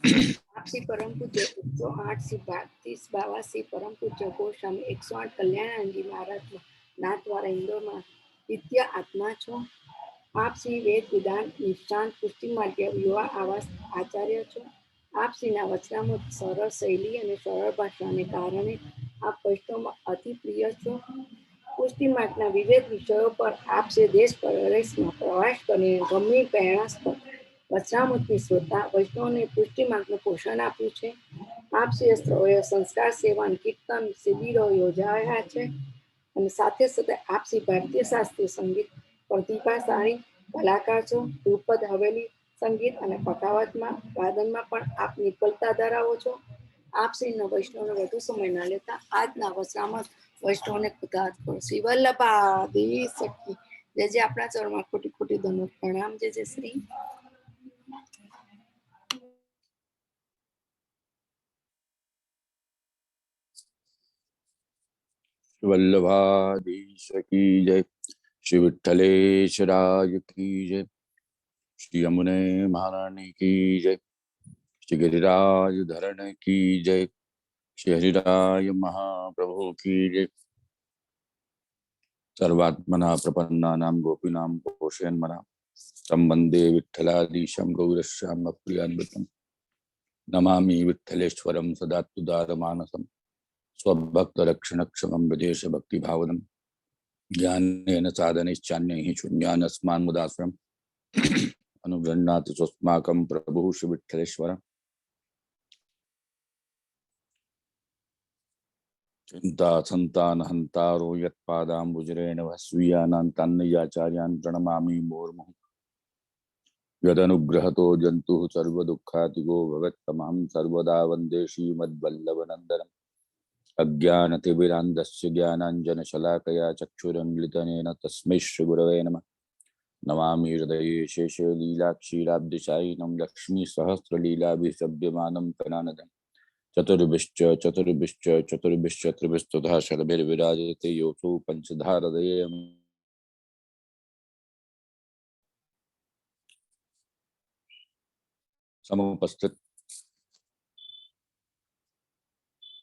આપસી પરમ પૂજ્ય 108 શ્રી 3282 પરમ પૂજ્ય ગોસ્વામી 108 કલ્યાણજી મહારાજ નાથ દ્વારા ઇન્દોરમાં નિત્ય આત્મા છો. આપ શ્રી વેદ વિધાન નિષ્ણાંત પુષ્ટિ માર્ગ યુવા આવાસ આચાર્ય છો. આપ શ્રીના વચનામૃત સરળ શૈલી અને સરળ ભાષાને કારણે આપ વૈષ્ણવમાં અતિ પ્રિય છો. પુષ્ટિ માર્ગના વિવિધ વિષયો પર આપ શ્રી દેશ પ્રદેશમાં પ્રવાસ કરીને ગંભીર પ્રેરણાસ્પદ વચનામૃતની શ્રોતા વૈષ્ણવને પુષ્ટિ માર્ગનું પોષણ આપ્યું છે. આપ શ્રી સંસ્કાર સેવા કીર્તન શિબિરો યોજાયા છે અને સાથે સાથે આપ શ્રી ભારતીય શાસ્ત્રીય સંગીત પ્રતિભાશાળી કલાકાર છો. ધ્રુપદ હવેલી સંગીત અને પખાવતમાં વાદનમાં પણ આપ નિપુણતા ધરાવો છો. આપ શ્રીના વૈષ્ણવને વધુ સમય ના લેતા આજના વચનામૃત વૈષ્ણવને કૃતાર્થ કરો. શ્રી વલ્લભાદી સખી જય જય. આપણા ચરણમાં ખોટી ખોટી ધનો પ્રણામ. જય જય શ્રી वल्लभाधीश की जय। श्री विठ्ठलेश्वराय की जय। श्री यमुने महारानी की जय। श्री गिरिराज धरण की जय। श्री हरिराय महाप्रभु की जय। सर्वात्मना प्रपन्नानां गोपीनां पोषयन्मना तं वन्दे विठ्ठलाधीशं गौरश्याम प्रियान्वितं नमामि विठ्ठलेश्वरं सदात्तुदारमानसं स्वभक्तरक्षणक्षमं विदेश भक्तिभावनं ज्ञानेन साधनैश्चान्यैः शून्यानस्मान् मुदाश्रम् अनुगृह्णाति स्वस्माकं प्रभुः श्री विठ्ठलेश्वर। चिंता संतान हंतारो यत्पादाम्बुजरेण स्वीयानां तन्नयाचार्यान् प्रणमामि मुहुर्मुहुः। यदनुग्रहतो जन्तुः सर्वदुःखातिगो भवेत्तमहं सर्वदा वन्दे श्रीमद्वल्लभनन्दनम्। अज्ञानतिमिरान्धस्य ज्ञानाञ्जनशलाकया चक्षुरुन्मिलितेन तस्मै श्रीगुरवे नमः। नमामि हृदये शेषे लीलाक्षीराब्धिशायिनं लक्ष्मीसहस्रलीलाभिः सेव्यमानं करुणानिधिं। चतुर्भिश्च चतुर्भिश्च चतुर्भिश्च त्रिभिस्तथा शतभिर्विराजते योऽसौ पंचधारदये। समुपस्थित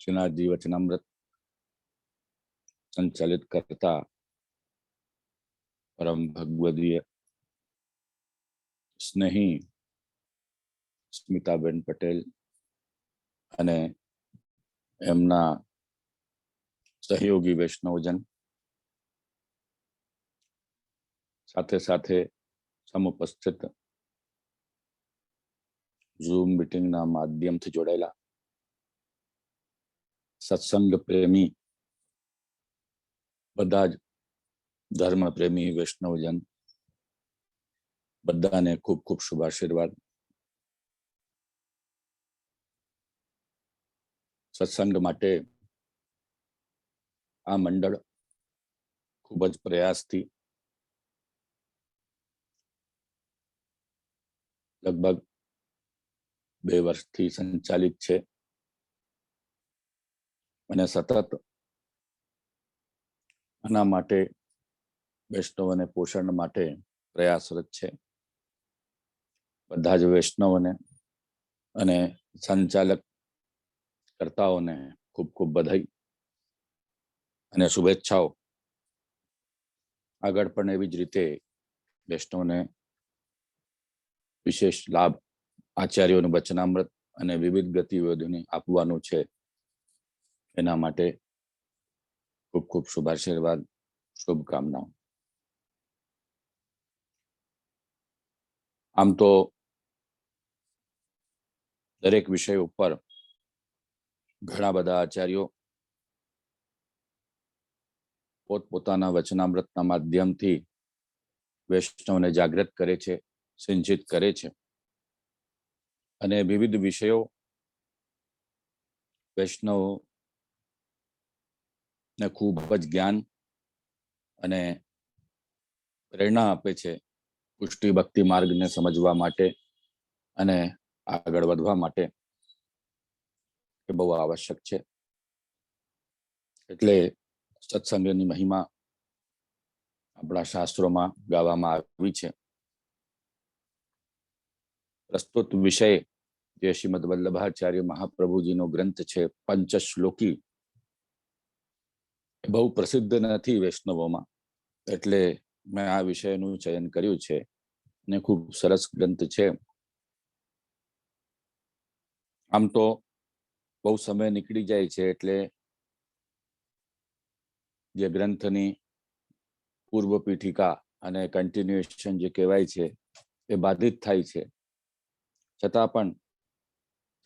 श्रीनाथजी वचनामृत संचालित करता परम भगवदीय स्नेही स्मिताबेन पटेल અને એમના સહયોગી વૈષ્ણવજન સાથે સાથે સમુપસ્થિત ઝૂમ મીટિંગના માધ્યમથી જોડાયેલા સત્સંગ પ્રેમી બધા જ ધર્મ પ્રેમી વૈષ્ણવજન બધાને ખૂબ ખૂબ શુભાશીર્વાદ। સત્સંગ માટે આ મંડળ ખૂબ જ પ્રયાસથી લગભગ 2 વર્ષથી સંચાલિત છે અને સતત આના માટે વૈષ્ણવોને પોષણ માટે પ્રયાસરત છે। બધા જ વૈષ્ણવોને અને સંચાલક કર્તાઓને ખૂબ ખૂબ બધાઈ અને શુભેચ્છાઓ। આગળ પણ એવી જ રીતે વૈષ્ણવને વિશેષ લાભ આચાર્યોનું વચનામૃત અને વિવિધ ગતિવિધિઓને આપવાનું છે, એના માટે ખૂબ ખૂબ શુભાશીર્વાદ, શુભકામનાઓ। આમ તો દરેક વિષય ઉપર ઘણા બધા આચાર્યો પોતપોતાના વચનામૃતના માધ્યમથી વૈષ્ણવને જાગૃત કરે છે, સિંચિત કરે છે અને વિવિધ વિષયો વૈષ્ણવને ખૂબ જ જ્ઞાન અને પ્રેરણા આપે છે પુષ્ટિ ભક્તિ માર્ગને સમજવા માટે અને આગળ વધવા માટે। એ બહુ આવશ્યક છે। એટલે સત્સંગની મહિમા આપણા શાસ્ત્રોમાં ગાવામાં આવી છે। પ્રસ્તુત વિષય એ શ્રીમદ વલ્લભાચાર્ય મહાપ્રભુજીનો ગ્રંથ છે પંચશ્લોકી. બહુ પ્રસિદ્ધ નથી વૈષ્ણવોમાં, એટલે મેં આ વિષયનું ચયન કર્યું છે ને ખૂબ સરસ ગ્રંથ છે. આમ તો બહુ સમય નીકળી જાય છે, એટલે જે ગ્રંથની પૂર્વ પીઠિકા અને કન્ટિન્યુએશન જે કહેવાય છે એ બાધિત થાય છે. છતાં પણ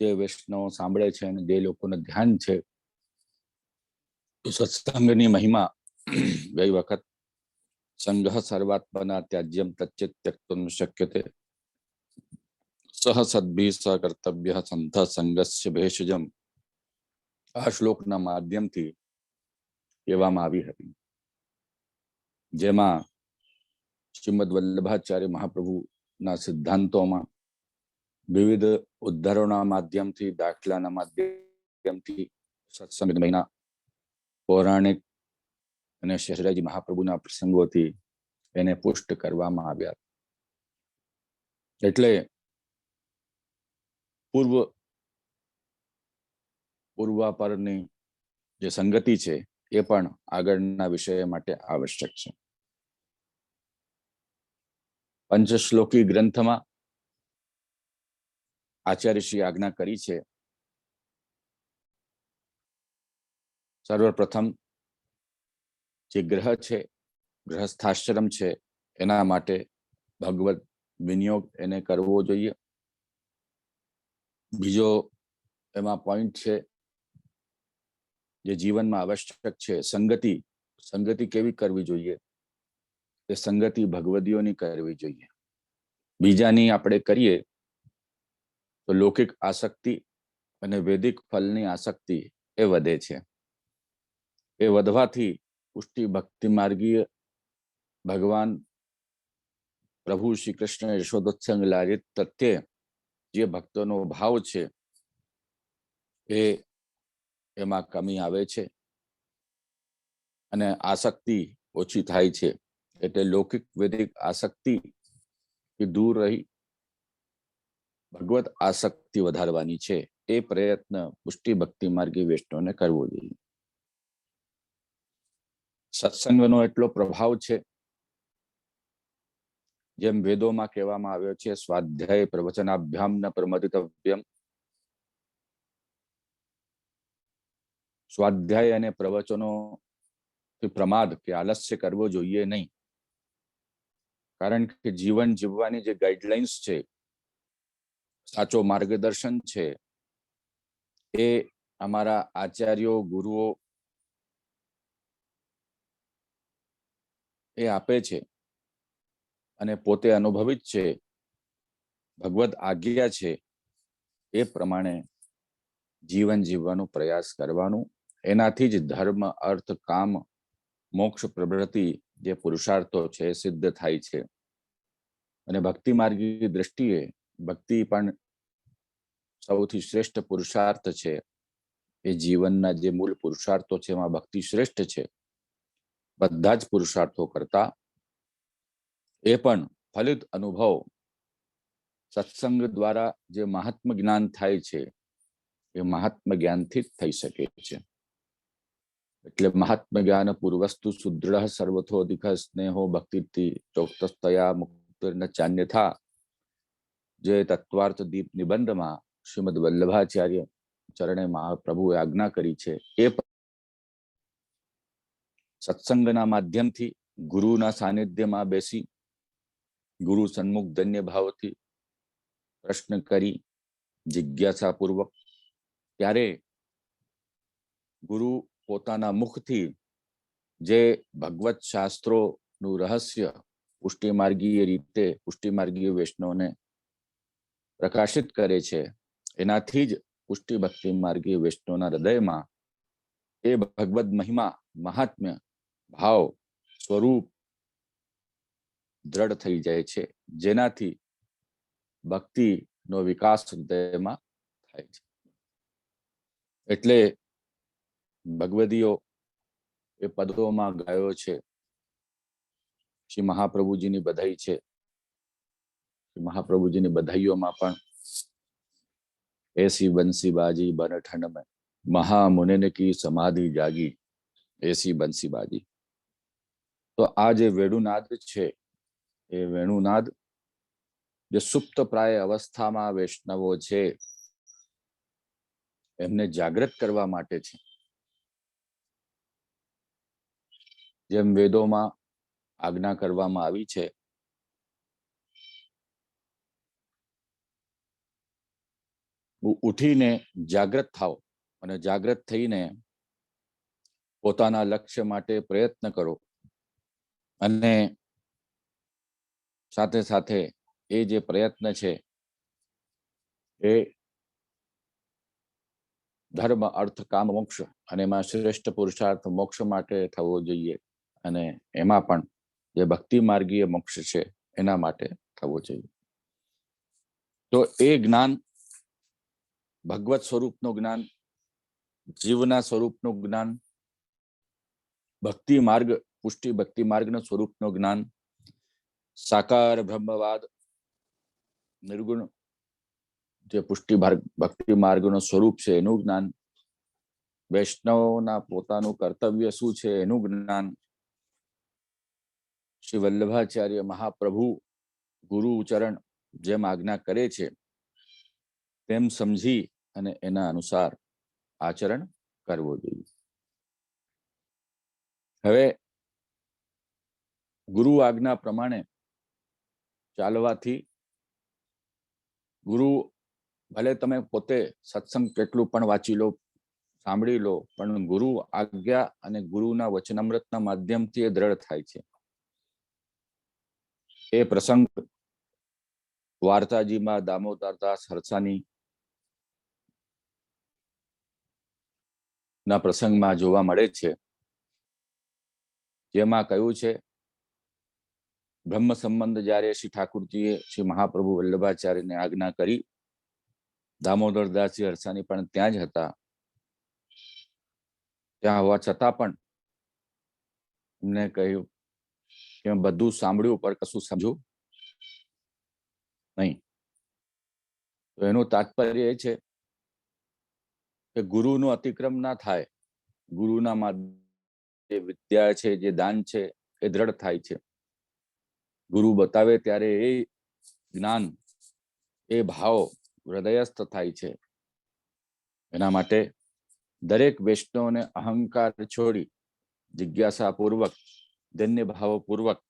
જે વૈષ્ણવો સાંભળે છે અને જે લોકોને ધ્યાન છે, સત્સંગની મહિમા ગઈ વખત સંઘ સર્વાત્મના ત્યાજ્યમ તચ્ચિત ત્યક્તુમ શક્યતે સહ સદ્ભિ સકર્તવ્ય સંત સંગસ્ય ભેષજમ આ શ્લોકના માધ્યમથી કહેવામાં આવી હતી, જેમાં શ્રીમદ વલ્લભાચાર્ય મહાપ્રભુના સિદ્ધાંતોમાં વિવિધ ઉદ્ધારોના માધ્યમથી, દાખલાના માધ્યમથી, સત્સંગ મહિના, પૌરાણિક અને શેષરાજી મહાપ્રભુના પ્રસંગોથી એને પુષ્ટ કરવામાં આવ્યા. એટલે પૂર્વાપરની જે સંગતિ છે એ પણ આગળના વિષય માટે આવશ્યક છે. પંચશ્લોકી ગ્રંથમાં આચાર્યશ્રી આજ્ઞા કરી છે, સર્વપ્રથમ જે ગ્રહ છે, ગૃહસ્થાશ્રમ છે, એના માટે ભગવત વિનિયોગ એને કરવો જોઈએ. બીજો એમાં પોઈન્ટ છે જે જીવનમાં આવશ્યક છે, સંગતિ કેવી કરવી જોઈએ? એ સંગતિ ભગવદીઓની કરવી જોઈએ. બીજાની આપણે કરીએ તો લૌકિક આસક્તિ અને વૈદિક ફલની આસક્તિ એ વધે છે. એ વધવાથી પુષ્ટિ ભક્તિ માર્ગીય ભગવાન પ્રભુ શ્રી કૃષ્ણ યશોદોત્સંગ લાલિત પ્રત્યે જે ભક્તોનો ભાવ છે એમાં કમી આવે છે અને આસક્તિ ઓછી થાય છે. એટલે લૌકિક વૈદિક આસક્તિ દૂર રહી ભગવત આસક્તિ વધારવાની છે. એ પ્રયત્ન પુષ્ટિ ભક્તિ માર્ગી વૈષ્ણવને કરવો જોઈએ. સત્સંગનો એટલો પ્રભાવ છે, જેમ વેદોમાં કહેવામાં આવ્યો છે, સ્વાધ્યાય પ્રવચનાભ્યામ ન પ્રમદિતવ્યમ. સ્વાધ્યાય અને પ્રવચનો પ્રમાદ કે આલસ્ય કરવો જોઈએ નહીં. કારણ કે જીવન જીવવાની જે ગાઈડલાઇન્સ છે, સાચો માર્ગદર્શન છે, એ અમારા આચાર્યો ગુરુઓ એ આપે છે અને પોતે અનુભવિત છે. ભગવદ આજ્ઞા છે એ પ્રમાણે જીવન જીવવાનો પ્રયાસ કરવાનું. એનાથી જ ધર્મ, અર્થ, કામ, મોક્ષ પ્રવૃત્તિ જે પુરુષાર્થો છે એ સિદ્ધ થાય છે. અને ભક્તિ માર્ગી દ્રષ્ટિએ ભક્તિ પણ સૌથી શ્રેષ્ઠ પુરુષાર્થ છે. એ જીવનના જે મૂળ પુરુષાર્થો છે એમાં ભક્તિ શ્રેષ્ઠ છે. બધા જ પુરુષાર્થો કરતા એ પણ ફલિત અનુભવ સત્સંગ દ્વારા જે મહાત્મ જ્ઞાન થાય છે એ મહાત્મ જ્ઞાનથી જ થઈ શકે છે. એટલે મહાત્મ જ્ઞાન પૂર્વસ્તુ સુદૃઢ સર્વથોધિક સ્નેહો ભક્તિથી ચોક્તસ્તયા મુક્તિર્ન ચાન્યથા, જે તત્વાર્થ દીપ નિબંધમાં શ્રીમદ વલ્લભાચાર્ય ચરણે મહાપ્રભુએ આજ્ઞા કરી છે. એ સત્સંગના માધ્યમથી ગુરુના સાનિધ્યમાં બેસી ગુરુ સન્મુખ ધન્ય ભાવથી પ્રશ્ન કરી જિજ્ઞાસાપૂર્વક, ત્યારે ગુરુ પોતાના મુખથી જે ભગવત શાસ્ત્રોનું રહસ્ય પુષ્ટિમાર્ગીય રીતે પુષ્ટિમાર્ગીય વૈષ્ણવને પ્રકાશિત કરે છે, એનાથી જ પુષ્ટિ ભક્તિ માર્ગીય વૈષ્ણવના હૃદયમાં એ ભગવદ મહિમા, મહાત્મ્ય, ભાવ, સ્વરૂપ દ્રઢ થઈ જાય છે, જેનાથી ભક્તિનો વિકાસ હૃદયમાં થાય છે. એટલે ભગવદીઓ એ પદોમાં ગાયો છે. શ્રી મહાપ્રભુજીની બધાઈ છે. મહાપ્રભુજીની બધાઈઓમાં પણ ऐसी बंसी बाजी बन ठंड में, महामुनिन की समाधि जागी, ऐसी बंसी बाजी। તો આ જે વેણુનાદ છે એ વેણુનાદ જે સુપ્ત પ્રાય અવસ્થામાં વૈષ્ણવો છે એમને જાગૃત કરવા માટે છે. જેમ વેદોમાં આજ્ઞા કરવામાં આવી છે ઉઠીને જાગૃત થાઓ અને જાગૃત થઈને પોતાના લક્ષ્ય માટે પ્રયત્ન કરો અને સાથે સાથે એ જે પ્રયત્ન છે એ ધર્મ અર્થ કામ મોક્ષ અને એમાં શ્રેષ્ઠ પુરુષાર્થ મોક્ષ માટે થવો જોઈએ અને એમાં પણ જે ભક્તિ માર્ગીય મોક્ષ છે એના માટે થવો જોઈએ. તો એ જ્ઞાન ભગવત સ્વરૂપનું જ્ઞાન, જીવના સ્વરૂપનું જ્ઞાન, ભક્તિ માર્ગ પુષ્ટિ ભક્તિ માર્ગના સ્વરૂપનું જ્ઞાન, સાકાર બ્રહ્મવાદ નિર્ગુણ જે પુષ્ટિ ભક્તિ માર્ગનું સ્વરૂપ છે એનું જ્ઞાન, વૈષ્ણવના પોતાનું કર્તવ્ય શું છે એનું જ્ઞાન, શ્રી વલ્લભાચાર્ય મહાપ્રભુ ગુરુ ચરણ જેમ આજ્ઞા કરે છે તેમ સમજી અને એના અનુસાર આચરણ કરવો જોઈએ. હવે ગુરુ આજ્ઞા પ્રમાણે ચાલવાથી ગુરુ ભલે તમે પોતે સત્સંગ કેટલું પણ વાંચી લો, સાંભળી લો, પણ ગુરુ આજ્ઞા અને ગુરુના વચનામૃતના માધ્યમથી એ દ્રઢ થાય છે. એ પ્રસંગ વાર્તાજીમાં દામોદરદાસ હરસાની ના પ્રસંગમાં જોવા મળે છે, જેમાં કહ્યું છે બ્રહ્મ સંબંધ જ્યારે શ્રી ઠાકુરજીએ શ્રી મહાપ્રભુ વલ્લભાચાર્યને આજ્ઞા કરી, દામોદરદાસજી હરસાની પણ ત્યાં જ હતા. ત્યાં હોવા છતાં પણ એમને કહ્યું કે બધું સાંભળ્યું પણ કશું સમજ્યું નહીં. તો એનું તાત્પર્ય એ છે કે ગુરુનું અતિક્રમ ના થાય, ગુરુના જે વિદ્યા છે, જે દાન છે એ દ્રઢ થાય છે. ગુરુ બતાવે ત્યારે એ જ્ઞાન, એ ભાવ હૃદયસ્થ થાય છે. એના માટે દરેક વૈષ્ણવને અહંકાર છોડી જિજ્ઞાસા પૂર્વક, ધન્ય ભાવ પૂર્વક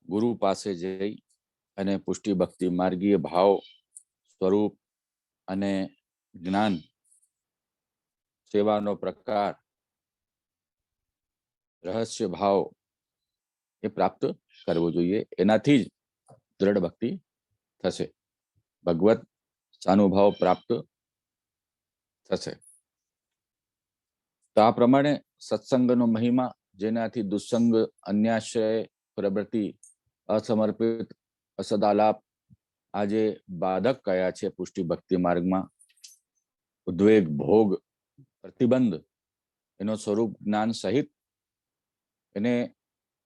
ગુરુ પાસે જઈ અને પુષ્ટિ ભક્તિ માર્ગીય ભાવ સ્વરૂપ અને જ્ઞાન, સેવાનો પ્રકાર, રહસ્ય ભાવ એ પ્રાપ્ત કરવો જોઈએ. એનાથી જ દ્રઢ ભક્તિ થશે, ભગવત સાનુભાવ પ્રાપ્ત થશે. તો આ પ્રમાણે સત્સંગનો મહિમા, જેનાથી દુસ્સંગ, અન્યાશ્રય પ્રવૃત્તિ, અસમર્પિત, અસદાલાપ આ જે બાધક કયા છે પુષ્ટિ ભક્તિ માર્ગમાં, ઉદ્વેગ, ભોગ, પ્રતિબંધ, એનો સ્વરૂપ જ્ઞાન સહિત એને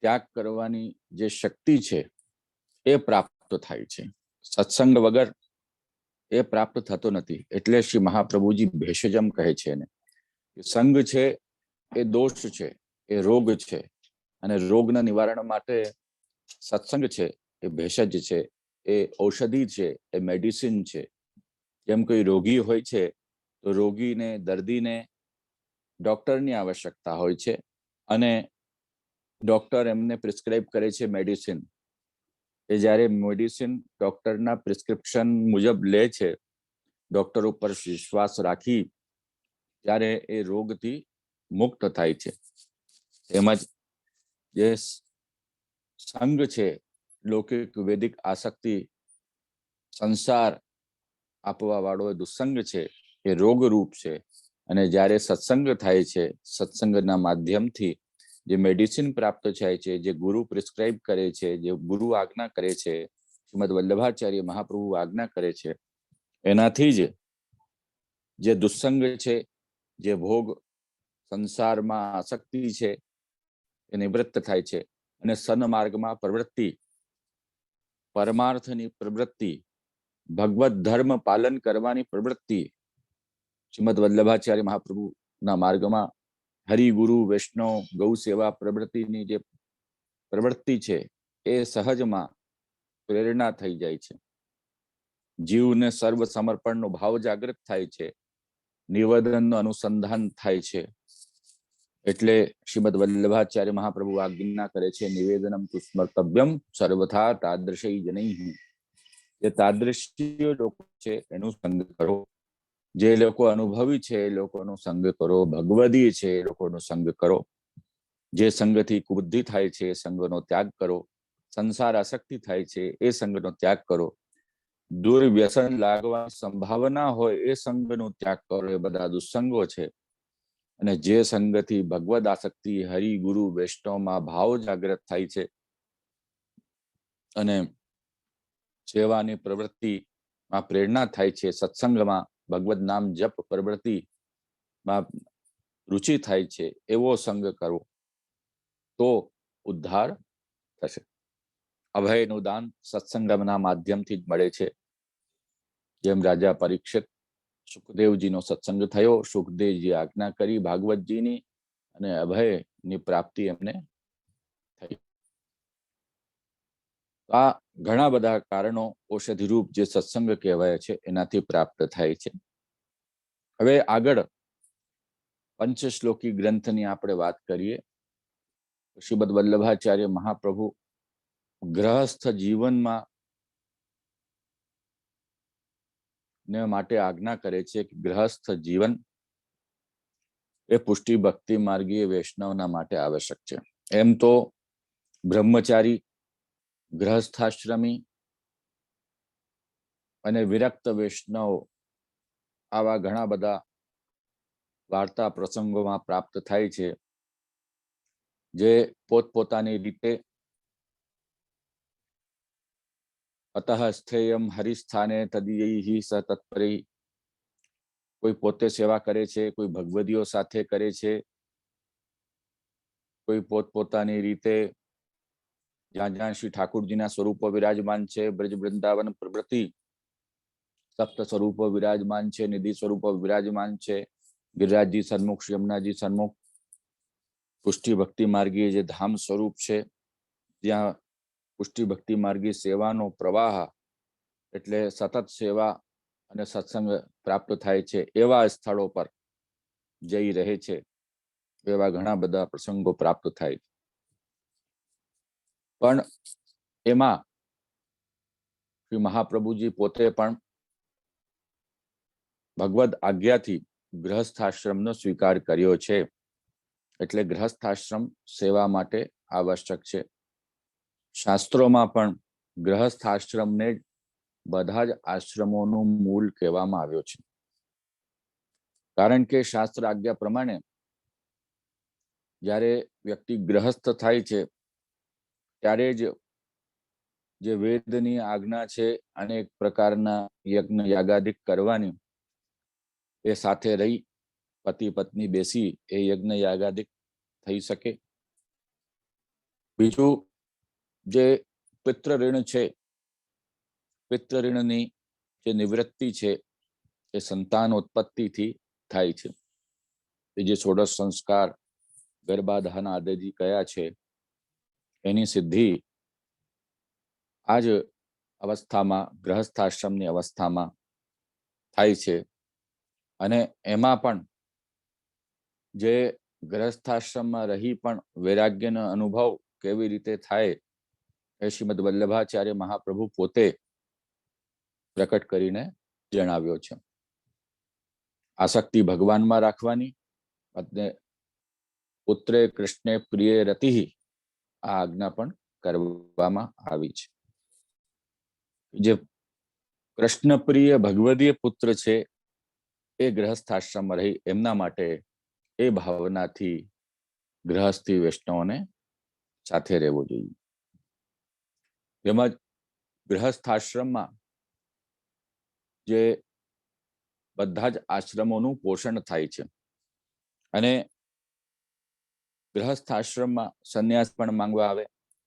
ત્યાગ કરવાની જે શક્તિ છે એ પ્રાપ્ત થાય છે. સત્સંગ વગર એ પ્રાપ્ત થતો નથી. એટલે શ્રી મહાપ્રભુજી ભેષજમ કહે છે એને, સંગ છે એ દોષ છે, એ રોગ છે, અને રોગના નિવારણ માટે સત્સંગ છે એ ભેષજ છે, એ ઔષધિ છે, એ મેડિસિન છે. જેમ કોઈ રોગી હોય છે તો રોગીને, દર્દીને ડોક્ટરની આવશ્યકતા હોય છે અને ડોક્ટર એમને પ્રિસ્ક્રાઇબ કરે છે મેડિસિન. એ જ્યારે મેડિસિન ડોક્ટરના પ્રિસ્ક્રિપ્શન મુજબ લે છે, ડોક્ટર ઉપર વિશ્વાસ રાખી, ત્યારે એ રોગથી મુક્ત થાય છે. તેમજ જે સંગ છે, લૌકિક વૈદિક આસક્તિ, સંસાર આપવા વાળો દુસ્સંગ છે, એ રોગરૂપ છે. અને જ્યારે સત્સંગ થાય છે, સત્સંગના માધ્યમથી જે મેડિસિન પ્રાપ્ત થાય છે, જે ગુરુ પ્રિસ્ક્રાઇબ કરે છે, જે ગુરુ આજ્ઞા કરે છે, શ્રીમદ વલ્લભાચાર્ય મહાપ્રભુ આજ્ઞા કરે છે, એનાથી જ જે દુસ્સંગ છે, જે ભોગ, સંસારમાં આસક્તિ છે, એ નિવૃત્ત થાય છે. અને સન્માર્ગમાં પ્રવૃત્તિ, પરમાર્થની પ્રવૃત્તિ ભગવત ધર્મ પાલન કરવાની પ્રવૃત્તિ શ્રીમદ વલ્લભાચાર્ય મહાપ્રભુના માર્ગમાં હરિગુરુ વૈષ્ણવ ગૌ સેવા પ્રવૃત્તિની જે પ્રવૃત્તિ છે એ સહજમાં પ્રેરણા થઈ જાય છે. જીવને સર્વ સમર્પણનો ભાવ જાગૃત થાય છે, નિવેદનનું અનુસંધાન થાય છે. એટલે શ્રીમદ વલ્લભાચાર્ય મહાપ્રભુ આજ્ઞા કરે છે, નિવેદનમ તુ સ્મર્તવ્યમ સર્વથા તાદૃશી જનૈઃ. જે તાદૃશી લોકો છે એનું સંગ કરો, જે લોકો અનુભવી છે એ લોકોનો સંગ કરો, ભગવદી છે એ લોકોનો સંગ કરો. જે સંગથી કુબુદ્ધિ થાય છે એ સંગનો ત્યાગ કરો, સંસાર આસક્તિ થાય છે એ સંગનો ત્યાગ કરો, દુર્વ્યસન લાગવાની સંભાવના હોય એ સંગનો ત્યાગ કરો. એ બધા દુસ્સંગો છે. અને જે સંગથી ભગવદ આસક્તિ હરિ ગુરુ વૈષ્ણવમાં ભાવ જાગૃત થાય છે અને સેવાની પ્રવૃત્તિમાં પ્રેરણા થાય છે, સત્સંગમાં ભગવદ નામ જપ પ્રવૃત્તિમાં રુચિ થાય છે, એવો સંગ કરો તો ઉદ્ધાર થશે. અભયનું દાન સત્સંગમના માધ્યમથી જ મળે છે. જેમ રાજા પરીક્ષિત સુખદેવજીનો સત્સંગ થયો, સુખદેવજી આજ્ઞા કરી ભાગવતજીની અને અભયની પ્રાપ્તિ એમને થઈ. આ ઘણા બધા કારણો ઔષધિરૂપ જે સત્સંગ કહેવાય છે એનાથી પ્રાપ્ત થાય છે. હવે આગળ પંચશ્લોકી ગ્રંથની આપણે વાત કરીએ. શ્રીમદ વલ્લભાચાર્ય મહાપ્રભુ ગ્રહસ્થ જીવનમાં ને માટે આજ્ઞા કરે છે કે ગ્રહસ્થ જીવન એ પુષ્ટિ ભક્તિ માર્ગીય વૈષ્ણવના માટે આવશ્યક છે. એમ તો બ્રહ્મચારી, ગ્રહસ્થાશ્રમી અને વિરક્ત વૈષ્ણવ આવા ઘણા બધા વાર્તા પ્રસંગોમાં પ્રાપ્ત થાય છે, જે પોતપોતાની રીતે અતઃ સ્થેયમ હરિસ્થાને તદીયૈ સ તત્પરે, કોઈ પોતે સેવા કરે છે, કોઈ ભગવદીઓ સાથે કરે છે, કોઈ પોતપોતાની રીતે જ્યાં જ્યાં શ્રી ઠાકુરજીના સ્વરૂપો વિરાજમાન છે, બ્રજ વૃંદાવન પ્રવૃત્તિ સપ્ત સ્વરૂપો વિરાજમાન છે, નિધિ સ્વરૂપો વિરાજમાન છે, ગિરિરાજજી સન્મુખ, યમુનાજી સન્મુખ, પુષ્ટિ ભક્તિ માર્ગીય જે ધામ સ્વરૂપ છે, જ્યાં પુષ્ટિ ભક્તિ માર્ગી સેવાનો પ્રવાહ એટલે સતત સેવા અને સત્સંગ પ્રાપ્ત થાય છે, એવા સ્થળો પર જઈ રહે છે. એવા ઘણા બધા પ્રસંગો પ્રાપ્ત થાય. પણ એમાં શ્રી મહાપ્રભુજી પોતે પણ ભગવદ આજ્ઞાથી ગ્રહસ્થાશ્રમનો સ્વીકાર કર્યો છે. એટલે ગ્રહસ્થાશ્રમ સેવા માટે આવશ્યક છે. શાસ્ત્રોમાં પણ ગ્રહસ્થાશ્રમને બધા જ આશ્રમોનું મૂળ કહેવામાં આવ્યો છે. કારણ કે શાસ્ત્ર આજ્ઞા પ્રમાણે જ્યારે વ્યક્તિ ગ્રહસ્થ થાય છે ત્યારે જ જે વેદની આજ્ઞા છે અનેક પ્રકારના યજ્ઞ યાગાદિક કરવાની, એ સાથે રહી પતિ પત્ની બેસી એ યજ્ઞ યાગાદિક થઈ શકે. બીજું જે પિતૃ ઋણ છે, પિતૃ ઋણની જે નિવૃત્તિ છે એ સંતાન ઉત્પત્તિથી થાય છે. એ જે ષોડશ સંસ્કાર ગર્ભાધાન આદિ કયા છે એની સિદ્ધિ આ જ અવસ્થામાં ગ્રહસ્થાશ્રમની અવસ્થામાં થાય છે. અને એમાં પણ જે ગ્રહસ્થાશ્રમમાં રહી પણ વૈરાગ્યનો અનુભવ કેવી રીતે થાય એ શ્રીમદ વલ્લભાચાર્ય મહાપ્રભુ પોતે પ્રકટ કરીને જણાવ્યો છે. આસક્તિ ભગવાનમાં રાખવાની અને પુત્રે કૃષ્ણે પ્રિય રતિ આ આજ્ઞા પણ કરવામાં આવી છે. જે કૃષ્ણ પ્રિય ભગવદીય પુત્ર છે એ ગ્રહસ્થાશ્રમમાં રહી એમના માટે એ ભાવનાથી ગ્રહસ્થી વૈષ્ણવને સાથે રહેવું જોઈએ. તેમજ ગ્રહસ્થાશ્રમમાં જે બધા જ આશ્રમોનું પોષણ થાય છે અને ગ્રહસ્થાશ્રમમાં સંન્યાસ પણ માંગવા આવે,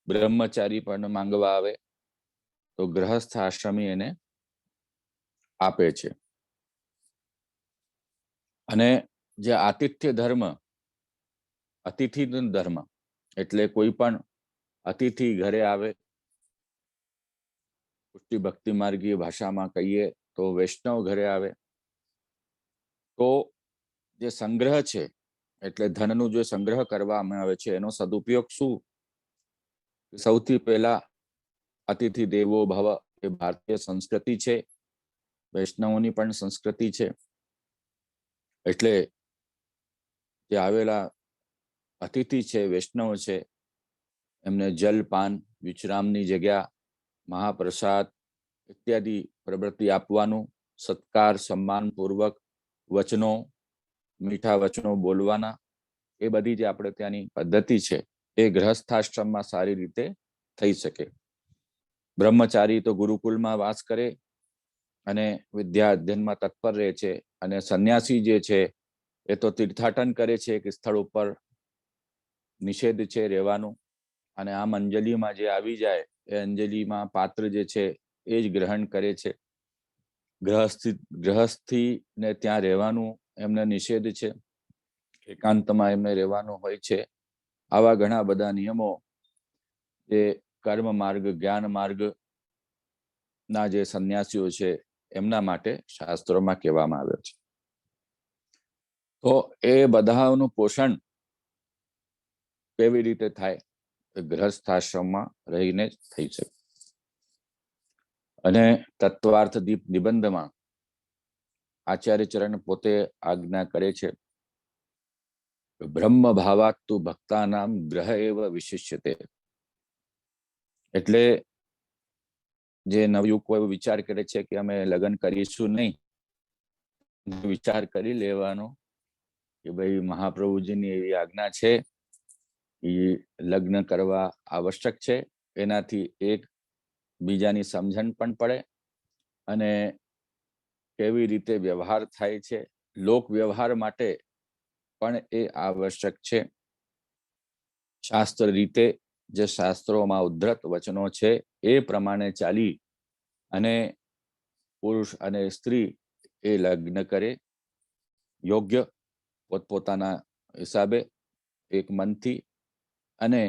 બ્રહ્મચારી પણ માંગવા આવે તો ગ્રહસ્થ આશ્રમી એને આપે છે. અને જે આતિથ્ય ધર્મ, અતિથિ ધર્મ એટલે કોઈ પણ અતિથિ ઘરે આવે, પુષ્ટિ ભક્તિ માર્ગીય ભાષામાં કહીએ તો વૈષ્ણવ ઘરે આવે, તો જે સંગ્રહ છે એટલે ધનનું જે સંગ્રહ કરવામાં આવે છે એનો સદુપયોગ શું? સૌથી પહેલા અતિથિ દેવો ભવ એ ભારતીય સંસ્કૃતિ છે, વૈષ્ણવોની પણ સંસ્કૃતિ છે. એટલે જે આવેલા અતિથિ છે, વૈષ્ણવ છે, એમને જલપાન, વિશ્રામની જગ્યા, મહાપ્રસાદ ઇત્યાદિ પ્રવૃત્તિ આપવાનું, સત્કાર સન્માન પૂર્વક વચનો, મીઠા વચનો બોલવાના, એ બધી જે આપણે ત્યાંની પદ્ધતિ છે એ ગૃહસ્થાશ્રમમાં સારી રીતે થઈ શકે. બ્રહ્મચારી તો ગુરુકુલમાં વાસ કરે અને વિદ્યા અધ્યયનમાં તત્પર રહે છે, અને સંન્યાસી જે છે એ તો તીર્થાટન કરે છે, કે સ્થળ ઉપર નિષેધ છે રહેવાનું, અને આમ અંજલિમાં જે આવી જાય એ અંજલિમાં પાત્ર જે છે એ જ ગ્રહણ કરે છે. ગ્રહસ્થીને ત્યાં રહેવાનું એમને નિષેધ છે, એકાંતમાં એમને રહેવાનું હોય છે. આવા ઘણા બધા નિયમો જે કર્મ માર્ગ, જ્ઞાન માર્ગ ના જે સંન્યાસીઓ છે એમના માટે શાસ્ત્રોમાં કહેવામાં આવ્યો છે. તો એ બધાનું પોષણ કેવી રીતે થાય? ગૃહસ્થાશ્રમમાં રહીને જ થઈ શકે. અને તત્વાર્થ દીપ નિબંધમાં આચાર્ય ચરણ પોતે આજ્ઞા કરે છે, બ્રહ્મ ભાવાત તુ ભક્તાનામ ગ્રહ એવ વિશિષ્યતે. એટલે જે નવયુવકો એવો વિચાર કરે છે કે અમે લગ્ન કરીશું નહીં, વિચાર કરી લેવાનો કે ભાઈ મહાપ્રભુજીની એવી આજ્ઞા છે, એ લગ્ન કરવા આવશ્યક છે. એનાથી એક બીજાની સમજણ પણ પડે, અને કેવી રીતે વ્યવહાર થાય છે, લોક વ્યવહાર માટે પણ એ આવશ્યક છે. શાસ્ત્ર રીતે જે શાસ્ત્રોમાં ઉદ્ધત વચનો છે એ પ્રમાણે ચાલી અને પુરુષ અને સ્ત્રી એ લગ્ન કરે, યોગ્ય પોતપોતાના હિસાબે એક મનથી, અને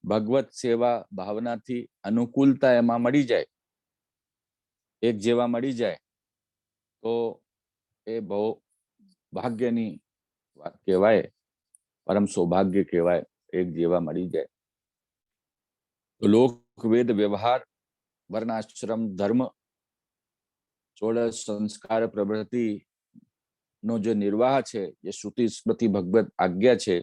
ભગવત સેવા ભાવનાથી અનુકૂળતા એમાં મળી જાય, એક જેવા મળી જાય, તો એ બહુ ભાગ્યની વાત કહેવાય, પરમ સૌભાગ્ય કહેવાય, એક જેવા મળી જાય. તો લોકવેદ વ્યવહાર, વર્ણાશ્રમ ધર્મ, ષોડશ સંસ્કાર પ્રવૃત્તિ નો જે નિર્વાહ છે, જે શ્રુતિ સ્મૃતિ ભગવત આજ્ઞા છે,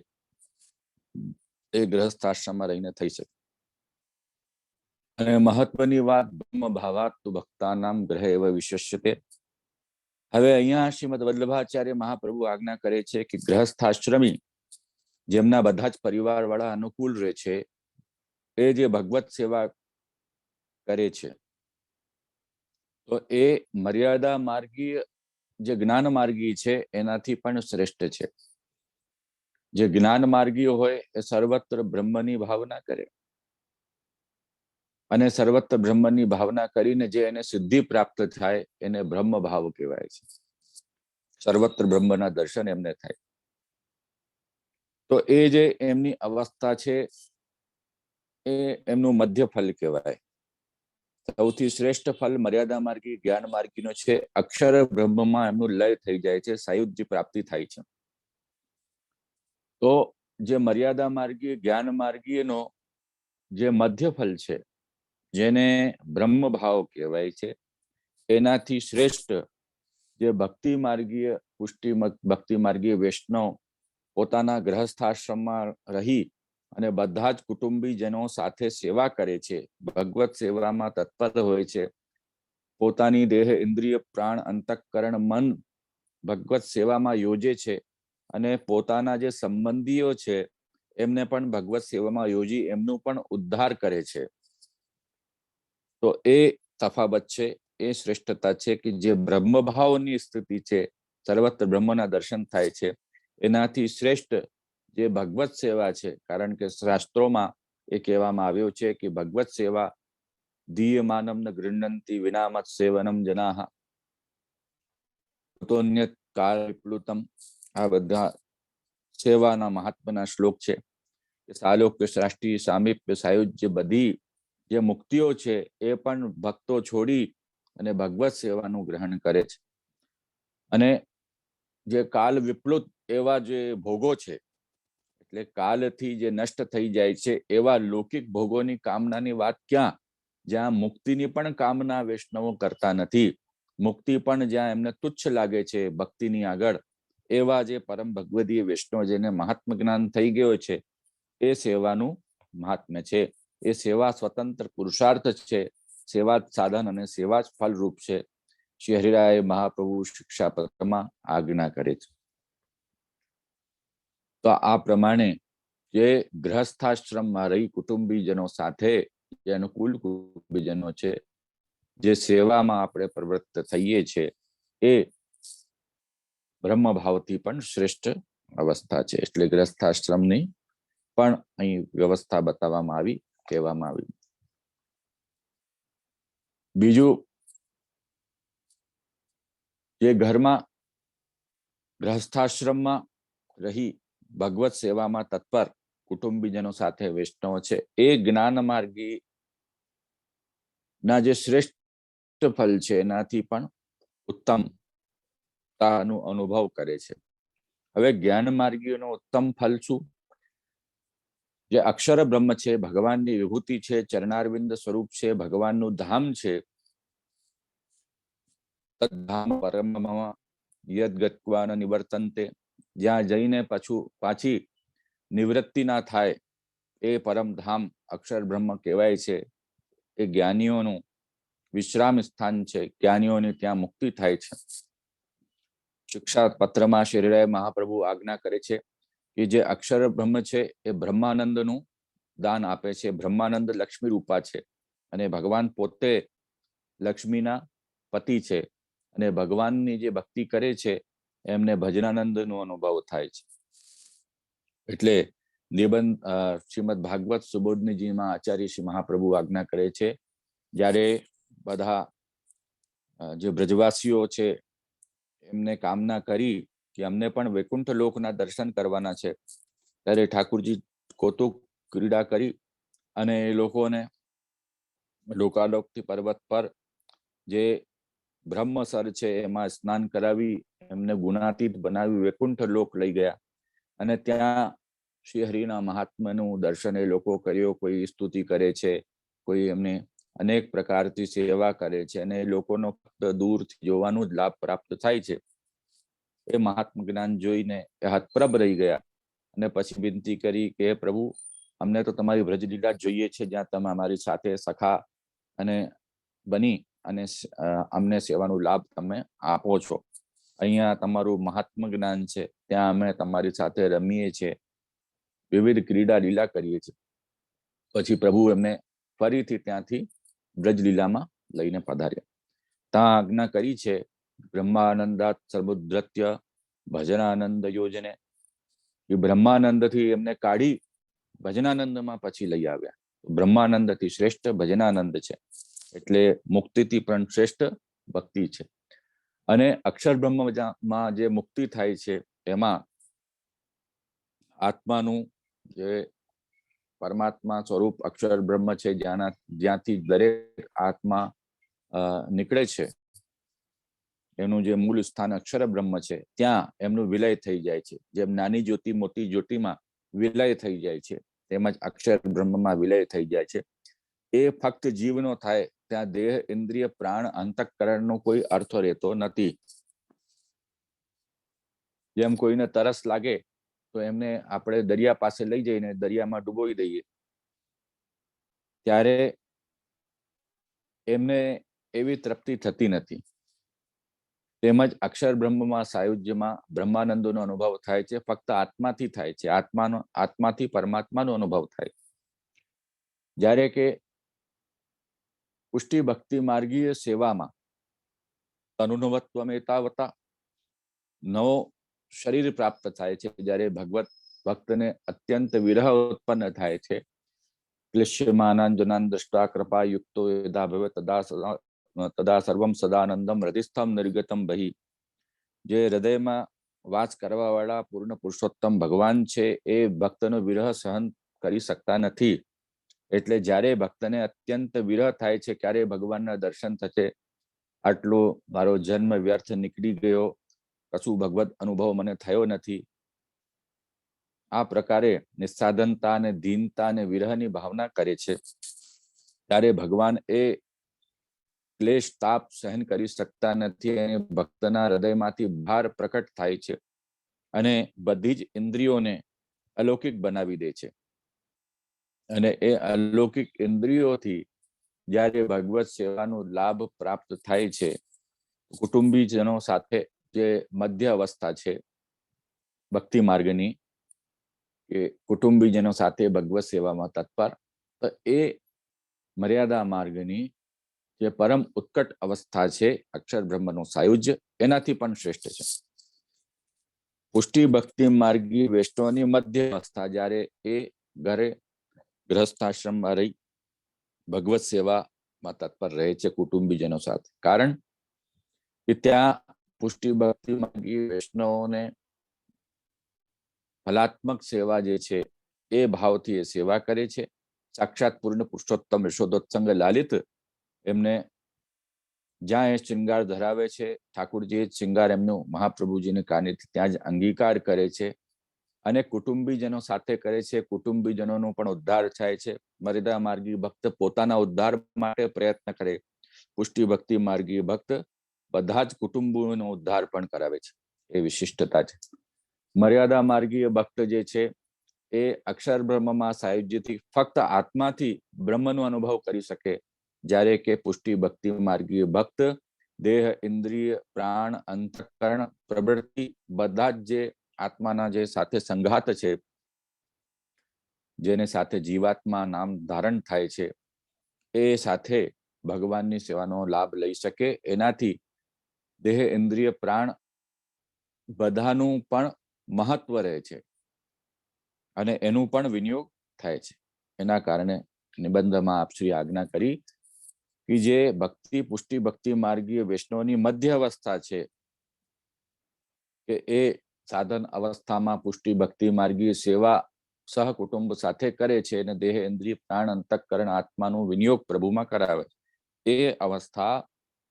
એ ગૃહસ્થાશ્રમમાં રહીને થઈ શકે. અને મહત્વની વાત, બ્રહ્મ ભાવાત તુ ભક્તાનામ ગ્રહ એવ વિશિષ્યતે. હવે અહીંયા શ્રીમદ વલ્લભાચાર્ય મહાપ્રભુ આજ્ઞા કરે છે કે ગૃહસ્થાશ્રમી જેમના બધા જ પરિવાર વાળા અનુકૂળ રહે છે, એ જે ભગવત સેવા કરે છે, તો એ મર્યાદા માર્ગી જે જ્ઞાન માર્ગી છે એનાથી પણ શ્રેષ્ઠ છે. જે જ્ઞાન માર્ગીઓ હોય એ સર્વત્ર બ્રહ્મની ભાવના કરે, અને સર્વત્ર બ્રહ્મની ભાવના કરીને જે એને સિદ્ધિ પ્રાપ્ત થાય એને બ્રહ્મ ભાવ કહેવાય છે. સર્વત્ર બ્રહ્મના દર્શન એમને થાય. તો એ જે એમની અવસ્થા છે એ એમનું મધ્ય ફલ કહેવાય. સૌથી શ્રેષ્ઠ ફલ મર્યાદા માર્ગી જ્ઞાન માર્ગીનો છે. અક્ષર બ્રહ્મમાં એમનું લય થઈ જાય છે, સાયુજ્ય પ્રાપ્તિ થાય છે. તો જે મર્યાદા માર્ગી જ્ઞાન માર્ગીનો જે મધ્ય ફલ છે, જેને બ્રહ્મ ભાવ કહેવાય છે, એનાથી શ્રેષ્ઠ જે ભક્તિ માર્ગીય પુષ્ટિ ભક્તિ માર્ગીય વૈષ્ણવ પોતાના ગ્રહસ્થાશ્રમમાં રહી અને બધા જ કુટુંબીજનો સાથે સેવા કરે છે, ભગવત સેવામાં તત્પર હોય છે, પોતાની દેહ ઇન્દ્રિય પ્રાણ અંતઃકરણ મન ભગવત સેવામાં યોજે છે, અને પોતાના જે સંબંધીઓ છે એમને પણ ભગવત સેવામાં યોજી એમનું પણ ઉદ્ધાર કરે છે. તો એ તફાવત છે, એ શ્રેષ્ઠતા છે કે જે બ્રહ્મ ભાવની સ્થિતિ છે, સર્વત્ર બ્રહ્મના દર્શન થાય છે, એનાથી શ્રેષ્ઠ જે ભગવત સેવા છે. કારણ કે શાસ્ત્રોમાં એ કહેવામાં આવ્યું છે કે ભગવત સેવા ધીયમાનમ ન ગૃહ્ણંતિ વિના મત સેવનમ જનાહ. તતોન્યત કાલ વિપ્લુતમ, આ બધા સેવાના મહાત્માના શ્લોક છે. સાલોક્ય, સૃષ્ટિ, સામીપ્ય, સાયુજ્ય, બધી જે મુક્તિઓ છે એ પણ ભક્તો છોડી અને ભગવત સેવાનું ગ્રહણ કરે છે. અને જે કાલ વિપ્લુત એવા જે ભોગો છે, એટલે કાલથી જે નષ્ટ થઈ જાય છે એવા લૌકિક ભોગોની કામનાની વાત ક્યાં, જ્યાં મુક્તિની પણ કામના વૈષ્ણવો કરતા નથી. મુક્તિ પણ જ્યાં એમને તુચ્છ લાગે છે ભક્તિની આગળ, એવા જે પરમ ભગવદીય વૈષ્ણવ જેને મહાત્મ જ્ઞાન થઈ ગયો છે, એ સેવાનું મહાત્મ્ય છે. એ સેવા સ્વતંત્ર પુરુષાર્થ છે. સેવા જ સાધન અને સેવા જ ફલરૂપ છે. શ્રી હરિરાય મહાપ્રભુ શિક્ષાપત્રમાં આજ્ઞા કરે છે. તો આ પ્રમાણે જે ગ્રહસ્થાશ્રમમાં રહી કુટુંબીજનો સાથે જે અનુકૂળ કુટુંબીજનો છે, જે સેવામાં આપણે પ્રવૃત્ત થઈએ છીએ, એ બ્રહ્મ ભાવથી પણ શ્રેષ્ઠ અવસ્થા છે. એટલે ગ્રહસ્થાશ્રમની પણ અહીં વ્યવસ્થા બતાવવામાં આવી, કહેવામાં આવી. બીજું, જે ઘરમાં ગ્રહસ્થાશ્રમમાં રહી ભગવત સેવામાં તત્પર કુટુંબીજનો સાથે વૈષ્ણવ છે, એ જ્ઞાન માર્ગી ના જે શ્રેષ્ઠ ફલ છે એનાથી પણ ઉત્તમતાનો અનુભવ કરે છે. હવે જ્ઞાન માર્ગીઓનો ઉત્તમ ફલ શું? જે અક્ષર બ્રહ્મ છે, ભગવાનની વિભૂતિ છે, ચરણારવિંદ સ્વરૂપ છે, ભગવાનનું ધામ છે, તદ્ધામ પરમમાં યદ ગત્વા ન નિવર્તન્તે, જ્યાં જઈને પાછી નિવૃત્તિ ના થાય એ પરમધામ અક્ષર બ્રહ્મ કહેવાય છે. એ જ્ઞાનીઓનું વિશ્રામ સ્થાન છે. જ્ઞાનીઓને ત્યાં મુક્તિ થાય છે. શિક્ષા પત્રમાં શ્રી મહાપ્રભુ આજ્ઞા કરે છે કે જે અક્ષર બ્રહ્મ છે એ બ્રહ્માનંદનું દાન આપે છે. બ્રહ્માનંદ લક્ષ્મી રૂપા છે અને ભગવાન પોતે લક્ષ્મીના પતિ છે. અને ભગવાનની જે ભક્તિ કરે છે એમને ભજનાનંદનો અનુભવ થાય છે. એટલે નિબંધ શ્રીમદ ભાગવત સુબોધનીજીમાં આચાર્ય શ્રી મહાપ્રભુ આજ્ઞા કરે છે, જ્યારે બધા જે બ્રજવાસીઓ છે એમને કામના કરી કે અમને પણ વૈકુંઠ લોકના દર્શન કરવાના છે, ત્યારે ઠાકુરજી કૌતુક ક્રીડા કરી અને એ લોકોને લોકાલોકથી પર્વત પર જે બ્રહ્મસર છે એમાં સ્નાન કરાવી એમને ગુણાતીત બનાવી વૈકુંઠ લોક લઈ ગયા. અને ત્યાં શ્રી હરિના મહાત્માનું દર્શન એ લોકો કર્યો. કોઈ સ્તુતિ કરે છે, કોઈ એમને અનેક પ્રકારથી સેવા કરે છે, અને એ લોકોનો દૂરથી જોવાનું જ લાભ પ્રાપ્ત થાય છે. એ મહાત્મ જ્ઞાન જોઈને એ હતપ્રભ રહી ગયા અને પછી વિનંતી કરી કે પ્રભુ, અમને તો તમારી વ્રજલીલા જોઈએ છે, જ્યાં તમે અમારી સાથે સખા અને બની અને અમને સેવાનો લાભ તમે આપો છો. અહીંયા તમારું મહાત્મ જ્ઞાન છે, ત્યાં અમે તમારી સાથે રમીએ છીએ, વિવિધ ક્રીડા લીલા કરીએ છીએ. પછી પ્રભુ એમને ફરીથી ત્યાંથી બ્રજલીલામાં લઈને પધાર્યા. ત્યાં આજ્ઞા કરી છે બ્રહ્માનંદાત સર્વોદ્રત્ય ભજનાનંદ યોજને. એ બ્રહ્માનંદથી એમને કાઢી ભજનાનંદમાં પછી લઈ આવ્યા. બ્રહ્માનંદથી શ્રેષ્ઠ ભજનાનંદ છે, એટલે મુક્તિથી પણ શ્રેષ્ઠ ભક્તિ છે. અને અક્ષર બ્રહ્મમાં જે મુક્તિ થાય છે એમાં આત્માનું જે પરમાત્મા સ્વરૂપ અક્ષર બ્રહ્મ છે, જ્યાંથી દરેક આત્મા નીકળે છે, એનું જે મૂળ સ્થાન અક્ષર બ્રહ્મ છે, ત્યાં એમનું વિલય થઈ જાય છે. જેમ નાની જ્યોતિ મોટી જ્યોતિમાં વિલય થઈ જાય છે, તેમજ અક્ષર બ્રહ્મમાં વિલય થઈ જાય છે. એ ફક્ત જીવનો થાય, ત્યાં દેહ, ઇન્દ્રિય, પ્રાણ, અંતઃકરણનો કોઈ અર્થ રહેતો નથી. જેમ કોઈને તરસ લાગે તો એમને આપણે દરિયા પાસે લઈ જઈને દરિયામાં ડૂબોઈ દઈએ, ત્યારે એમને એવી તૃપ્તિ થતી નથી. તેમજ અક્ષર બ્રહ્મમાં સાયુજ્યમાં બ્રહ્માનંદોનો અનુભવ થાય છે. ફક્ત આત્માથી થાય છે, આત્માથી પરમાત્માનો અનુભવ થાય. જ્યારે કે પુષ્ટિ ભક્તિ માર્ગીય સેવામાં અનુભવત્વમ એતાવતા નવો શરીર પ્રાપ્ત થાય છે. જ્યારે ભગવત ભક્તને અત્યંત વિરહ ઉત્પન્ન થાય છે. ક્લિશ્યમાનાં દૃષ્ટા કૃપા યુક્તો યદા ભવે તદા સર્વમ સદાનંદમ હૃદયસ્થમ નિર્ગતમ બહિ. જે હૃદયમાં વાસ કરવા વાળા પૂર્ણ પુરુષોત્તમ ભગવાન છે એ ભક્તનો વિરહ સહન કરી શકતા નથી. એટલે જ્યારે ભક્તને અત્યંત વિરહ થાય છે, ક્યારે ભગવાનના દર્શન થશે, આટલો મારો જન્મ વ્યર્થ નીકળી ગયો, કશું ભગવત અનુભવ મને થયો નથી, આ પ્રકારે નિસ્સાધનતા અને દીનતા અને વિરહની ભાવના કરે છે, ત્યારે ભગવાન એ ક્લેશ તાપ સહન કરી શકતા નથી અને ભક્તના હૃદયમાંથી ભાર પ્રકટ થાય છે અને બધી જ ઇન્દ્રિયોને અલૌકિક બનાવી દે છે. અને એ અલૌકિક ઇન્દ્રિયોથી જ્યારે ભગવત સેવાનો લાભ પ્રાપ્ત થાય છે, કુટુંબીજનો સાથે જે મધ્ય અવસ્થા છે ભક્તિ માર્ગની, કે કુટુંબીજનો સાથે ભગવત સેવામાં તત્પર, તો એ મર્યાદા માર્ગની જે પરમ ઉત્કટ અવસ્થા છે અક્ષર બ્રહ્મનું સાયુજ્ય, એનાથી પણ શ્રેષ્ઠ છે. પુષ્ટિ ભક્તિ માર્ગી વૈષ્ણવની મધ્ય અવસ્થા, જ્યારે એ ઘરે ગૃહસ્થાશ્રમમાં રહી ભગવત સેવામાં તત્પર રહે છે કુટુંબીજનો સાથે. કારણ કે ત્યાં પુષ્ટિ ભક્તિ માર્ગી વૈષ્ણવોને ફલાત્મક સેવા જે છે એ ભાવથી એ સેવા કરે છે. સાક્ષાત પૂર્ણ પુરુષોત્તમ યશોદોત્સંગ લાલિત એમને જ્યાં એ શૃંગાર ધરાવે છે, ઠાકુરજી શૃંગાર એમનું મહાપ્રભુજીને કારણેથી ત્યાં જ અંગીકાર કરે છે અને કુટુંબીજનો સાથે કરે છે. કુટુંબીજનોનો પણ ઉદ્ધાર થાય છે. મર્યાદા માર્ગી ભક્ત પોતાના ઉદ્ધાર માટે પ્રયત્ન કરે, પુષ્ટિ ભક્તિ માર્ગી ભક્ત બધા જ કુટુંબોનો ઉદ્ધાર પણ કરાવે છે. એ વિશિષ્ટતા છે. મર્યાદા માર્ગીય ભક્ત જે છે એ અક્ષર બ્રહ્મમાં સાયુજ્યથી ફક્ત આત્માથી બ્રહ્મનો અનુભવ કરી શકે, જ્યારે કે પુષ્ટિ ભક્તિ માર્ગીય ભક્ત દેહ ઇન્દ્રિય પ્રાણ અંતઃકરણ પ્રવૃત્તિ બધા જ જે આત્માના જે સાથે સંઘાત છે, જેને સાથે જીવાત્મા નામ ધારણ થાય છે, એ સાથે ભગવાનની સેવાનો લાભ લઈ શકે. એનાથી દેહ ઇન્દ્રિય પ્રાણ બધાનું પણ મહત્વ રહે છે અને એનું પણ વિનિયોગ થાય છે. એના કારણે નિબંધમાં આપશ્રી આજ્ઞા કરી કે જે ભક્તિ પુષ્ટિ ભક્તિ માર્ગીય વૈષ્ણવની મધ્ય અવસ્થા છે, કે એ સાધન અવસ્થામાં પુષ્ટિ ભક્તિ માર્ગીય સેવા સહકુટુંબ સાથે કરે છે અને દેહ ઇન્દ્રિય પ્રાણ અંતઃકરણ આત્માનું વિનિયોગ પ્રભુમાં કરાવે. એ અવસ્થા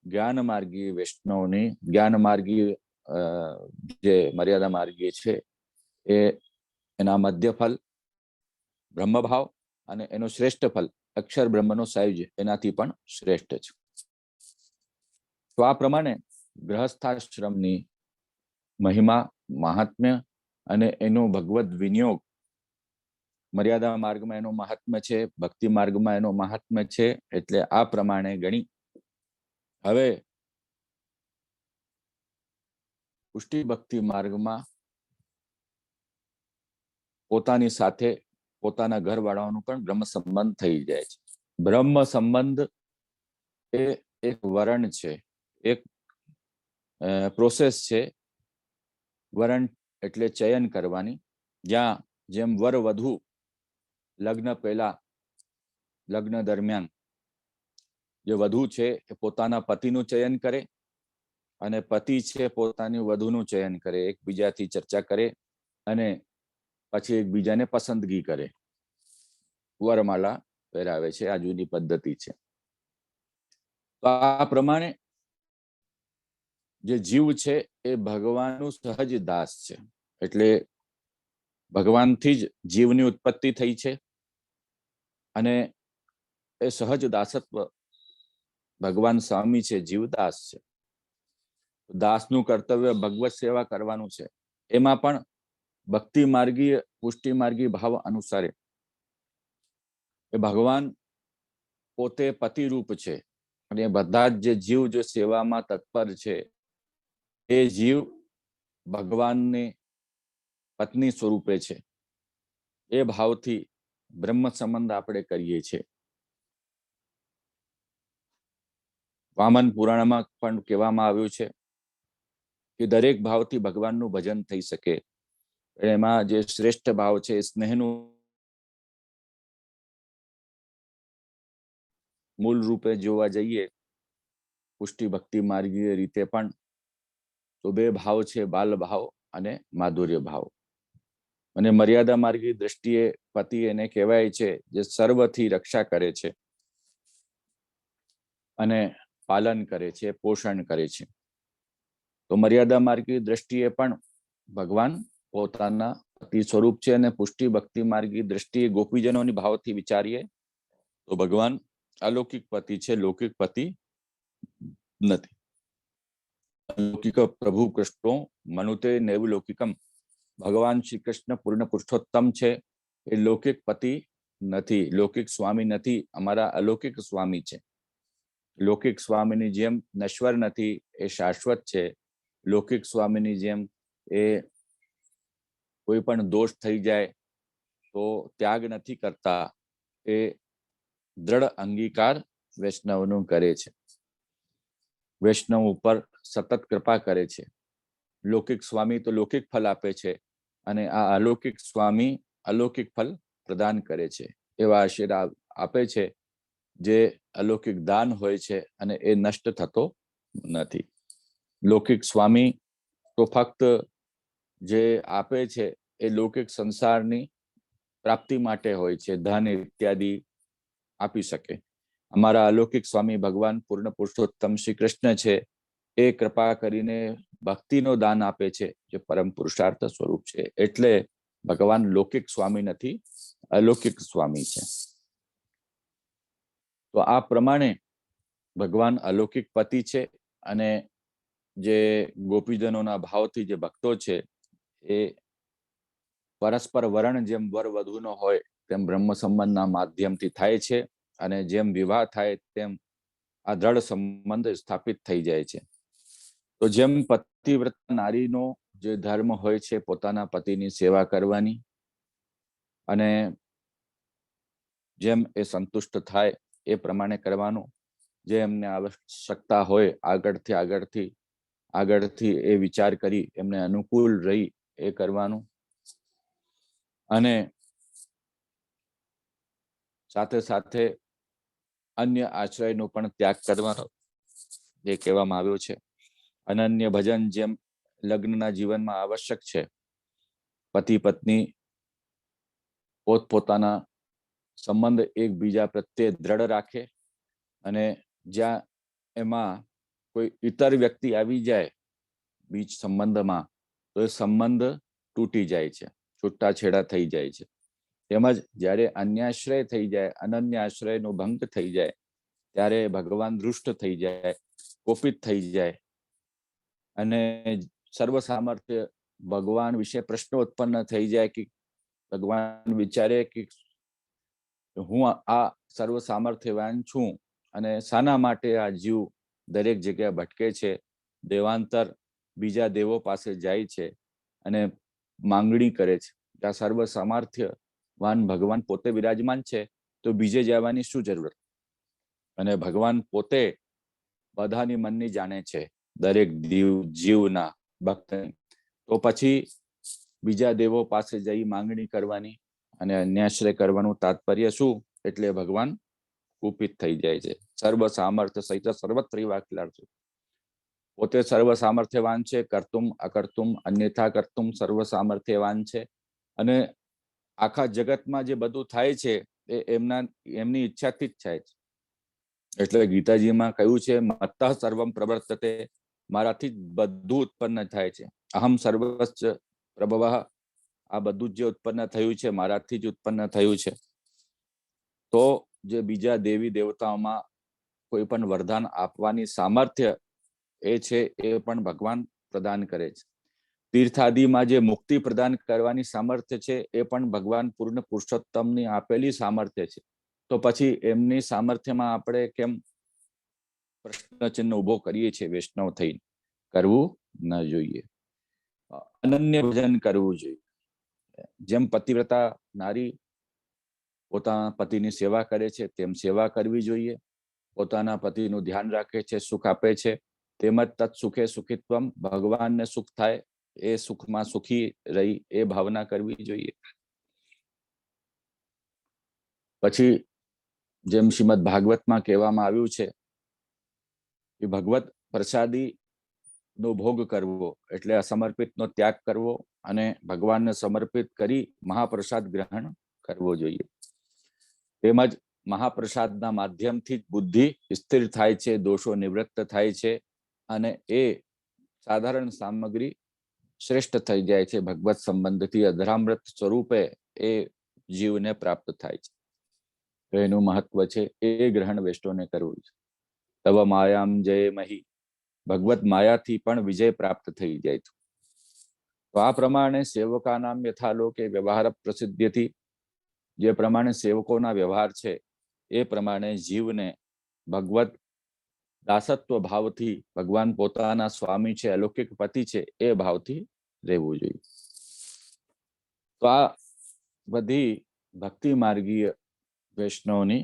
જ્ઞાન માર્ગીય વૈષ્ણવની, જ્ઞાન માર્ગીય જે મર્યાદા માર્ગીય છે એ એના મધ્ય ફલ બ્રહ્મભાવ અને એનો શ્રેષ્ઠ ફલ અક્ષર બ્રહ્મનો સાયુજ્ય એનાથી પણ શ્રેષ્ઠ છે. તો આ પ્રમાણે ગૃહસ્થાશ્રમની મહિમા મહાત્મ્ય અને એનો ભગવત વિનિયોગ, મર્યાદા માર્ગમાં એનો મહાત્મ્ય છે, ભક્તિ માર્ગમાં એનો મહાત્મ્ય છે. એટલે આ પ્રમાણે ગણી હવે પુષ્ટિ ભક્તિ માર્ગમાં પોતાની સાથે પોતાના ઘરવાળાઓનું પણ બ્રહ્મ સંબંધ થઈ જાય છે. બ્રહ્મ સંબંધ એ એક વરણ છે, એક પ્રોસેસ છે. વરણ એટલે ચયન કરવાની, જ્યાં જેમ વર વધુ લગ્ન પહેલા લગ્ન દરમિયાન જે વધુ છે એ પોતાના પતિનું ચયન કરે અને પતિ છે પોતાની વધુનું ચયન કરે, એકબીજાથી ચર્ચા કરે અને પછી એકબીજાને પસંદગી કરે, વરમાલા પહેરાવે છે. આ જૂની પદ્ધતિ છે. તો આ પ્રમાણે જે જીવ છે એ ભગવાનનું સહજ દાસ છે. એટલે ભગવાનથી જ જીવની ઉત્પત્તિ થઈ છે અને એ સહજ દાસત્વ ભગવાન સ્વામી છે, જીવદાસ છે. દાસનું કર્તવ્ય ભગવત સેવા કરવાનું છે. એમાં પણ ભક્તિ માર્ગીય પુષ્ટિ માર્ગી ભાવ અનુસારે એ ભગવાન પોતે પતિરૂપ છે અને બધા જ જે જીવ જે સેવામાં તત્પર છે એ જીવ ભગવાનની પત્ની સ્વરૂપે છે. એ ભાવથી બ્રહ્મ સંબંધ આપણે કરીએ છીએ. વામન પુરાણમાં પણ કહેવામાં આવ્યું છે કે દરેક ભાવથી ભગવાનનું ભજન થઈ શકે. એમાં જે શ્રેષ્ઠ ભાવ છે સ્નેહનું મૂળ રૂપે જોવા જઈએ પુષ્ટિ ભક્તિ માર્ગીય રીતે પણ તો બે ભાવ છે, બાલ ભાવ અને માધુર્ય ભાવ. અને મર્યાદા માર્ગી દ્રષ્ટિએ પતિ એને કહેવાય છે જે સર્વથી રક્ષા કરે છે અને પાલન કરે છે, પોષણ કરે છે. તો મર્યાદા માર્ગી દ્રષ્ટિએ પણ ભગવાન પોતાના પતિ સ્વરૂપ છે, અને પુષ્ટિ ભક્તિ માર્ગી દ્રષ્ટિએ ગોપીજનોની ભાવથી વિચારીએ તો ભગવાન અલૌકિક પતિ છે, લૌકિક પતિ નથી. લૌકિક પ્રભુ કૃષ્ણો મનુતે નૈવ લૌકિકમ. ભગવાન શ્રી કૃષ્ણ પૂર્ણ પુરુષોત્તમ છે, એ લૌકિક પતિ નથી, લૌકિક સ્વામી નથી, અમારા અલૌકિક સ્વામી છે. લૌકિક સ્વામીની જેમ નશ્વર નથી, એ શાશ્વત છે. લૌકિક સ્વામીની જેમ એ કોઈ પણ દોષ થઈ જાય તો ત્યાગ નથી કરતા, એ દ્રઢ અંગીકાર વૈષ્ણવનું કરે છે, વૈષ્ણવ ઉપર સતત કૃપા કરે છે. લૌકિક સ્વામી તો લૌકિક ફલ આપે છે, અને આ અલૌકિક સ્વામી અલૌકિક ફલ પ્રદાન કરે છે. એવા આશીર્વાદ આપે છે જે અલૌકિક દાન હોય છે, અને એ નષ્ટ થતો નથી. લૌકિક સ્વામી તો ફક્ત જે આપે છે એ લૌકિક સંસારની પ્રાપ્તિ માટે હોય છે, ધન ઇત્યાદિ આપી શકે. અમારા અલૌકિક સ્વામી ભગવાન પૂર્ણ પુરુષોત્તમ શ્રી કૃષ્ણ છે, એ કૃપા કરીને ભક્તિનો દાન આપે છે, જે પરમ પુરુષાર્થ સ્વરૂપ છે. એટલે ભગવાન લૌકિક સ્વામી નથી, અલૌકિક સ્વામી છે. તો આ પ્રમાણે ભગવાન અલૌકિક પતિ છે, અને જે ગોપીજનોના ભાવથી જે ભક્તો છે એ પરસ્પર વરણ જેમ વર વધુનો હોય તેમ બ્રહ્મ સંબંધના માધ્યમથી થાય છે, અને જેમ વિવાહ થાય તેમ આ દ્રઢ સંબંધ સ્થાપિત થઈ જાય છે. તો જેમ પતિવ્રત નારીનો જે ધર્મ હોય છે પોતાના પતિની સેવા કરવાની, અને જેમ એ સંતુષ્ટ થાય એ પ્રમાણે કરવાનું, જે એમને આવશ્યકતા હોય આગળથી એ વિચાર કરી એમને અનુકૂળ રહી એ કરવાનું, અને સાથે સાથે અન્ય આશ્રયનો પણ ત્યાગ કરવાનો જે કહેવામાં આવ્યું છે. અનન્ય ભજન જેમ લગ્નના જીવનમાં આવશ્યક છે, પતિ પત્ની પોતપોતાના સંબંધ એકબીજા પ્રત્યે દ્રઢ રાખે, અને જ્યાં એમાં કોઈ ઇતર વ્યક્તિ આવી જાય બીજ સંબંધમાં તો એ સંબંધ તૂટી જાય છે, છૂટાછેડા થઈ જાય છે. તેમજ જ્યારે અન્યાશ્રય થઈ જાય, અનન્ય આશ્રયનો ભંગ થઈ જાય, ત્યારે ભગવાન દૃષ્ટ થઈ જાય, કોપિત થઈ જાય, અને સર્વ સામર્થ્ય ભગવાન વિશે પ્રશ્ન ઉત્પન્ન થઈ જાય કે ભગવાન વિચારે કે હું આ સર્વ સામર્થ્યવાન છું, અને શાના માટે આ જીવ દરેક જગ્યાએ ભટકે છે, દેવાંતર બીજા દેવો પાસે જાય છે અને માંગણી કરે છે. આ સર્વ સામર્થ્યવાન ભગવાન પોતે વિરાજમાન છે, તો બીજે જવાની શું જરૂરત? અને ભગવાન પોતે બધાની મનની જાણે છે, દરેક જીવના ભક્ત. તો પછી બીજા દેવો પાસે જઈ માંગણી કરવાની અને અન્યાશ્રય કરવાનું તાત્પર્ય શું? એટલે ભગવાન કુપિત થઈ જાય છે. સર્વ સામર્થ્ય સહિત સર્વત્ર વાક્યાર છે. પોતે સર્વ સામર્થ્યવાન છે, કરતુમ અકર્તુમ અન્યથા કરતુમ સર્વ સામર્થ્યવાન છે, અને આખા જગતમાં જે બધું થાય છે એ એમની ઈચ્છાથી જ થાય છે. એટલે ગીતાજીમાં કહ્યું છે, મત્તઃ સર્વમ પ્રવર્તતે, મારાથી જ બધું ઉત્પન્ન થાય છે. અહમ સર્વસ્ચ પ્રભવઃ, આ બધું જે ઉત્પન્ન થયું છે મારાથી જ ઉત્પન્ન થયું છે. તો જે બીજા દેવી દેવતાઓમાં કોઈ પણ વરદાન આપવાની સામર્થ્ય એ છે, એ પણ ભગવાન પ્રદાન કરે છે. તીર્થાદિમાં જે મુક્તિ પ્રદાન કરવાની સામર્થ્ય છે, એ પણ ભગવાન પૂર્ણ પુરુષોત્તમની આપેલી સામર્થ્ય છે. તો પછી એમની સામર્થ્યમાં આપણે કેમ પ્રશ્નચિહ્ન ઉભો કરીએ છીએ? વૈષ્ણવ થઈ કરવું ન જોઈએ, અનન્ય ભજન કરવું જોઈએ. જેમ પતિવ્રતા નારી પોતાના પતિની સેવા કરે છે તેમ સેવા કરવી જોઈએ. પોતાના પતિનું ધ્યાન રાખે છે, સુખ આપે છે, તેમજ તત્ સુખે સુખિત્વમ, ભગવાનને સુખ થાય એ સુખમાં સુખી રહી એ ભાવના કરવી જોઈએ. પછી જેમ શ્રીમદ ભાગવતમાં કહેવામાં આવ્યું છે કે ભગવત પ્રસાદી નો ભોગ કરવો એટલે અસમર્પિતનો ત્યાગ કરવો અને ભગવાનને સમર્પિત કરી મહાપ્રસાદ ગ્રહણ કરવો જોઈએ. તેમજ મહાપ્રસાદના માધ્યમથી જ બુદ્ધિ સ્થિર થાય છે, દોષો નિવૃત્ત થાય છે અને એ સાધારણ સામગ્રી શ્રેષ્ઠ થઈ જાય છે. ભગવત સંબંધથી અધરામૃત સ્વરૂપે એ જીવને પ્રાપ્ત થાય છે. તો એનું મહત્વ છે, એ ગ્રહણ વૈષ્ણવને કરવું છે. તવ માયામ જય મહી, ભગવત માયાથી પણ વિજય પ્રાપ્ત થઈ જાય છે. તો આ પ્રમાણે સેવકાનામ યથાલોકે વ્યવહાર પ્રસિદ્ધિથી, જે પ્રમાણે સેવકોના વ્યવહાર છે એ પ્રમાણે જીવને ભગવત દાસત્વ ભાવથી, ભગવાન પોતાના સ્વામી છે, અલૌકિક પતિ છે, એ ભાવથી રહેવું જોઈએ. તો આ બધી ભક્તિ માર્ગીય વૈષ્ણવની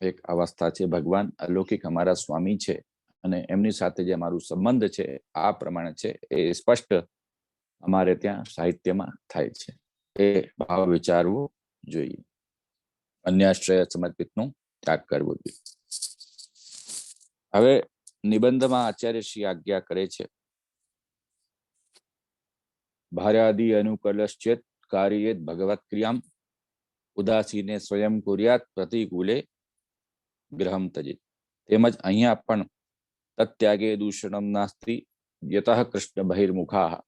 એક અવસ્થા છે. ભગવાન અલૌકિક અમારા સ્વામી છે અને એમની સાથે જે અમારું સંબંધ છે આ પ્રમાણે છે, એ સ્પષ્ટ અમારે ત્યાં સાહિત્યમાં થાય છે. એ ભાવ વિચારવું જોઈએ. અન્યાશ્રય સમર્પિતનો ત્યાગ કરવો જોઈએ. હવે નિબંધમાં આચાર્ય શ્રી આજ્ઞા કરે છે, ભાર્યાદિ અનુકલશ્ચેત કાર્યેત ભગવત ક્રિયામ ઉદાસીને સ્વયં કુર્યાત પ્રતિકૂલે ગ્રહમ તજેત. તેમજ અહીંયા પણ તત્યાગે દૂષણમ નાસ્તિ યતઃ કૃષ્ણ બહિર્મુખા.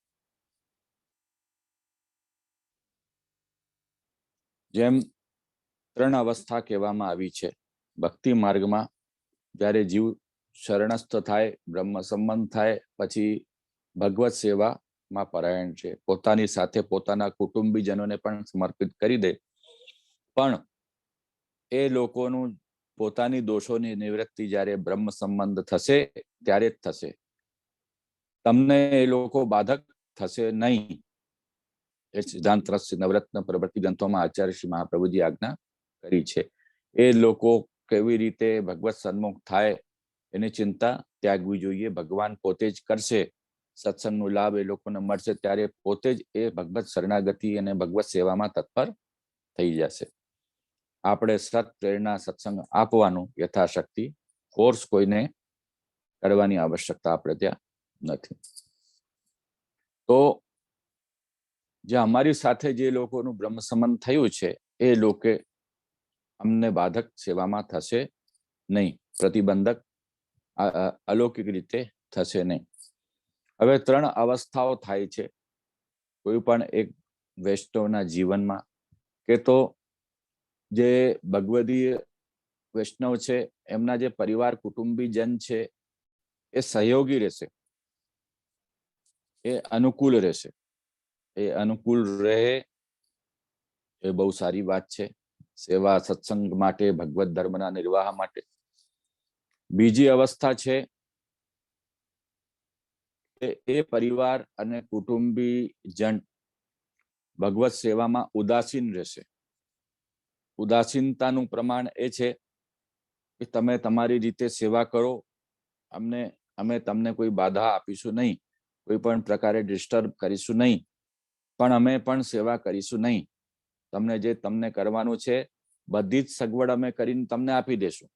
જેમ 3 અવસ્થા કહેવામાં આવી છે ભક્તિ માર્ગમાં. જ્યારે જીવ શરણસ્થ થાય, બ્રહ્મ સંબંધ થાય, પછી ભગવત સેવામાં પરાયણ છે, પોતાની સાથે પોતાના કુટુંબીજનોને પણ સમર્પિત કરી દે, પણ એ લોકોનું પોતાની દોષોની નિવૃત્તિ જ્યારે બ્રહ્મ સંબંધ થશે ત્યારે જ થશે. તમને એ લોકો બાધક થશે નહીં. એ સિદ્ધાંત રસ નવરત્ન પ્રવૃત્તિ ગ્રંથોમાં આચાર્ય શ્રી મહાપ્રભુજી આજ્ઞા કરી છે. એ લોકો કેવી રીતે ભગવત સન્મુખ થાય એની ચિંતા ત્યાગવી જોઈએ. ભગવાન પોતે જ કરશે. સત્સંગનો લાભ એ લોકોને મળશે ત્યારે પોતે જ એ ભગવત શરણાગતિ અને ભગવત સેવામાં તત્પર થઈ જશે. આપણે સત પ્રેરણા સત્સંગ આપવાનું યથાશક્તિ, ફોર્સ કોઈને કરવાની આવશ્યકતા આપણે ત્યાં નથી. તો જે અમારી સાથે જે લોકોનું બ્રહ્મ સંબંધ થયું છે એ લોકો અમને બાધક સેવામાં થશે નહીં, પ્રતિબંધક અલૌકિક રીતે થશે નહીં. હવે 3 અવસ્થાઓ થાય છે કોઈ પણ એક વૈષ્ણવના જીવનમાં, કે તો જે ભગવદીય વૈષ્ણવ છે એમના જે પરિવાર કુટુંબીજન છે એ સહયોગી રહેશે, એ અનુકૂળ રહેશે. એ અનુકૂળ રહે એ બહુ સારી વાત છે સેવા સત્સંગ માટે, ભગવત ધર્મના નિર્વાહ માટે. બીજી અવસ્થા છે કે એ પરિવાર અને કુટુંબીજન ભગવત સેવામાં ઉદાસીન રહેશે. ઉદાસીનતાનું પ્રમાણ એ છે કે તમે તમારી રીતે સેવા કરો, અમે તમને કોઈ બાધા આપીશું નહીં, કોઈ પણ પ્રકારે ડિસ્ટર્બ કરીશું નહીં, પણ અમે પણ સેવા કરીશું નહીં. તમને કરવાનું છે બધી જ સગવડ અમે કરીને તમને આપી દેશું.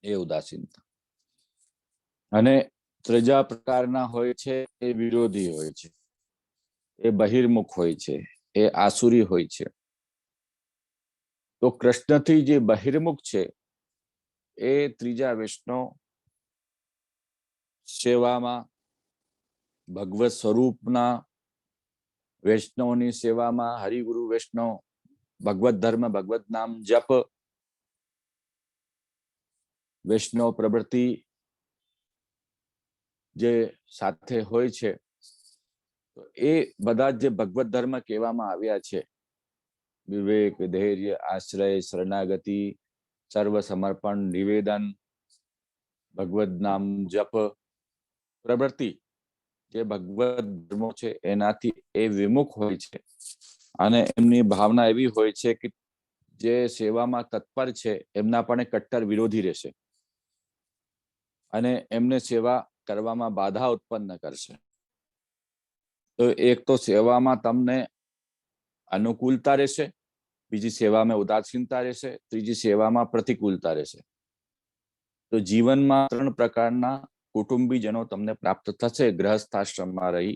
એ ઉદાસીનતા. અને ત્રીજા પ્રકારના હોય છે એ વિરોધી હોય છે, એ બહિર્મુખ હોય છે, એ આસુરી હોય છે. તો કૃષ્ણથી જે બહિર્મુખ છે એ ત્રીજા વૈષ્ણવ સેવામાં, ભગવત સ્વરૂપના વૈષ્ણવની સેવામાં, હરિગુરુ વૈષ્ણવ, ભગવત ધર્મ, ભગવત નામ જપ, વૈષ્ણવ પ્રવૃત્તિ જે સાથે હોય છે, તો એ બધા જે ભગવત ધર્મ કહેવામાં આવ્યા છે, વિવેક, ધૈર્ય, આશ્રય, શરણાગતિ, સર્વ સમર્પણ, નિવેદન, ભગવત નામ જપ પ્રવૃત્તિ, જે ભગવત ધર્મો છે એનાથી એ વિમુખ હોય છે. અને એમની ભાવના એવી હોય છે કે જે સેવામાં તત્પર છે એમના પણ કટ્ટર વિરોધી રહેશે અને એમને સેવા કરવામાં બાધા ઉત્પન્ન કરશે. તો એક તો સેવામાં તમને અનુકૂળતા રહેશે, બીજી સેવામાં ઉદાસીનતા રહેશે, ત્રીજી સેવામાં પ્રતિકૂળતા રહેશે. તો જીવનમાં 3 પ્રકારના કુટુંબીજનો તમને પ્રાપ્ત થશે ગ્રહસ્થાશ્રમમાં રહી,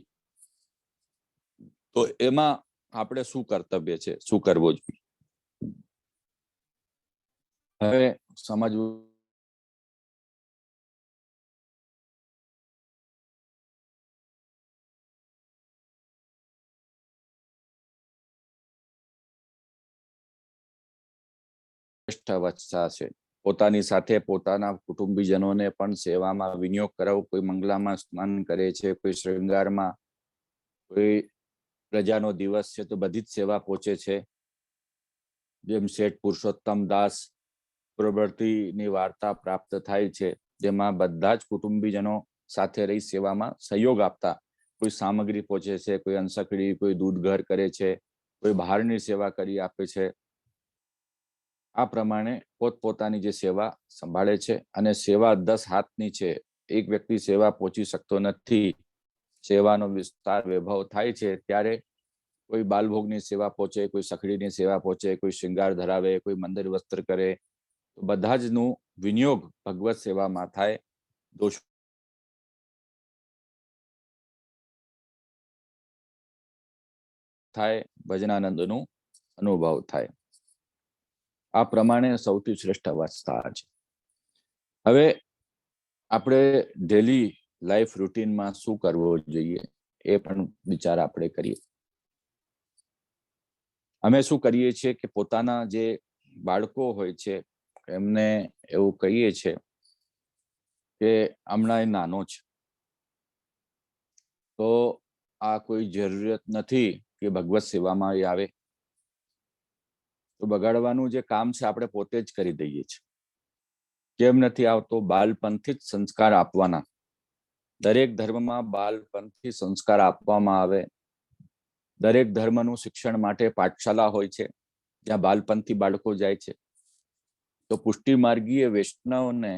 તો એમાં આપણે શું કર્તવ્ય છે, શું કરવો જોઈએ? હવે સમજવું શ્રેષ્ઠ અવસ્થા છે. પોતાની સાથે પોતાના કુટુંબીજનોને પણ સેવામાં વિનિયોગ કરાવો. કોઈ મંગલામાં સ્નાન કરે છે, કોઈ શૃંગારમાં, કોઈ પ્રજાનો દિવસ છે તો બધી જ સેવા પહોંચે છે. જેમ શેઠ પુરુષોત્તમ દાસ પ્રવૃત્તિની વાર્તા પ્રાપ્ત થાય છે, જેમાં બધા જ કુટુંબીજનો સાથે રહી સેવામાં સહયોગ આપતા. કોઈ સામગ્રી પહોંચે છે, કોઈ અંસકડી, કોઈ દૂધ ઘર કરે છે, કોઈ બહારની સેવા કરી આપે છે. આ પ્રમાણે પોતપોતાની જે સેવા સંભાળે છે, અને સેવા 10 હાથની છે. એક વ્યક્તિ સેવા પહોંચી શકતો નથી. સેવાનો વિસ્તાર વૈભવ થાય છે ત્યારે કોઈ બાલભોગની સેવા પહોંચે, કોઈ સખડીની સેવા પહોંચે, કોઈ શૃંગાર ધરાવે, કોઈ મંદિર વસ્ત્ર કરે, તો બધા જ નું વિનિયોગ ભગવત સેવામાં થાય. દોષ થાય, ભજનાનંદનું અનુભવ થાય. આ પ્રમાણે સૌથી શ્રેષ્ઠ અવસ્થા છે. હવે આપણે ડેલી લાઈફ રૂટીનમાં શું કરવો જોઈએ એ પણ વિચાર આપણે કરીએ. અમે શું કરીએ છીએ કે પોતાના જે બાળકો હોય છે એમને એવું કહીએ છીએ કે હમણાં એ નાનો છે, તો આ કોઈ જરૂરિયાત નથી કે ભગવત સેવામાં એ આવે. તો બગાડવાનું જે કામ છે આપણે પોતે જ કરી દઈએ છીએ. કેમ નથી આવતો? બાળપણથી જ સંસ્કાર આપવાના. દરેક ધર્મમાં બાળપણથી સંસ્કાર આપવામાં આવે. દરેક ધર્મનું શિક્ષણ માટે પાઠશાળા હોય છે, જ્યાં બાળપણથી બાળકો જાય છે. તો પુષ્ટિ માર્ગીય વૈષ્ણવને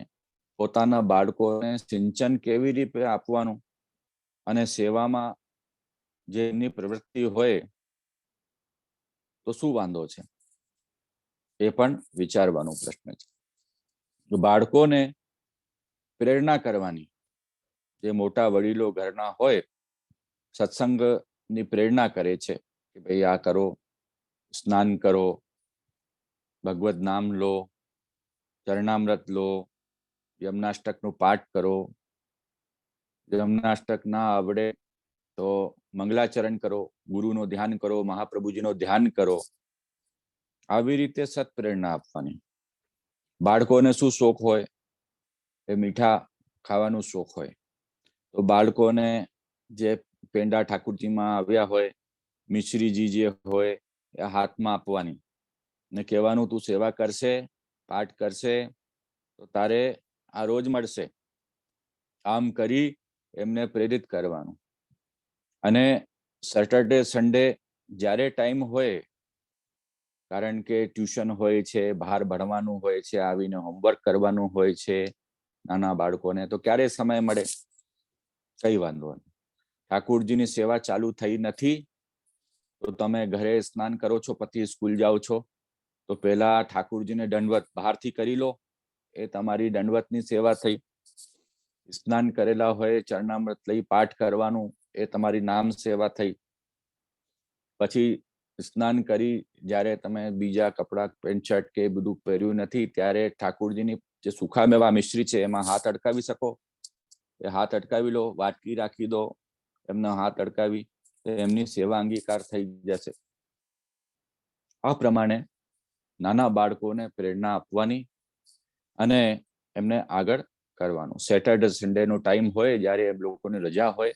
પોતાના બાળકોને સિંચન કેવી રીતે આપવાનું અને સેવામાં જે એમની પ્રવૃત્તિ હોય તો શું વાંધો છે, એ પણ વિચારવાનો પ્રશ્ન છે. બાળકોને પ્રેરણા કરવાની, જે મોટા વડીલો ઘરના હોય સત્સંગની પ્રેરણા કરે છે કે ભાઈ આ કરો, સ્નાન કરો, ભગવત નામ લો, ચરણામૃત લો, યમનાષ્ટકનું પાઠ કરો. યમનાષ્ટક ના આવડે તો મંગલાચરણ કરો, ગુરુનું ધ્યાન કરો, મહાપ્રભુજીનું ધ્યાન કરો. આવી રીતે સત્પ્રેરણા આપવાની. બાળકોને શું શોખ હોય? એ મીઠા ખાવાનું શોખ હોય, તો બાળકોને જે પેંડા ઠાકુરજીમાં આવ્યા હોય, મિશ્રીજી જે હોય એ હાથમાં આપવાની ને કહેવાનું તું સેવા કરશે, પાઠ કરશે તો તારે આ રોજ મળશે. આમ કરી એમને પ્રેરિત કરવાનું. અને સેટરડે સન્ડે જ્યારે ટાઈમ હોય, કારણ કે ટ્યુશન હોય છે, બહાર ભણવાનું હોય છે, આવીને હોમવર્ક કરવાનું હોય છે નાના બાળકોને, તો ક્યારે સમય મળે? કઈ વાંધો નહીં. ઠાકુરજીની સેવા ચાલુ થઈ નથી તો તમે ઘરે સ્નાન કરો છો, પછી સ્કૂલ જાઓ છો, તો પહેલા ઠાકુરજીને દંડવત બહારથી કરી લો, એ તમારી દંડવતની સેવા થઈ. સ્નાન કરેલા હોય, ચરણામૃત લઈ પાઠ કરવાનું, એ તમારી નામ સેવા થઈ. પછી સ્નાન કરી જ્યારે તમે બીજા કપડા પેન્ટ શર્ટ કે બધું પહેર્યું નથી ત્યારે ઠાકુરજીની જે સુખામેવા મિશ્રી છે એમાં હાથ અડકાવી શકો, એ હાથ અડકાવી લો. વાટકી રાખી દો, એમના હાથ અડકાવી, એમની સેવા અંગીકાર થઈ જશે. આ પ્રમાણે નાના બાળકોને પ્રેરણા આપવાની અને એમને આગળ કરવાનું. સેટરડે સન્ડે નો ટાઈમ હોય, જ્યારે એમ લોકોની રજા હોય,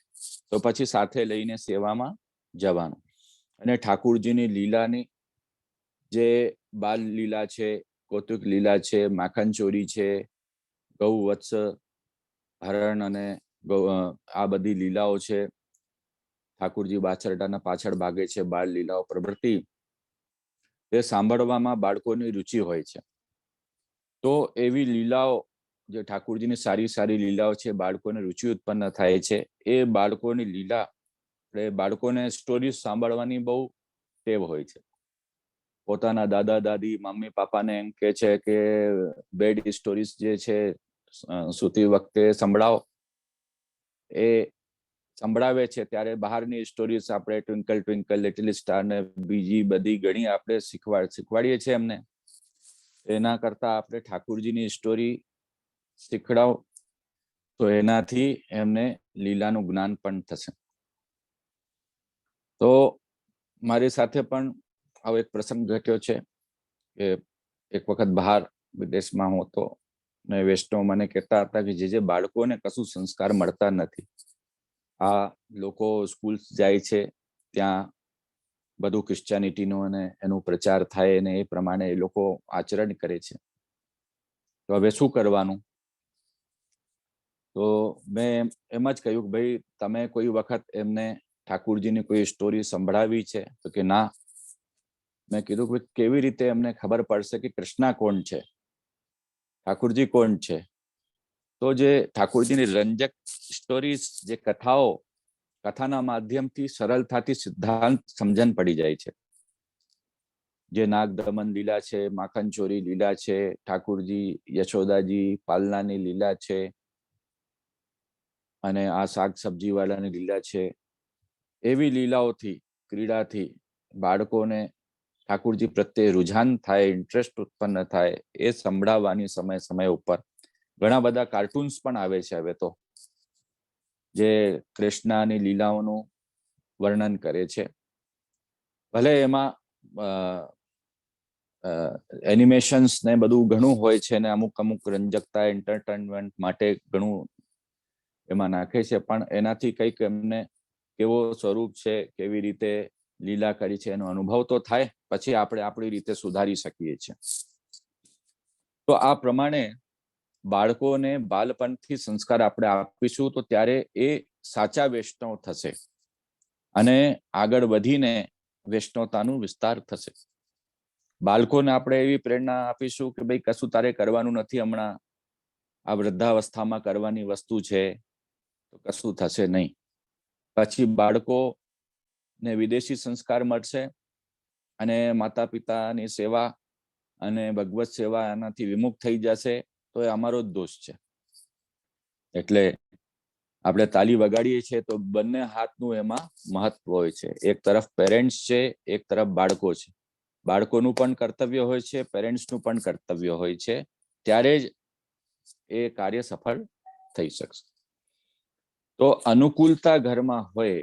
તો પછી સાથે લઈને સેવામાં જવાનું. અને ઠાકુરજીની લીલાની જે બાલ લીલા છે, કૌતુક લીલા છે, માખણ ચોરી છે, ગૌ વત્સ હરણ અને આ બધી લીલાઓ છે. ઠાકુરજી બાછરડાના પાછળ ભાગે છે, બાળ લીલાઓ પ્રવૃત્તિ, તે સાંભળવામાં બાળકોની રુચિ હોય છે. તો એવી લીલાઓ, જે ઠાકુરજીની સારી સારી લીલાઓ છે, બાળકોને રુચિ ઉત્પન્ન થાય છે. એ બાળકોની લીલા, બાળકોને સ્ટોરી સાંભળવાની બહુ ટેવ હોય છે. પોતાના દાદા દાદી મમ્મી પાપાને એમ કે છે કે બેડ સ્ટોરીઝ જે છે સૂતી વખતે સંભળાવો, એ સંભળાવે છે ત્યારે બહારની સ્ટોરીઝ આપણે ટ્વિંકલ ટ્વિંકલ લિટલ સ્ટાર ને બીજી બધી ઘણી આપણે શીખવાડીએ છીએ એમને. એના કરતા આપણે ઠાકુરજીની સ્ટોરી શીખડાવ તો એનાથી એમને લીલાનું જ્ઞાન પણ થશે. તો મારી સાથે પણ આવો એક પ્રસંગ ઘટ્યો છે કે એક વખત બહાર વિદેશમાં હું હતો ને વૈષ્ણવ મને કહેતા હતા કે જે બાળકોને કશું સંસ્કાર મળતા નથી, આ લોકો સ્કૂલ જાય છે ત્યાં બધું ક્રિશ્ચિયાનિટીનો અને એનો પ્રચાર થાય અને એ પ્રમાણે એ લોકો આચરણ કરે છે, તો હવે શું કરવાનું? તો મેં એમ જ કહ્યું કે ભાઈ તમે કોઈ વખત એમને ઠાકુરજીની કોઈ સ્ટોરી સંભળાવી છે? તો કે ના. મેં કીધું કે કેવી રીતે એમને ખબર પડશે કે કૃષ્ણ કોણ છે, ઠાકુરજી કોણ છે? તો જે ઠાકુરજીની રંજક સ્ટોરીઝ, જે કથાના માધ્યમથી સરળતાથી સિદ્ધાંત સમજણ પડી જાય છે. જે નાગદમન લીલા છે, માખન ચોરી લીલા છે, ઠાકુરજી યશોદાજી પાલનાની લીલા છે, અને આ શાક સબ્જી વાળાની લીલા છે, એવી લીલાઓથી ક્રીડાથી બાળકોને ઠાકુરજી પ્રત્યે રુઝાન થાય, ઇન્ટરેસ્ટ ઉત્પન્ન થાય, એ સંભળાવવાની સમય ઉપર ઘણા બધા કાર્ટૂન્સ પણ આવે છે હવે તો, જે કૃષ્ણની લીલાઓનું વર્ણન કરે છે. ભલે એમાં એનિમેશન્સ ને બધું ઘણું હોય છે ને અમુક રંજકતા એન્ટરટેનમેન્ટ માટે ઘણું એમાં નાખે છે, પણ એનાથી કંઈક એમને કેવો સ્વરૂપ છે, કેવી રીતે લીલા કરી છે એનો અનુભવ તો થાય, પછી આપણે આપણી રીતે સુધારી શકીએ છીએ. તો આ પ્રમાણે બાળકોને બાળપણથી સંસ્કાર આપણે આપીશું તો ત્યારે એ સાચા વૈષ્ણવ થશે અને આગળ વધીને વૈષ્ણવતાનું વિસ્તાર થશે. બાળકોને આપણે એવી પ્રેરણા આપીશું કે ભાઈ કશું તારે કરવાનું નથી, હમણાં આ વૃદ્ધાવસ્થામાં કરવાની વસ્તુ છે, તો કશું થશે નહીં. પછી બાળકોને વિદેશી સંસ્કાર મળશે અને માતા પિતાની સેવા અને ભગવત સેવા એનાથી વિમુખ થઈ જશે, તો એ અમારો જ દોષ છે. એટલે આપણે તાલી વગાડીએ છીએ તો બંને હાથનું એમાં મહત્વ હોય છે. એક તરફ પેરેન્ટ્સ છે, એક તરફ બાળકો છે. બાળકોનું પણ કર્તવ્ય હોય છે, પેરેન્ટ્સનું પણ કર્તવ્ય હોય છે, ત્યારે જ એ કાર્ય સફળ થઈ શકશે. તો અનુકૂળતા ઘરમાં હોય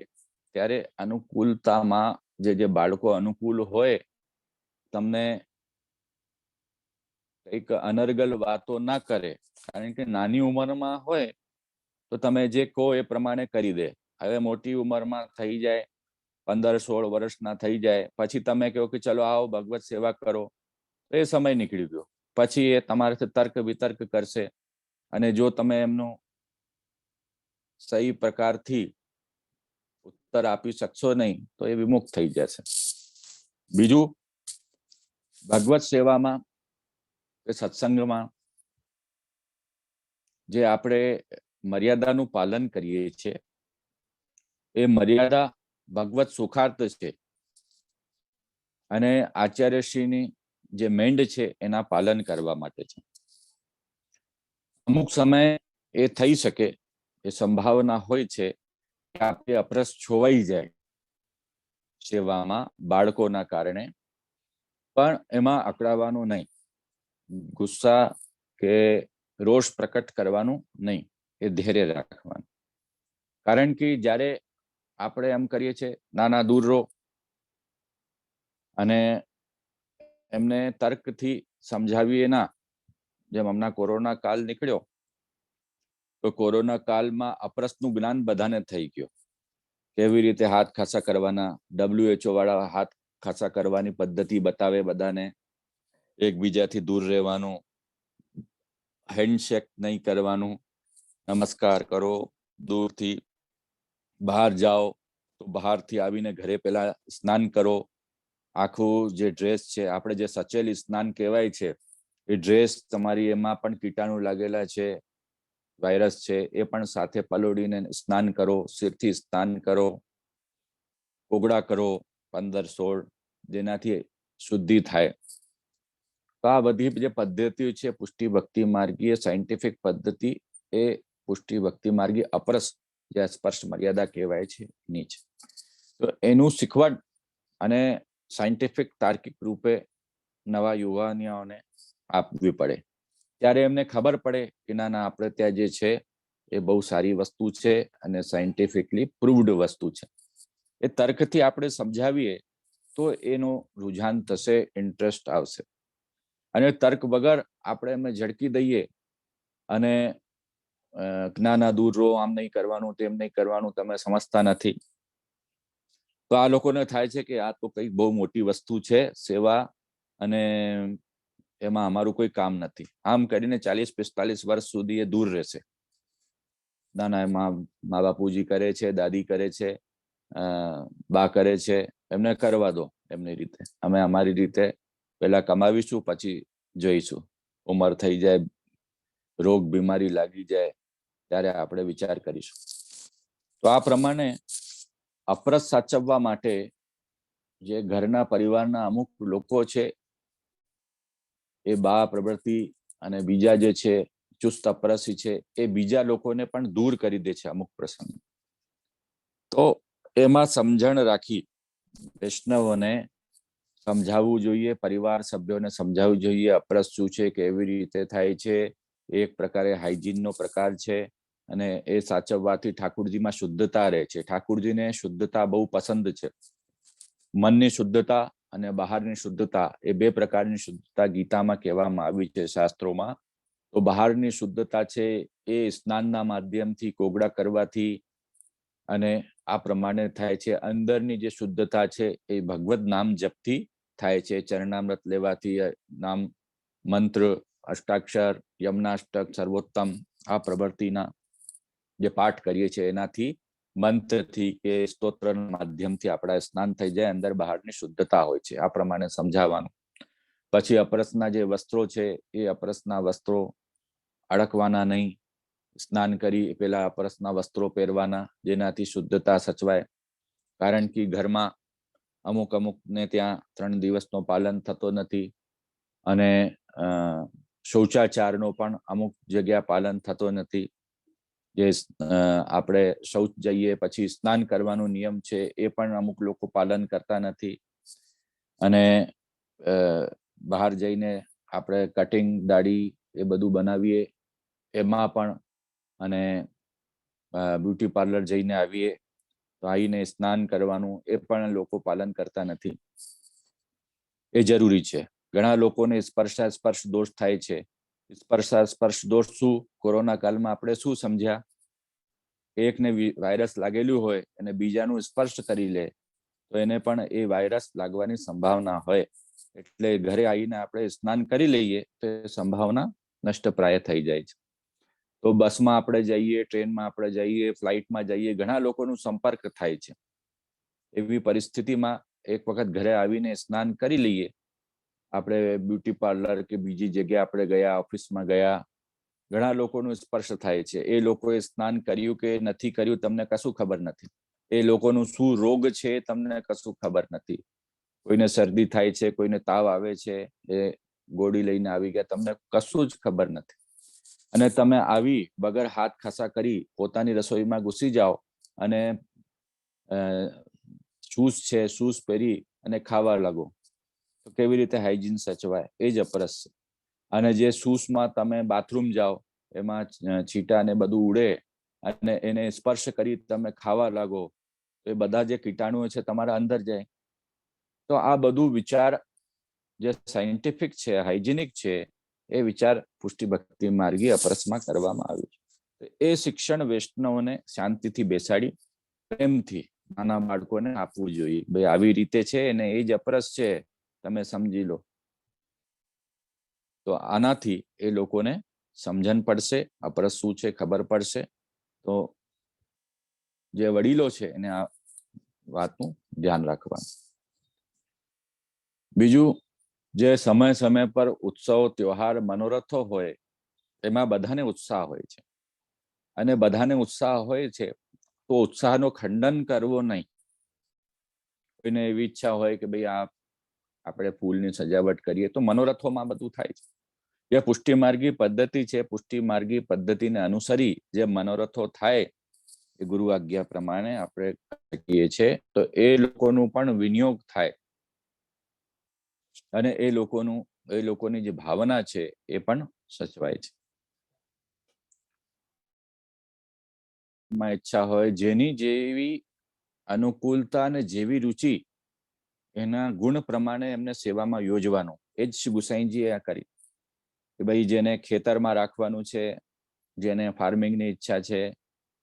ત્યારે અનુકૂળતામાં જે બાળકો અનુકૂળ હોય, તમને કંઈક અનર્ગલ વાતો ના કરે, કારણ કે નાની ઉંમરમાં હોય તો તમે જે કહો એ પ્રમાણે કરી દે. હવે મોટી ઉંમરમાં થઈ જાય, 15-16 વર્ષના થઈ જાય, પછી તમે કહો કે ચલો આવો ભગવત સેવા કરો, તો એ સમય નીકળી ગયો. પછી એ તમારાથી તર્ક વિતર્ક કરશે અને જો તમે એમનું સહી પ્રકારથી ઉત્તર આપી શકશો નહીં તો એ વિમુખ થઈ જશે. બીજું, ભગવત સેવામાં કે સત્સંગમાં જે આપણે મર્યાદાનું પાલન કરીએ છીએ, એ મર્યાદા ભગવત સુખાર્થ છે અને આચાર્યશ્રીની જે મેન્ડ છે એના પાલન કરવા માટે છે. અમુક સમય એ થઈ શકે, એ સંભાવના હોય છે કે આપણે અપરસ છોવાઈ જાય સેવામાં બાળકોના કારણે, પણ એમાં અકળાવાનું નહીં, ગુસ્સા કે રોષ પ્રકટ કરવાનું નહીં, એ ધૈર્ય રાખવાનું. કારણ કે જ્યારે આપણે એમ કરીએ છીએ નાના દૂર રહો અને એમને તર્કથી સમજાવીએ ના, જેમ હમણાં કોરોના કાળ નીકળ્યો તો કોરોના કાળમાં અપરસનું જ્ઞાન બધાને થઈ ગયો, કેવી રીતે હાથ ખાસા કરવાના, WHO વાળા હાથ ખાસા કરવાની પદ્ધતિ બતાવે બધાને, એકબીજાથી દૂર રહેવાનું, હેન્ડશેક નહીં કરવાનું, નમસ્કાર કરો દૂરથી, બહાર જાઓ તો બહારથી આવીને ઘરે પહેલા સ્નાન કરો, આખું જે ડ્રેસ છે, આપણે જે સચેલી સ્નાન કહેવાય છે, એ ડ્રેસ તમારી એમાં પણ કીટાણુ લાગેલા છે, વાયરસ છે, એ પણ સાથે પલોડીને સ્નાન કરો, શિરથી સ્નાન કરો, કોગળા કરો 15-16, જેનાથી શુદ્ધિ થાય. તો આ બધી જે પદ્ધતિઓ છે પુષ્ટિ ભક્તિ માર્ગીય સાયન્ટિફિક પદ્ધતિ, એ પુષ્ટિ ભક્તિ માર્ગી અપરસ જે સ્પર્શ મર્યાદા કહેવાય છે એની છે. તો એનું શીખવણ અને સાયન્ટિફિક તાર્કિક રૂપે નવા યુવાનીઓને આપવી પડે, ત્યારે એમને ખબર પડે કે ના ના આપણે ત્યાં જે છે એ બહુ સારી વસ્તુ છે અને સાયન્ટિફિકલી પ્રૂવડ વસ્તુ છે. એ તર્કથી આપણે સમજાવીએ તો એનું રુઝાન થશે, ઇન્ટરેસ્ટ આવશે. અને તર્ક વગર આપણે એમને ઝડકી દઈએ અને જ્ઞાના દૂર રહો, આમ નહીં કરવાનું, તેમ નહીં કરવાનું, તમે સમજતા નથી, તો આ લોકોને થાય છે કે આ તો કંઈક બહુ મોટી વસ્તુ છે સેવા, અને એમાં અમારું કોઈ કામ નથી. આમ કરીને 40-45 વર્ષ સુધી એ દૂર રહેશે. નાના મા બાપુજી કરે છે, દાદી કરે છે, બા કરે છે, એમને કરવા દો એમની રીતે, અમે અમારી રીતે પહેલા કમાવીશું, પછી જોઈશું. ઉંમર થઈ જાય, રોગ બીમારી લાગી જાય, ત્યારે આપણે વિચાર કરીશું. તો આ પ્રમાણે અપરસ સાચવવા માટે જે ઘરના પરિવારના અમુક લોકો છે એ બા પ્રવૃત્તિ અને બીજા જે છે ચુસ્ત અપરસી છે, એ બીજા લોકોને પણ દૂર કરી દે છે અમુક પ્રસંગ. તો એમાં સમજણ રાખી વૈષ્ણવોને સમજાવવું જોઈએ, પરિવાર સભ્યોને સમજાવવું જોઈએ અપરસ શું છે, કેવી રીતે થાય છે, એક પ્રકારે હાઇજીનનો પ્રકાર છે, અને એ સાચવવાથી ઠાકુરજીમાં શુદ્ધતા રહે છે. ઠાકુરજીને શુદ્ધતા બહુ પસંદ છે. મનની શુદ્ધતા અને બહારની શુદ્ધતા, એ બે પ્રકારની શુદ્ધતા ગીતામાં કહેવામાં આવી છે, શાસ્ત્રોમાં. તો બહારની શુદ્ધતા છે એ સ્નાનના માધ્યમથી, કોગળા કરવાથી અને આ પ્રમાણે થાય છે. અંદરની જે શુદ્ધતા છે એ ભગવદ નામ જપથી થાય છે, ચરણામૃત લેવાથી, નામ મંત્ર, અષ્ટાક્ષર, યમનાષ્ટક, સર્વોત્તમ, આ પ્રવૃત્તિના જે પાઠ કરીએ છીએ એનાથી, મંત્રથી કે સ્તોત્રના માધ્યમથી આપણા સ્નાન થઈ જાય, અંદર બહારની શુદ્ધતા હોય છે. આ પ્રમાણે સમજાવવાનું. પછી અપરસના જે વસ્ત્રો છે એ અપરસના વસ્ત્રો અડકવાના નહીં. સ્નાન કરી પેલા અપરસના વસ્ત્રો પહેરવાના, જેનાથી શુદ્ધતા સચવાય. કારણ કે ઘરમાં અમુકને ત્યાં 3 દિવસનો પાલન થતો નથી, અને શૌચાચારનો પણ અમુક જગ્યા પાલન થતો નથી. જે આપણે શૌચ જઈએ પછી સ્નાન કરવાનો નિયમ છે એ પણ અમુક લોકો પાલન કરતા નથી. અને બહાર જઈને આપણે કટિંગ, દાઢી એ બધું બનાવીએ એમાં પણ, અને બ્યુટી પાર્લર જઈને આવીએ તો આવીને સ્નાન કરવાનું એ પણ લોકો પાલન કરતા નથી. એ જરૂરી છે. ઘણા લોકોને સ્પર્શ દોષ થાય છે. સ્પર્શ દોષ શું? કોરોના કાળમાં આપણે શું સમજ્યા? એકને વાયરસ લાગેલું હોય અને બીજાનું સ્પર્શ કરી લે તો એને પણ એ વાયરસ લાગવાની સંભાવના હોય. એટલે ઘરે આવીને આપણે સ્નાન કરી લઈએ તો સંભાવના નષ્ટપ્રાય થઈ જાય છે. તો બસમાં આપણે જઈએ, ટ્રેનમાં આપણે જઈએ, ફ્લાઇટમાં જઈએ, ઘણા લોકોનો સંપર્ક થાય છે. એવી પરિસ્થિતિમાં એક વખત ઘરે આવીને સ્નાન કરી લઈએ. આપણે બ્યુટી પાર્લર કે બીજી જગ્યાએ આપણે ગયા, ઓફિસમાં ગયા, ઘણા લોકોનો સ્પર્શ થાય છે. એ લોકોએ સ્નાન કર્યું કે નથી કર્યું તમને કશું ખબર નથી. એ લોકોનું શું રોગ છે તમને કશું ખબર નથી. કોઈને શરદી થાય છે, કોઈને તાવ આવે છે, એ ગોળી લઈને આવી ગયા, તમને કશું જ ખબર નથી. અને તમે આવી વગર હાથ ખસા કરી પોતાની રસોઈમાં ઘૂસી જાઓ અને શૂઝ પહેરી અને ખાવા લાગો, તો કેવી રીતે હાઇજીન સચવાય? એ જ અપરસ છે. અને જે શૂઝમાં તમે બાથરૂમ જાઓ એમાં છીટા ને બધું ઉડે અને એને સ્પર્શ કરી તમે ખાવા લાગો તો એ બધા જે કીટાણુઓ છે તમારા અંદર જાય. તો આ બધું વિચાર જે સાયન્ટિફિક છે, હાઇજીનિક છે, એ વિચાર પુષ્ટિ ભક્તિ માર્ગી અપરસમાં કરવામાં આવ્યું છે. એ શિક્ષણ વૈષ્ણવને શાંતિથી બેસાડી પ્રેમથી નાના બાળકોને આપવું જોઈએ. ભાઈ આવી રીતે છે અને એ જ અપરસ છે, તમે સમજી લો. તો આનાથી એ લોકોને સમજણ પડશે, અપરસ શું છે ખબર પડશે. તો જે વડીલો છે એને આ વાતનું ધ્યાન રાખવાનું. બીજું, જે સમય પર ઉત્સવ, ત્યોહાર, મનોરથો હોય એમાં બધાને ઉત્સાહ હોય છે. અને બધાને ઉત્સાહ હોય છે તો ઉત્સાહનો ખંડન કરવો નહીં. કોઈને એવી ઈચ્છા હોય કે ભાઈ આપણે ફૂલની સજાવટ કરીએ, તો મનોરથોમાં બધું થાય છે. જે પુષ્ટિ માર્ગી પદ્ધતિ છે, પુષ્ટિ માર્ગી પદ્ધતિને અનુસરી જે મનોરથો થાય એ ગુરુ આજ્ઞા પ્રમાણે આપણે કહીએ છીએ, તો એ લોકોનું પણ વિનિયોગ થાય અને એ લોકોની જે ભાવના છે એ પણ સચવાય છે. ઈચ્છા હોય, જેની જેવી અનુકૂળતા અને જેવી રુચિ, એના ગુણ પ્રમાણે એમને સેવામાં યોજવાનું. એ જ શ્રી ગુસાઈજીએ આ કરી કે ભાઈ જેને ખેતરમાં રાખવાનું છે, જેને ફાર્મિંગની ઈચ્છા છે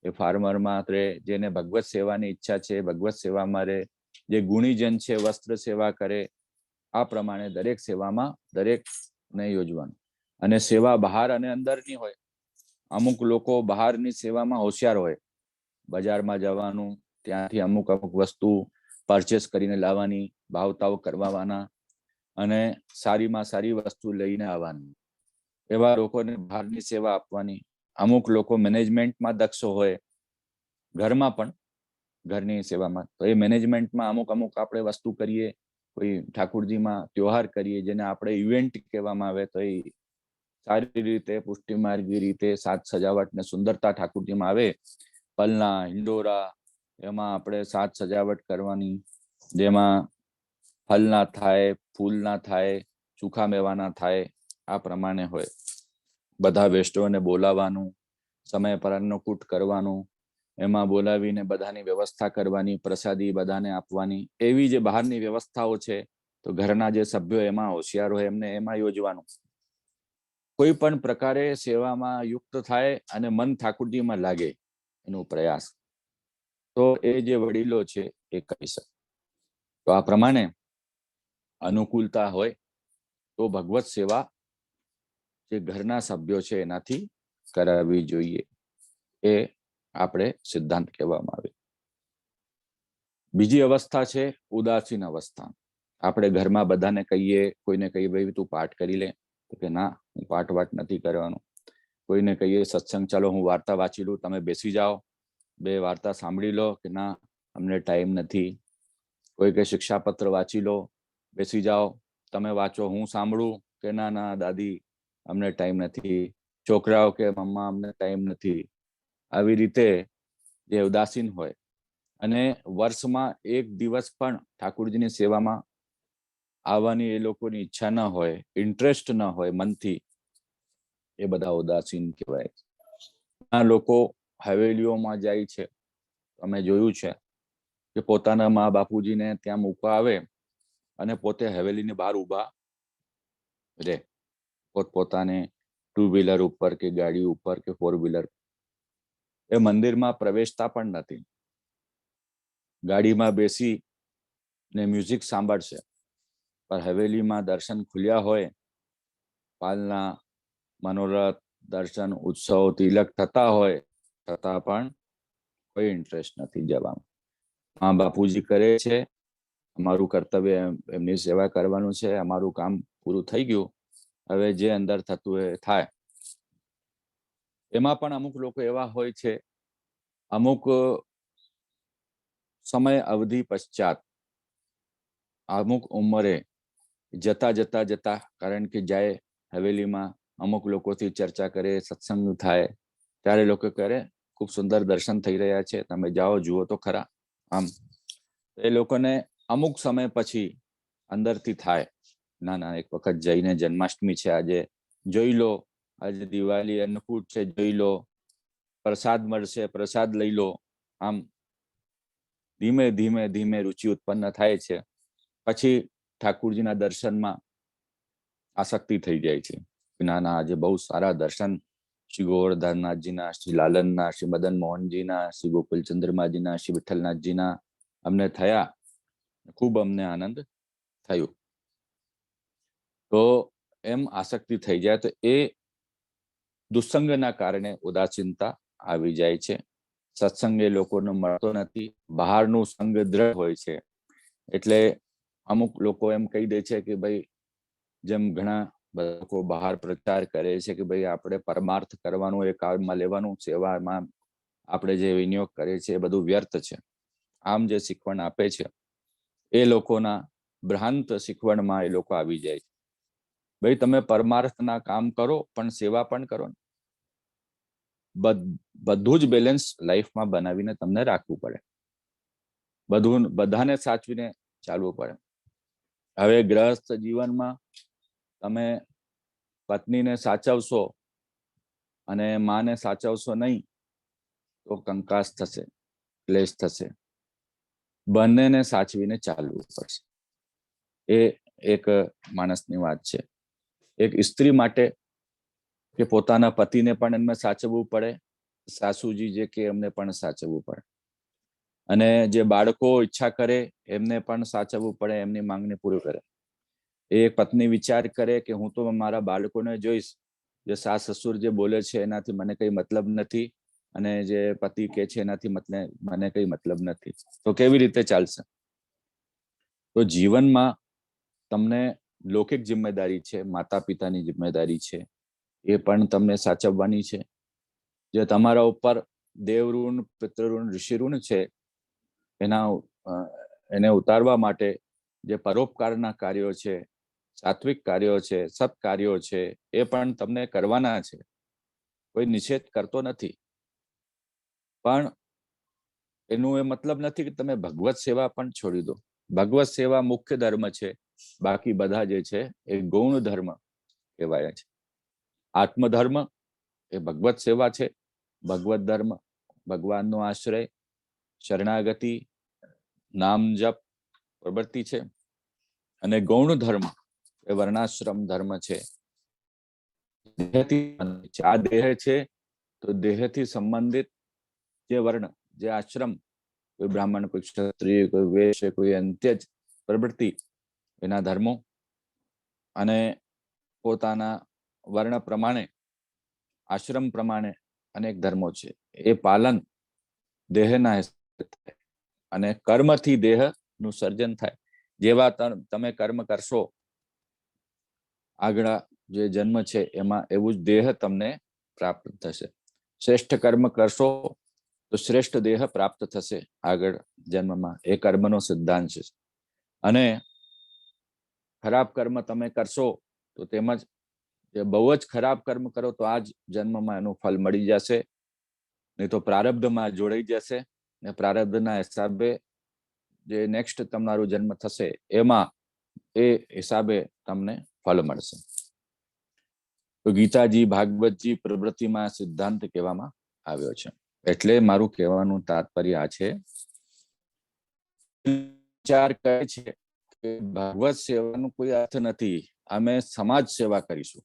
એ ફાર્મરમાં રહે, જેને ભગવત સેવાની ઈચ્છા છે ભગવત સેવામાં રહે, જે ગુણીજન છે વસ્ત્ર સેવા કરે. આ પ્રમાણે દરેક સેવામાં દરેકને યોજવાનું. અને સેવા બહાર અને અંદરની હોય. અમુક લોકો બહારની સેવામાં હોશિયાર હોય, બજારમાં જવાનું, ત્યાંથી અમુક વસ્તુ પરચેસ કરીને લાવવાની, ભાવતાઓ કરવાના અને સારીમાં સારી વસ્તુ લઈને આવવાની. એવા લોકોને બહારની સેવા આપવાની. અમુક લોકો મેનેજમેન્ટમાં દક્ષો હોય, ઘરમાં પણ ઘરની સેવામાં, તો એ મેનેજમેન્ટમાં અમુક આપણે વસ્તુ કરીએ, કોઈ ઠાકુરજીમાં ત્યોહાર કરીએ, જેને આપણે ઇવેન્ટ કહેવામાં આવે, તો એ સારી રીતે પુષ્ટિમાર્ગી રીતે સાજ સજાવટ ને સુંદરતા ઠાકુરજીમાં આવે. પલના હિંડોરા, એમાં આપણે સાજ સજાવટ કરવાની, જેમાં ફલ ના થાય, ફૂલ ના થાય, સુખા મેવા ના થાય. આ પ્રમાણે હોય. બધા વેસ્ટોને બોલાવવાનું, સમય પર અન્નકૂટ કરવાનું, એમાં બોલાવીને બધાની વ્યવસ્થા કરવાની, પ્રસાદી બધાને આપવાની. એવી જે બહારની વ્યવસ્થાઓ છે, તો ઘરના જે સભ્યો એમાં હોશિયાર હોય એમને એમાં યોજવાનું. કોઈ પણ પ્રકારે સેવામાં યુક્ત થાય અને મન ઠાકુરજીમાં લાગે, એનો પ્રયાસ, તો એ જે વડીલો છે એ કરી શકે. તો આ પ્રમાણે અનુકૂળતા હોય તો ભગવત સેવા જે ઘરના સભ્યો છે એનાથી કરાવવી જોઈએ. એ આપણે સિદ્ધાંત કહેવામાં આવે. બીજી અવસ્થા છે ઉદાસીન અવસ્થા. આપણે ઘરમાં બધાને કહીએ, કોઈને કહીએ ભાઈ તું પાઠ કરી લે, તો કે ના હું પાઠ નથી કરવાનું. કોઈને કહીએ સત્સંગ ચાલો હું વાર્તા વાંચી લઉં, તમે બેસી જાઓ 2 વાર્તા સાંભળી લો, કે ના અમને ટાઈમ નથી. કોઈ કે શિક્ષાપત્ર વાંચી લો, બેસી જાઓ તમે વાંચો હું સાંભળું, કે ના ના દાદી અમને ટાઈમ નથી. છોકરાઓ કે મમ્મા અમને ટાઈમ નથી. આવી રીતે જે ઉદાસીન હોય અને વર્ષમાં 1 દિવસ પણ ઠાકુરજીની સેવામાં આવવાની એ લોકોની ઈચ્છા ન હોય, ઇન્ટરેસ્ટ ન હોય મનથી, એ બધા ઉદાસીન કહેવાય. આ લોકો હવેલીઓમાં જાય છે, અમે જોયું છે કે પોતાના મા બાપુજીને ત્યાં મૂકવા આવે અને પોતે હવેલીની બહાર ઊભા રહે, પોતપોતાને 2 વ્હીલર ઉપર કે ગાડી ઉપર કે 4 વ્હીલર. એ મંદિરમાં પ્રવેશતા પણ નથી. ગાડીમાં બેસી ને મ્યુઝિક સાંભળશે, પણ હવેલીમાં દર્શન ખુલ્યા હોય, પાલના મનોરથ દર્શન ઉત્સવ તિલક થતા હોય, છતાં પણ કોઈ ઇન્ટરેસ્ટ નથી જવામાં. હા બાપુજી કરે છે, અમારું કર્તવ્ય એમની સેવા કરવાનું છે, અમારું કામ પૂરું થઈ ગયું, હવે જે અંદર થતું હોય થાય. એમાં પણ અમુક લોકો એવા હોય છે, અમુક સમય અવધિ પશ્ચાત, અમુક ઉંમરે જતા જતા જતા, કારણ કે જાય હવેલીમાં, અમુક લોકોથી ચર્ચા કરે, સત્સંગ થાય, ત્યારે લોકો કરે ખૂબ સુંદર દર્શન થઈ રહ્યા છે, તમે જાઓ જુઓ તો ખરા. આમ એ લોકોને અમુક સમય પછી અંદરથી થાય, ના ના એક વખત જઈને જન્માષ્ટમી છે આજે જોઈ લો, આજે દિવાળી અન્નકૂટ છે જોઈ લો, પ્રસાદ મળશે પ્રસાદ લઈ લો. આમ ધીમે ધીમે ધીમે રુચિ ઉત્પન્ન થાય છે. પછી ઠાકુરજીના દર્શનમાં આસક્તિ થઈ જાય છે. ના ના આજે બહુ સારા દર્શન શ્રી ગોવર્ધનનાથજીના, શ્રી લાલનના, શ્રી મદન મોહનજીના, શ્રી ગોકુલચંદ્રમાજીના, શ્રી વિઠ્ઠલનાથજીના અમને થયા, ખૂબ અમને આનંદ થયું. તો એમ આસક્તિ થઈ જાય, તો એ દુસ્સંગના કારણે ઉદાસીનતા આવી જાય છે. સત્સંગ એ લોકોને મળતો નથી, બહારનું સંગ દ્રઢ હોય છે. એટલે અમુક લોકો એમ કહી દે છે કે ભાઈ, જેમ ઘણા લોકો બહાર પ્રચાર કરે છે કે ભાઈ આપણે પરમાર્થ કરવાનું, એ કામમાં લેવાનું, સેવામાં આપણે જે વિનિયોગ કરીએ છીએ એ બધું વ્યર્થ છે. આમ જે શીખવણ આપે છે, એ લોકોના ભ્રાંત શીખવણમાં એ લોકો આવી જાય છે. ભાઈ તમે પરમાર્થના કામ કરો, પણ સેવા પણ કરો ને. બધું જ બેલેન્સ લાઈફમાં બનાવીને તમને રાખવું પડે, બધાને સાચવીને ચાલવું પડે. હવે ગ્રહસ્થ જીવનમાં તમે પત્નીને સાચવશો અને માને સાચવશો નહીં તો કંકાસ થશે, ક્લેશ થશે. બંનેને સાચવીને ચાલવું પડશે. એ એક માણસની વાત છે. એક સ્ત્રી માટે કે પોતાના પતિને પણ એમને સાચવવું પડે, સાસુજી જે કે એમને પણ સાચવવું પડે, અને જે બાળકો ઈચ્છા કરે એમને પણ સાચવવું પડે, એમની માંગને પૂરી કરે. એ પત્ની વિચાર કરે કે હું તો મારા બાળકોને જોઈશ, જે સાસ સસુર જે બોલે છે એનાથી મને કઈ મતલબ નથી, અને જે પતિ કે છે એનાથી મને કઈ મતલબ નથી, તો કેવી રીતે ચાલશે? તો જીવનમાં તમને લૌકિક જિમ્મેદારી છે, માતા પિતાની જિમ્મેદારી છે, એ પણ તમને સાચવવાની છે. જે તમારા ઉપર દેવઋણ, પિતૃઋણ, ઋષિઋણ છે, એને ઉતારવા માટે જે પરોપકારના કાર્યો છે, સાત્વિક કાર્યો છે, સત્કાર્યો છે, એ પણ તમને કરવાના છે. કોઈ નિષેધ કરતો નથી, પણ એનું એ મતલબ નથી કે તમે ભગવત સેવા પણ છોડી દો. ભગવત સેવા મુખ્ય ધર્મ છે, બાકી બધા જે છે એ ગૌણ ધર્મ કહેવાય છે. આત્મધર્મ એ ભગવત સેવા છે, ભગવત ધર્મ ભગવાનનો આશ્રય, શરણાગતિ, નામ જપ, પ્રવૃત્તિ છે. અને ગૌણ ધર્મ એ વર્ણાશ્રમ ધર્મ છે. આ દેહ છે તો દેહથી સંબંધિત જે વર્ણ, જે આશ્રમ, કોઈ બ્રાહ્મણ, કોઈ ક્ષત્રિય, કોઈ વૈશ્ય, કોઈ અંત્યજ પ્રવૃત્તિ, એના ધર્મો, અને પોતાના વર્ણ પ્રમાણે, આશ્રમ પ્રમાણે અનેક ધર્મો છે. એ પાલન દેહના થાય, અને કર્મથી દેહનું સર્જન થાય. જેવા તમે કર્મ કરશો આગળ જે જન્મ છે એમાં, એવું જ દેહ તમને પ્રાપ્ત થશે. શ્રેષ્ઠ કર્મ કરશો તો શ્રેષ્ઠ દેહ પ્રાપ્ત થશે આગળ જન્મમાં. એ કર્મનો સિદ્ધાંત છે. અને ખરાબ કર્મ તમે કરશો તો તેમજ જે બહુ જ ખરાબ કર્મ કરો તો આ જ જન્મમાં એનું ફળ મળી જશે, નહીં તો પ્રારબ્ધમાં જોડાઈ જશે, ને પ્રારબ્ધના હિસાબે જે નેક્સ્ટ તમારું જન્મ થશે એમાં એ હિસાબે તમને ફળ મળશે. તો ગીતાજી, ભાગવતજી, પ્રવૃત્તિમાં સિદ્ધાંત કહેવામાં આવ્યો છે. એટલે મારું કહેવાનું તાત્પર્ય આ છે, વિચાર કહે છે કે ભાગવત સેવાનું કોઈ અર્થ નથી, અમે સમાજ સેવા કરીશું.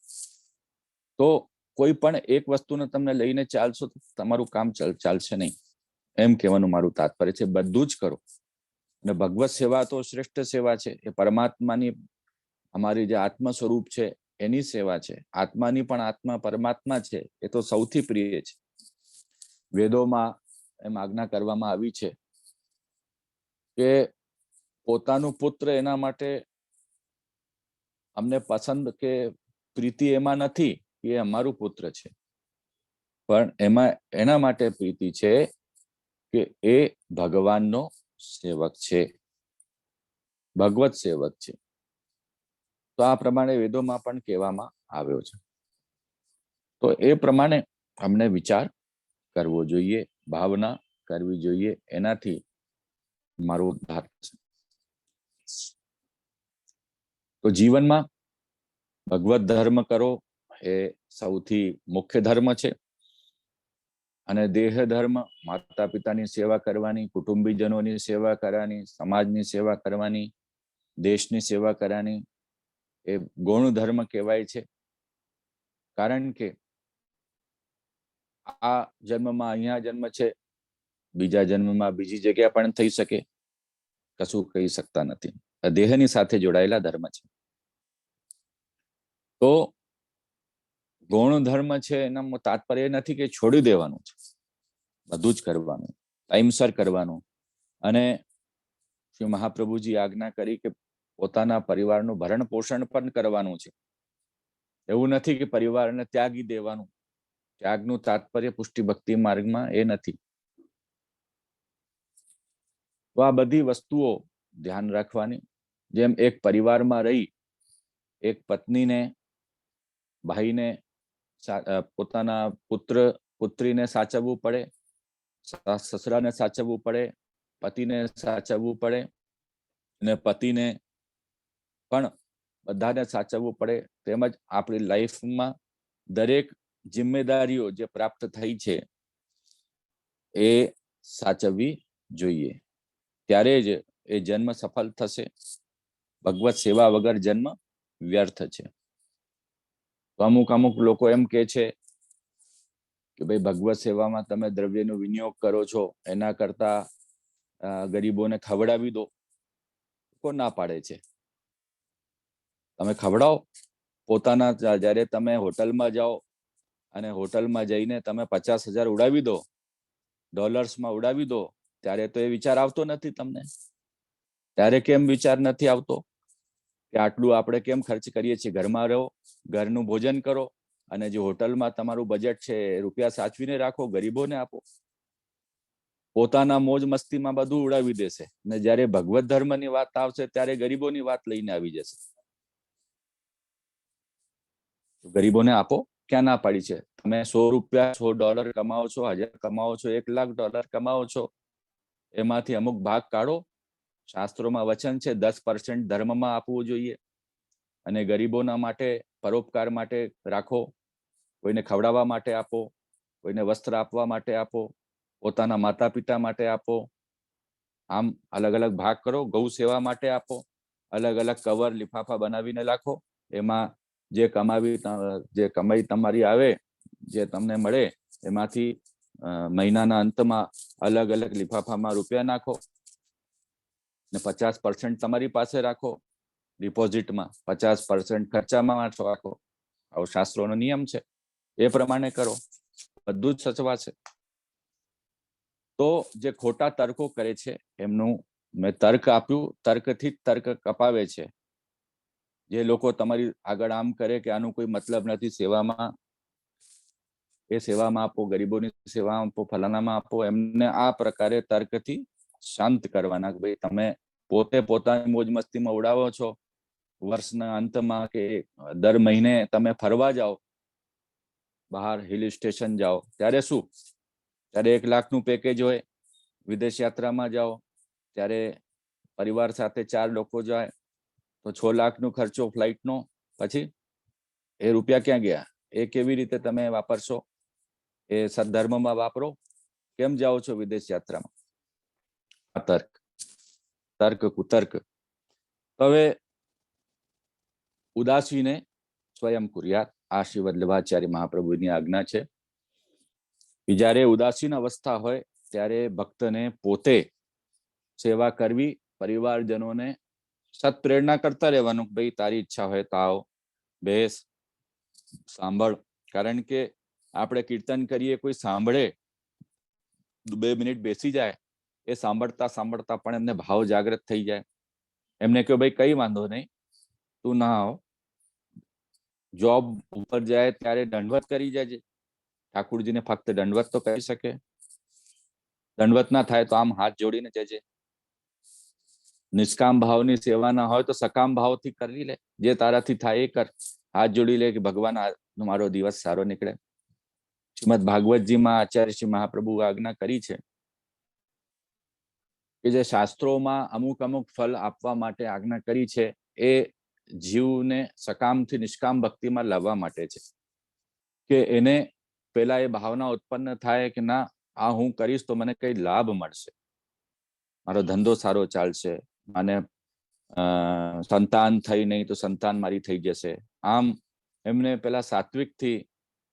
તો કોઈ પણ એક વસ્તુને તમને લઈને ચાલશો તો તમારું કામ ચાલશે નહીં, એમ કહેવાનું મારું તાત્પર્ય છે. બધું જ કરો. અને ભગવત સેવા તો શ્રેષ્ઠ સેવા છે. એ પરમાત્માની, અમારી જે આત્મ સ્વરૂપ છે એની સેવા છે. આત્માની પણ આત્મા પરમાત્મા છે, એ તો સૌથી પ્રિય છે. વેદોમાં એમ આજ્ઞા કરવામાં આવી છે કે પોતાનું પુત્ર એના માટે અમને પસંદ કે પ્રીતિ એમાં નથી કે એ અમારું પુત્ર છે, પણ એમાં એના માટે પ્રીતિ છે કે એ ભગવાનનો સેવક છે, ભગવત સેવક છે. તો આ પ્રમાણે વેદોમાં પણ કહેવામાં આવ્યો છે. તો એ પ્રમાણે અમને વિચાર કરવો જોઈએ, ભાવના કરવી જોઈએ. એનાથી મારો ઉદ્ધાર થશે. તો જીવનમાં ભગવત ધર્મ કરો એ સૌથી મુખ્ય ધર્મ છે. અને દેહ ધર્મ, માતા પિતાની સેવા કરવાની, કુટુંબીજનોની સેવા કરવાની, સમાજની સેવા કરવાની, દેશની સેવા કરવાની, એ ગૌણ ધર્મ કહેવાય છે. કારણ કે આ જન્મમાં અહીંયા જન્મ છે, બીજા જન્મમાં બીજી જગ્યા પણ થઈ શકે, કશું કહી શકતા નથી. દેહની સાથે જોડાયેલા ધર્મ છે. તો ગૌણ ધર્મ છે એના તાત્પર્ય નથી કે છોડી દેવાનું છે, બધું જ કરવાનું, ટાઈમસર કરવાનું. અને શ્રી મહાપ્રભુજી આજ્ઞા કરી કે પોતાના પરિવારનું ભરણ પોષણ પણ કરવાનું છે. એવું નથી કે પરિવારને ત્યાગી દેવાનું. ત્યાગનું તાત્પર્ય પુષ્ટિ ભક્તિ માર્ગમાં એ નથી. તો આ બધી વસ્તુઓ ધ્યાન રાખવાની. જેમ એક પરિવારમાં રહી એક પત્નીને, ભાઈને, પોતાના પુત્ર પુત્રીને સાચવવું પડે, સસરાને સાચવવું પડે, પતિને સાચવવું પડે, અને પતિને પણ બધાને સાચવવું પડે. તેમજ આપણી લાઈફમાં દરેક જિમ્મેદારીઓ જે પ્રાપ્ત થઈ છે એ સાચવવી જોઈએ. ત્યારે જ એ જન્મ સફળ થશે. ભગવત સેવા વગર જન્મ વ્યર્થ છે. તો અમુક લોકો એમ કે છે કે ભાઈ ભગવત સેવામાં તમે દ્રવ્યનો વિનિયોગ કરો છો, એના કરતા ગરીબોને ખવડાવી દો. કોણ ના પાડે છે? તમે ખવડાવો. પોતાના જ્યારે તમે હોટલમાં જાઓ અને હોટલમાં જઈને તમે 50,000 ઉડાવી દો, ડોલર્સમાં ઉડાવી દો, ત્યારે તો એ વિચાર આવતો નથી તમને. ત્યારે કેમ વિચાર નથી આવતો કે આટલું આપણે કેમ ખર્ચ કરીએ છીએ? ઘરમાં રહો, ઘરનું ભોજન કરો, અને જે હોટલમાં તમારું બજેટ છે રૂપિયા સાચવીને રાખો, ગરીબોને આપો. પોતાના મોજ મસ્તીમાં બધું ઉડાવી દેશે, ને જ્યારે ભગવત ધર્મની વાત આવશે ત્યારે ગરીબોની વાત લઈને આવી જશે. ગરીબોને આપો, ક્યાં ના પાડી છે? તમે $100, $100 કમાવો છો, 1000 કમાવો છો, $1,00,000 કમાવો છો, એમાંથી અમુક ભાગ કાઢો. શાસ્ત્રોમાં વચન છે 10% ધર્મમાં આપવું જોઈએ, અને ગરીબોના માટે, પરોપકાર માટે રાખો. કોઈને ખવડાવવા માટે આપો, કોઈને વસ્ત્ર આપવા માટે આપો, પોતાના માતા પિતા માટે આપો. આમ અલગ અલગ ભાગ કરો. ગૌ સેવા માટે આપો. અલગ અલગ કવર, લિફાફા બનાવીને રાખો. એમાં જે કમાઈ તમારી આવે, જે તમને મળે, એમાંથી મહિનાના અંતમાં અલગ અલગ લિફાફામાં રૂપિયા નાખો, ને 50% તમારી પાસે રાખો ડિપોઝિટમાં, 50% ખર્ચામાં રાખો. આવો શાસ્ત્રોનો નિયમ છે, એ પ્રમાણે કરો. બધું જ સચવાશે. તો જે ખોટા તર્કો કરે છે એમનું મેં તર્ક આપ્યું. તર્કથી જ તર્ક કપાવે છે. જે લોકો તમારી આગળ આમ કરે કે આનું કોઈ મતલબ નથી સેવામાં, એ સેવામાં આપો, ગરીબોની સેવામાં આપો, ફલાણામાં આપો, એમને આ પ્રકારે તર્કથી શાંત કરવાના. ભાઈ તમે પોતે પોતાની મોજ મસ્તીમાં ઉડાવો છો. વર્ષના અંતમાં કે દર મહિને તમે ફરવા જાઓ, બહાર હિલ સ્ટેશન જાઓ, ત્યારે શું? ત્યારે 1 લાખનું પેકેજ હોય. વિદેશ યાત્રામાં જાઓ ત્યારે પરિવાર સાથે 4 લોકો જાય તો 6 લાખનો ખર્ચો ફ્લાઇટનો. પછી એ રૂપિયા ક્યાં ગયા? એ કેવી રીતે તમે વાપરશો? એ સદધર્મમાં વાપરો. કેમ જાઓ છો વિદેશ યાત્રામાં? તર્ક કુતર્ક. હવે ઉદાસીને સ્વયં કુર્યાત, આ શ્રી વલ્લભાચાર્ય મહાપ્રભુની આજ્ઞા છે. જ્યારે ઉદાસીન અવસ્થા હોય ત્યારે ભક્તને પોતે સેવા કરવી, પરિવારજનોને સત્પ્રેરણા કરતા રહેવાનું. ભાઈ તારી ઈચ્છા હોય તો આવો, બેસ, સાંભળ. કારણ કે આપણે કીર્તન કરીએ, કોઈ સાંભળે, 2 મિનિટ બેસી જાય, એ સાંભળતા સાંભળતા પણ એમને ભાવ જાગૃત થઈ જાય. એમને કહ્યું ભાઈ કઈ વાંધો નહીં, તું ના આવ, જોબ ઉપર જાય ત્યારે દંડવત કરી જાય. ઠાકુરજીને ફક્ત દંડવત તો કરી શકે, દંડવત ના થાય તો આમ હાથ જોડીને જજે. નિષ્કામ ભાવની સેવા ના હોય તો સકામ ભાવથી કરી લે. જે તારાથી થાય એ કર. હાથ જોડી લે કે ભગવાન મારો દિવસ સારો નીકળે. શ્રીમદ ભાગવતજીમાં આચાર્ય શ્રી મહાપ્રભુ આજ્ઞા કરી છે કે જે શાસ્ત્રોમાં અમુક ફલ આપવા માટે આજ્ઞા કરી છે, એ જીવને સકામથી નિષ્કામ ભક્તિમાં લાવવા માટે છે. કે એને પેલા એ ભાવના ઉત્પન્ન થાય કે ના, આ હું કરીશ તો મને કઈ લાભ મળશે, મારો ધંધો સારો ચાલશે, મને સંતાન થઈ નહીં તો સંતાન મારી થઈ જશે. આમ એમને પેલા સાત્વિકથી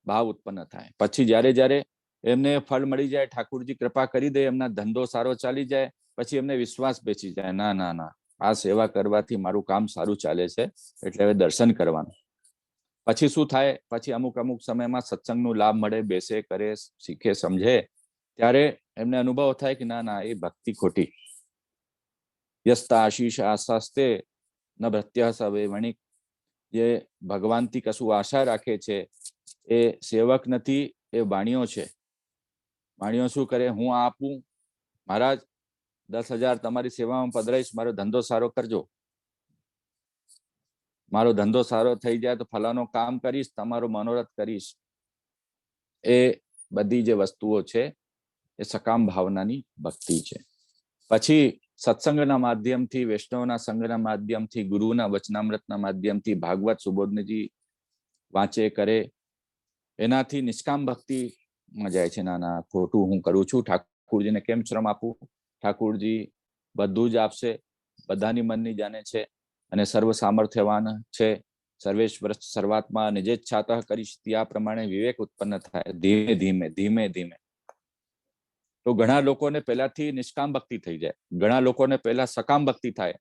ભાવ ઉત્પન્ન થાય. પછી જ્યારે એમને ફળ મળી જાય, ઠાકુરજી કૃપા કરી દે, એમના ધંધો સારો ચાલી જાય, પછી એમને વિશ્વાસ બેસી જાય, ના, આ સેવા કરવાથી મારું કામ સારું ચાલે છે, એટલે હવે દર્શન કરવાનું. પછી શું થાય? પછી અમુક સમયમાં સત્સંગનો લાભ મળે, બેસે, કરે, શીખે, સમજે, ત્યારે એમને અનુભવ થાય કે ના, એ ભક્તિ ખોટી. યસ્તા આશીષ આશાસ્તે ન ભત્ય સવે વણિક. જે ભગવાનથી કશું આશા રાખે છે એ સેવક નથી, એ વાણીઓ છે. વાણીઓ શું કરે? હું આપું, મહારાજ 10,000 તમારી સેવામાં પધરાઈશ, મારો ધંધો સારો કરજો, મારો ધંધો સારો થઈ જાય તો ફલાનો કામ કરીશ, તમારો મનોરથ કરીશ. એ બધી જે વસ્તુઓ છે એ સકામ ભાવનાની ભક્તિ છે. પછી સત્સંગના માધ્યમથી, વૈષ્ણવના સંગના માધ્યમથી, ગુરુના વચનામૃતના માધ્યમથી ભાગવત સુબોધનજી વાંચે કરે, એનાથી નિષ્કામ ભક્તિમાં જાય છે. ના ખોટું હું કરું છું, ઠાકુરજીને કેમ શ્રમ આપું, ઠાકુરજી બધું જ આપશે, બધાની મનની જાણે છે અને સર્વ સામર્થ્યવાન છે. સર્વેશ્વર સર્વાત્મા નિજેચ્છાતઃ કરીષ્યતિ, આ પ્રમાણે વિવેક ઉત્પન્ન થાય ધીમે ધીમે ધીમે ધીમે. તો ઘણા લોકોને પહેલાથી નિષ્કામ ભક્તિ થઈ જાય, ઘણા લોકોને પહેલા સકામ ભક્તિ થાય.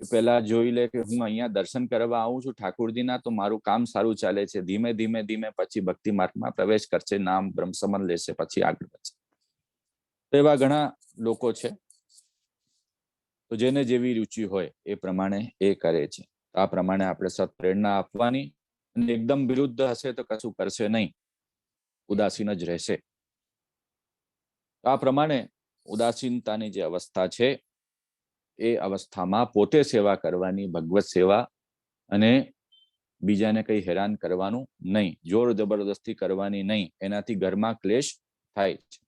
પહેલા જોઈ લે કે હું અહીંયા દર્શન કરવા આવું છું ઠાકુરજીના, તો મારું કામ સારું ચાલે છે. ધીમે ધીમે ધીમે પછી ભક્તિ માર્ગમાં પ્રવેશ કરશે, નામ બ્રહ્મ સમન લેશે, પછી આગળ વધશે. તો એવા ઘણા લોકો છે. તો જેને જેવી રુચિ હોય એ પ્રમાણે એ કરે છે. આ પ્રમાણે આપણે સત પ્રેરણા આપવાની, અને એકદમ વિરુદ્ધ હશે તો કશું કરશે નહીં, ઉદાસીન જ રહેશે. આ પ્રમાણે ઉદાસીનતાની જે અવસ્થા છે એ અવસ્થામાં પોતે સેવા કરવાની, ભગવત સેવા, અને બીજાને કઈ હેરાન કરવાનું નહીં, જોર જબરદસ્તી કરવાની નહીં, એનાથી ઘરમાં ક્લેશ થાય છે.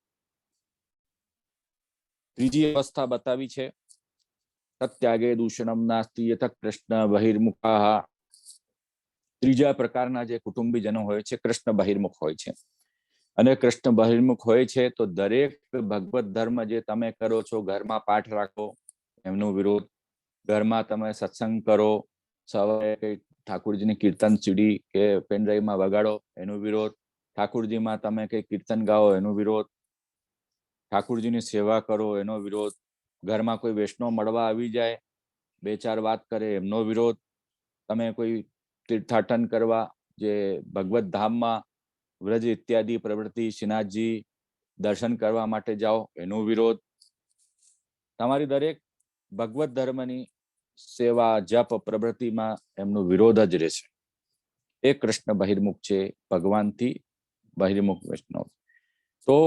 ત્રીજી અવસ્થા બતાવી છે, તત્યાગે દૂષણમ નાસ્તિ યથ કૃષ્ણ બહિર્મુખા. ત્રીજા પ્રકારના જે કુટુંબીજનો હોય છે કૃષ્ણ બહિર્મુખ હોય છે. અને કૃષ્ણ બહિર્મુખ હોય છે તો દરેક ભગવત ધર્મ જે તમે કરો છો, ઘરમાં પાઠ રાખો એમનો વિરોધ, ઘરમાં તમે સત્સંગ કરો, સવારે કઈ ઠાકુરજીની કીર્તન સીડી કે પેનડ્રાઈવમાં વગાડો એનો વિરોધ, ઠાકુરજીમાં તમે કઈ કીર્તન ગાઓ એનો વિરોધ, ઠાકુરજીની સેવા કરો એનો વિરોધ, ઘરમાં કોઈ વૈષ્ણવ મળવા આવી જાય, 2-4 વાત કરે એમનો વિરોધ, તમે કોઈ તીર્થાટન કરવા જે ભગવત ધામમાં વ્રજ ઇત્યાદિ પ્રવૃત્તિ, શ્રીનાથજી દર્શન કરવા માટે જાઓ એનો વિરોધ. તમારી દરેક ભગવત ધર્મની સેવા જપ પ્રવૃત્તિમાં એમનો વિરોધ જ રહેશે. એ કૃષ્ણ બહિર્મુખ છે, ભગવાનથી બહિર્મુખ વૈષ્ણવ. તો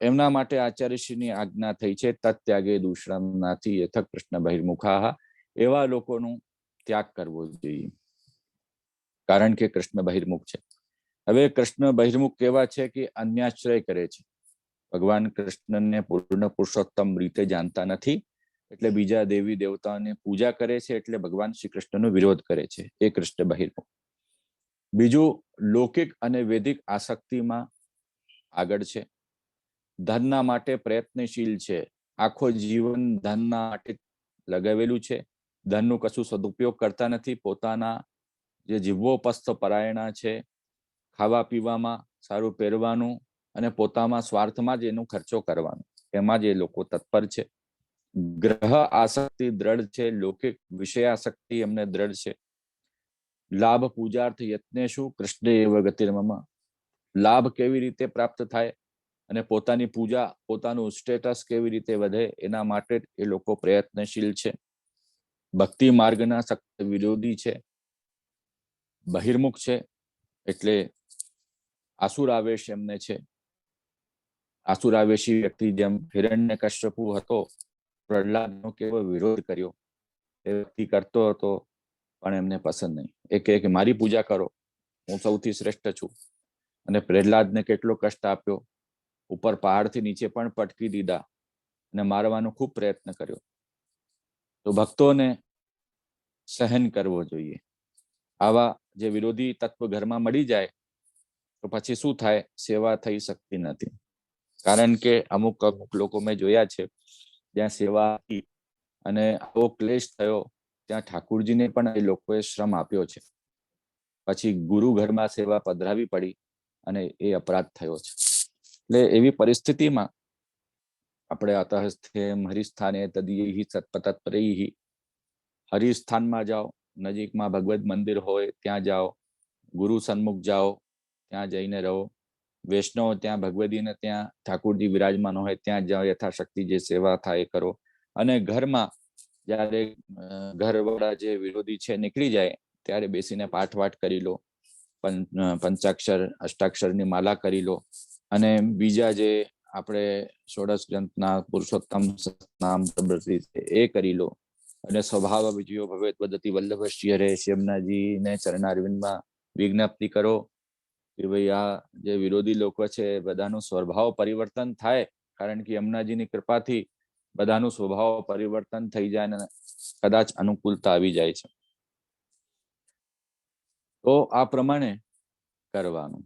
એમના માટે આચાર્યશ્રીની આજ્ઞા થઈ છે, તત્યાગે દૂષણમનાથી યથ કૃષ્ણ બહિર્મુખા. એવા લોકોનું ત્યાગ કરવો જોઈએ, કારણ કે કૃષ્ણ બહિર્મુખ છે. હવે કૃષ્ણ બહિર્મુખ કેવા છે કે અન્યાશ્રય કરે છે. ભગવાન કૃષ્ણને પૂર્ણ પુરુષોત્તમ રીતે જાણતા નથી, એટલે બીજા દેવી દેવતાઓની પૂજા કરે છે, એટલે ભગવાન શ્રી કૃષ્ણનો વિરોધ કરે છે. એ કૃષ્ણ બહિર્મુખ. બીજું, લૌકિક અને વૈદિક આસક્તિમાં આગળ છે, ધનના માટે પ્રયત્નશીલ છે, આખો જીવન ધનના માટે લગાવેલું છે, ધનનું કશું સદુપયોગ કરતા નથી, પોતાના જે જીવોપસ્થ પરાયણા છે, ખાવા પીવામાં, સારું પહેરવાનું અને પોતાના સ્વાર્થમાં જ એનો ખર્ચો કરવાનો, એમાં જ એ લોકો તત્પર છે. ગ્રહ આસક્તિ દ્રઢ છે, લૌકિક વિષય આસક્તિ એમને દ્રઢ છે. લાભ પૂજાર્થ યત્નેશુ કૃષ્ણ એવ ગતિર્મમ. લાભ કેવી રીતે પ્રાપ્ત થાય અને પોતાની પૂજા, પોતાનું સ્ટેટસ કેવી રીતે વધે, એના માટે એ લોકો પ્રયત્નશીલ છે. ભક્તિ માર્ગના સખ્ત વિરોધી છે, બહિર્મુખ છે, એટલે આસુરાવેશ એમને છે. આસુરાવેશી વ્યક્તિ જેમ હિરણ્યકશ્યપુ હતો, પ્રહલાદનો કેવો વિરોધ કર્યો, એ વ્યક્તિ કરતો હતો પણ એમને પસંદ નહીં. એ કહે કે મારી પૂજા કરો, હું સૌથી શ્રેષ્ઠ છું. અને પ્રહલાદને કેટલો કષ્ટ આપ્યો, ઉપર પહાડથી નીચે પણ પટકી દીધા અને મારવાનો ખૂબ પ્રયત્ન કર્યો. તો ભક્તોને સહન કરવો જોઈએ. આવા જે વિરોધી તત્વ ઘરમાં મળી જાય તો પછી શું થાય, સેવા થઈ શકતી નથી. કારણ કે અમુક લોકો મેં જોયા છે, જ્યાં સેવા અને આવો ક્લેશ થયો, ત્યાં ઠાકુરજીને પણ એ લોકોએ શ્રમ આપ્યો છે, પછી ગુરુ ઘરમાં સેવા પધરાવી પડી અને એ અપરાધ થયો છે. એટલે એવી પરિસ્થિતિમાં આપણે અતઃસ્થે હરિસ્થાને તદીયૈ સત્પતત્પરૈ, હરિસ્થાનમાં જાઓ, નજીકમાં ભગવત મંદિર હોય ત્યાં જાઓ, ગુરુ સન્મુખ જાઓ, ત્યાં જઈને રહો. વૈષ્ણવ ત્યાં ભગવદીને ત્યાં ઠાકુરજી વિરાજમાન હોય ત્યાં જાઓ, યથાશક્તિ જે સેવા થાય કરો. અને ઘરમાં જ્યારે ઘરવાળા જે વિરોધી છે નીકળી જાય, ત્યારે બેસીને પાઠવાઠ કરી લો, પંચાક્ષર અષ્ટાક્ષરની માલા કરી લો, અને બીજા જે આપણે ષોડશ ગ્રંથના પુરુષોત્તમ નામ એ કરી લો. અને સ્વભાવ વિજયો ભવેત વદતિ વલ્લભ શ્રી હરે, શ્યમનાજીને ચરણારવિંદમાં વિજ્ઞપ્તિ કરો કે ભાઈ આ જે વિરોધી લોકો છે બધાનું સ્વભાવ પરિવર્તન થાય, કારણ કે યમુનાજીની કૃપાથી બધાનું સ્વભાવ પરિવર્તન થઈ જાય અને કદાચ અનુકૂળતા આવી જાય છે. તો આ પ્રમાણે કરવાનું.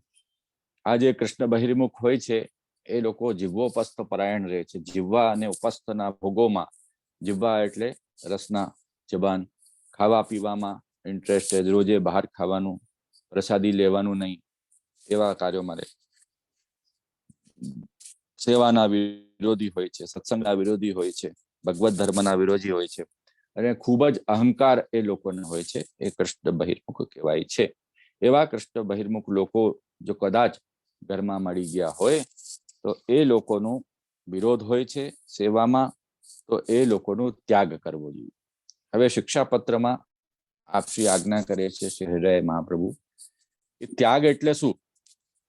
આ જે કૃષ્ણ બહિર્મુખ હોય છે એ લોકો જીવોપસ્થ પરાયણ રહે છે. જીવવા અને ઉપસ્થના ભોગોમાં, જીવવા એટલે રસના, જબાન, ખાવા પીવામાં ઇન્ટરેસ્ટેડ, રોજે બહાર ખાવાનું, પ્રસાદી લેવાનું નહીં, એવા કાર્યોમાં રહે. સેવાના વિરોધી હોય છે, સત્સંગના વિરોધી હોય છે, ભગવત ધર્મના વિરોધી હોય છે, અને ખૂબ જ અહંકાર એ લોકોને હોય છે. એ કૃષ્ણ બહિર્મુખ કહેવાય છે. એવા કૃષ્ણ બહિર્મુખ લોકો જો કદાચ ઘરમાં મળી ગયા હોય તો એ લોકોનો વિરોધ હોય છે સેવામાં, તો એ લોકોનો ત્યાગ કરવો જોઈએ. હવે શિક્ષાપત્રમાં આપશ્રી આજ્ઞા કરે છે શ્રી હૃદય મહાપ્રભુ કે ત્યાગ એટલે શું?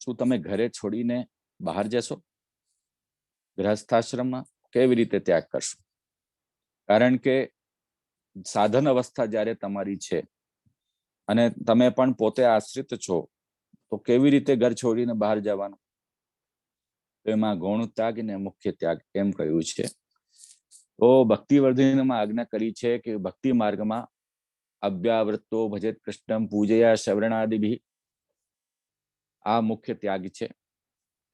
શું તમે ઘરે છોડીને બહાર જશો? ગૃહસ્થાશ્રમમાં કેવી રીતે ત્યાગ કરશો? કારણ કે સાધન અવસ્થા જ્યારે તમારી છે અને તમે પણ પોતે આશ્રિત છો, તો કેવી રીતે ઘર છોડીને બહાર જવાનું? તો એમાં ગૌણ ત્યાગ ને મુખ્ય ત્યાગ એમ કહ્યું છે. તો ભક્તિવર્ધિનીમાં આજ્ઞા કરી છે કે ભક્તિ માર્ગમાં અવ્યાવૃત્તો ભજેત કૃષ્ણમ પૂજયા શ્રવણાદિભિ, આ મુખ્ય ત્યાગ છે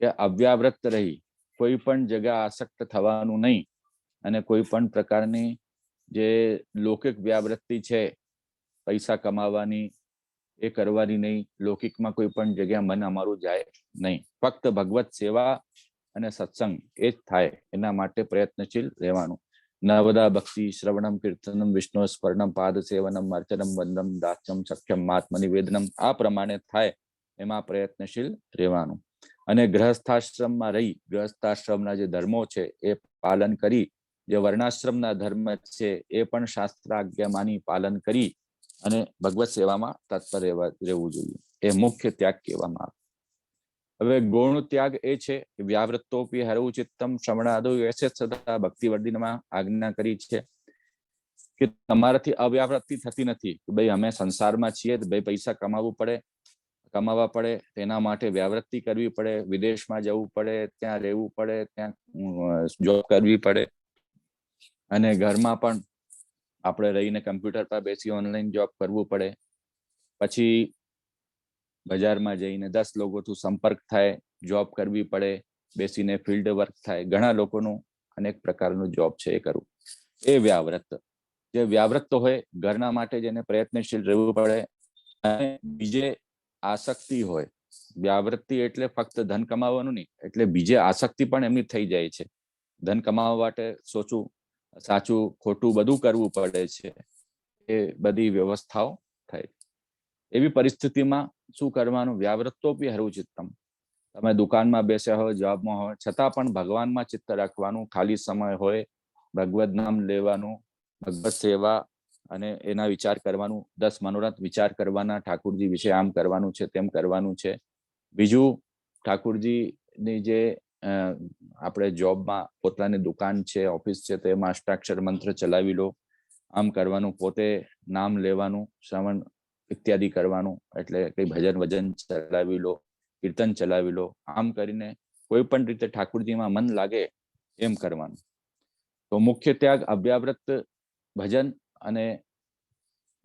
કે અવ્યાવૃત રહી કોઈ પણ જગ્યા આસક્ત થવાનું નહીં, અને કોઈ પણ પ્રકારની જે લૌકિક વ્યાવૃત્તિ છે પૈસા કમાવાની એ કરવાની નહીં. લૌકિકમાં કોઈ પણ જગ્યા મન અમારું જાય નહીં. ફક્ત ભગવત સેવા અને સત્સંગ એ જ થાય એના માટે પ્રયત્નશીલ રહેવાનું. નવદા ભક્તિ શ્રવણમ કીર્તનમ વિષ્ણુ સ્મરણમ પાદ સેવનમ અર્ચનમ વંદનમ દાસ્યમ સખ્યમ આત્મનિવેદનમ, આ પ્રમાણે થાય એમાં પ્રયત્નશીલ રહેવાનું. અને ગૃહસ્થાશ્રમમાં રહી ગૃહસ્થાશ્રમના જે ધર્મો છે એ પાલન કરી, જે વર્ણાશ્રમના ધર્મ છે એ પણ શાસ્ત્ર આજ્ઞામાની પાલન કરી અને ભગવત સેવામાં તત્પર રહેવું જોઈએ. એ મુખ્ય ત્યાગ કહેવામાં આવે. હવે ગૌણ ત્યાગ એ છે વ્યાવૃત્તોપી હરવું ચિત્તમ શ્રવણાદો, એસે સદા ભક્તિવર્ધિનીમાં આજ્ઞા કરી છે કે તમારાથી અવ્યાવૃત્તિ થતી નથી. ભાઈ અમે સંસારમાં છીએ તો ભાઈ પૈસા કમાવા પડે, તેના માટે વ્યાવૃત્તિ કરવી પડે, વિદેશમાં જવું પડે, ત્યાં રહેવું પડે, ત્યાં જોબ કરવી પડે, અને ઘરમાં પણ આપણે રહીને કમ્પ્યુટર પર બેસી ઓનલાઈન જોબ કરવું પડે. પછી બજારમાં જઈને 10 લોકોથી સંપર્ક થાય, જોબ કરવી પડે, બેસીને ફિલ્ડ વર્ક થાય. ઘણા લોકોનું અનેક પ્રકારનું જોબ છે એ કરવું. એ વ્યાવૃત્ત. જે વ્યાવૃત્ત હોય ઘરના માટે જેને પ્રયત્નશીલ રહેવું પડે. અને બીજે આસક્તિ હોય, વ્યાવૃત્તિ એટલે ફક્ત ધન કમાવાનું નહીં, એટલે બીજે આસક્તિ પણ એમની થઈ જાય છે. ધન કમાવા માટે સોચું, સાચું ખોટું બધું કરવું પડે છે. એ બધી વ્યવસ્થાઓ થાય. એવી પરિસ્થિતિમાં શું કરવાનું? વ્યાવૃત્તોપી હરવું ચિત્તમ. તમે દુકાનમાં બેસ્યા હોય, જોબમાં હોય, છતાં પણ ભગવાનમાં ચિત્ત રાખવાનું. ખાલી સમય હોય ભગવદ નામ લેવાનું, ભગવત સેવા અને એના વિચાર કરવાનું. 10 મનોરથ વિચાર કરવાના, ઠાકુરજી વિશે આમ કરવાનું છે, તેમ કરવાનું છે. બીજું, ઠાકુરજીની જે આપણે જોબમાં પોતાની દુકાન છે, ઓફિસ છે, તો એમાં અષ્ટાક્ષર મંત્ર ચલાવી લો, આમ કરવાનું. પોતે નામ લેવાનું, શ્રવણ ઇત્યાદિ કરવાનું. એટલે કઈ ભજન વજન ચલાવી લો, કીર્તન ચલાવી લો. આમ કરીને કોઈ પણ રીતે ઠાકુરજીમાં મન લાગે એમ કરવાનું. તો મુખ્ય ત્યાગ અવ્યાવૃત્ત ભજન અને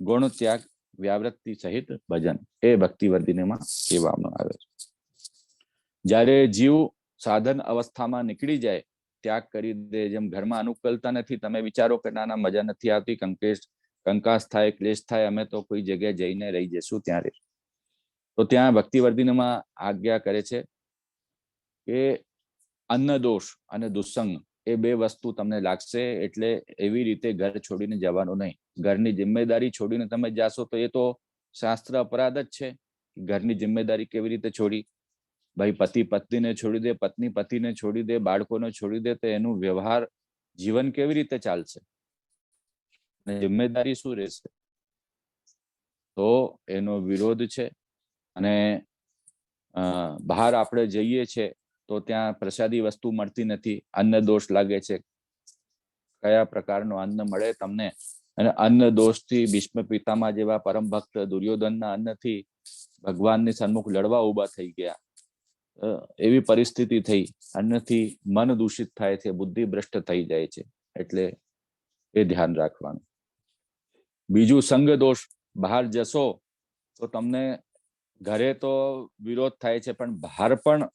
ગૌણ ત્યાગ વ્યાવૃત્તિ સહિત ભજન, એ ભક્તિવર્ધિનીમાં કહેવામાં આવે છે. જ્યારે જીવ સાધન અવસ્થામાં નીકળી જાય, ત્યાગ કરી દે, જેમ ઘરમાં અનુકૂળતા નથી, તમે વિચારો કે નાના મજા નથી આવતી, કંકાસ થાય, ક્લેશ થાય, અમે તો કોઈ જગ્યાએ જઈને રહી જશું ત્યાં રહે. તો ત્યાં ભક્તિવર્ધિનીમાં આજ્ઞા કરે છે કે અન્ન દોષ અને દુસ્સંગ એ બે વસ્તુ તમને લાગશે, એટલે એવી રીતે ઘર છોડીને જવાનું નહીં. ઘરની જિમ્મેદારી છોડીને તમે જાશો તો એ તો શાસ્ત્ર અપરાધ જ છે. ઘરની જિમ્મેદારી કેવી રીતે છોડી? ભાઈ પતિ પત્નીને છોડી દે, પત્ની પતિને છોડી દે, બાળકોને છોડી દે, તો એનું વ્યવહાર જીવન કેવી રીતે ચાલશે? જિમ્મેદારી શું રહેશે? તો એનો વિરોધ છે. અને બહાર આપણે જઈએ છીએ તો ત્યાં પ્રસાદી વસ્તુ મળતી નથી, અન્ન દોષ લાગે છે. કયા પ્રકારનું અન્ન મળે તમને? અને અન્ન દોષથી ભીષ્મ પિતામહ જેવા પરમ ભક્ત દુર્યોધનના અન્નથી ભગવાનની સન્મુખ લડવા ઊભા થઈ ગયા, એવી પરિસ્થિતિ થઈ. અન્યથી મન દૂષિત થાય છે, બુદ્ધિ ભ્રષ્ટ થઈ જાય છે, એટલે એ ધ્યાન રાખવાનું. બીજું સંગ દોષ. બહાર જશો તો તમને ઘરે તો વિરોધ થાય છે, પણ બહાર પણ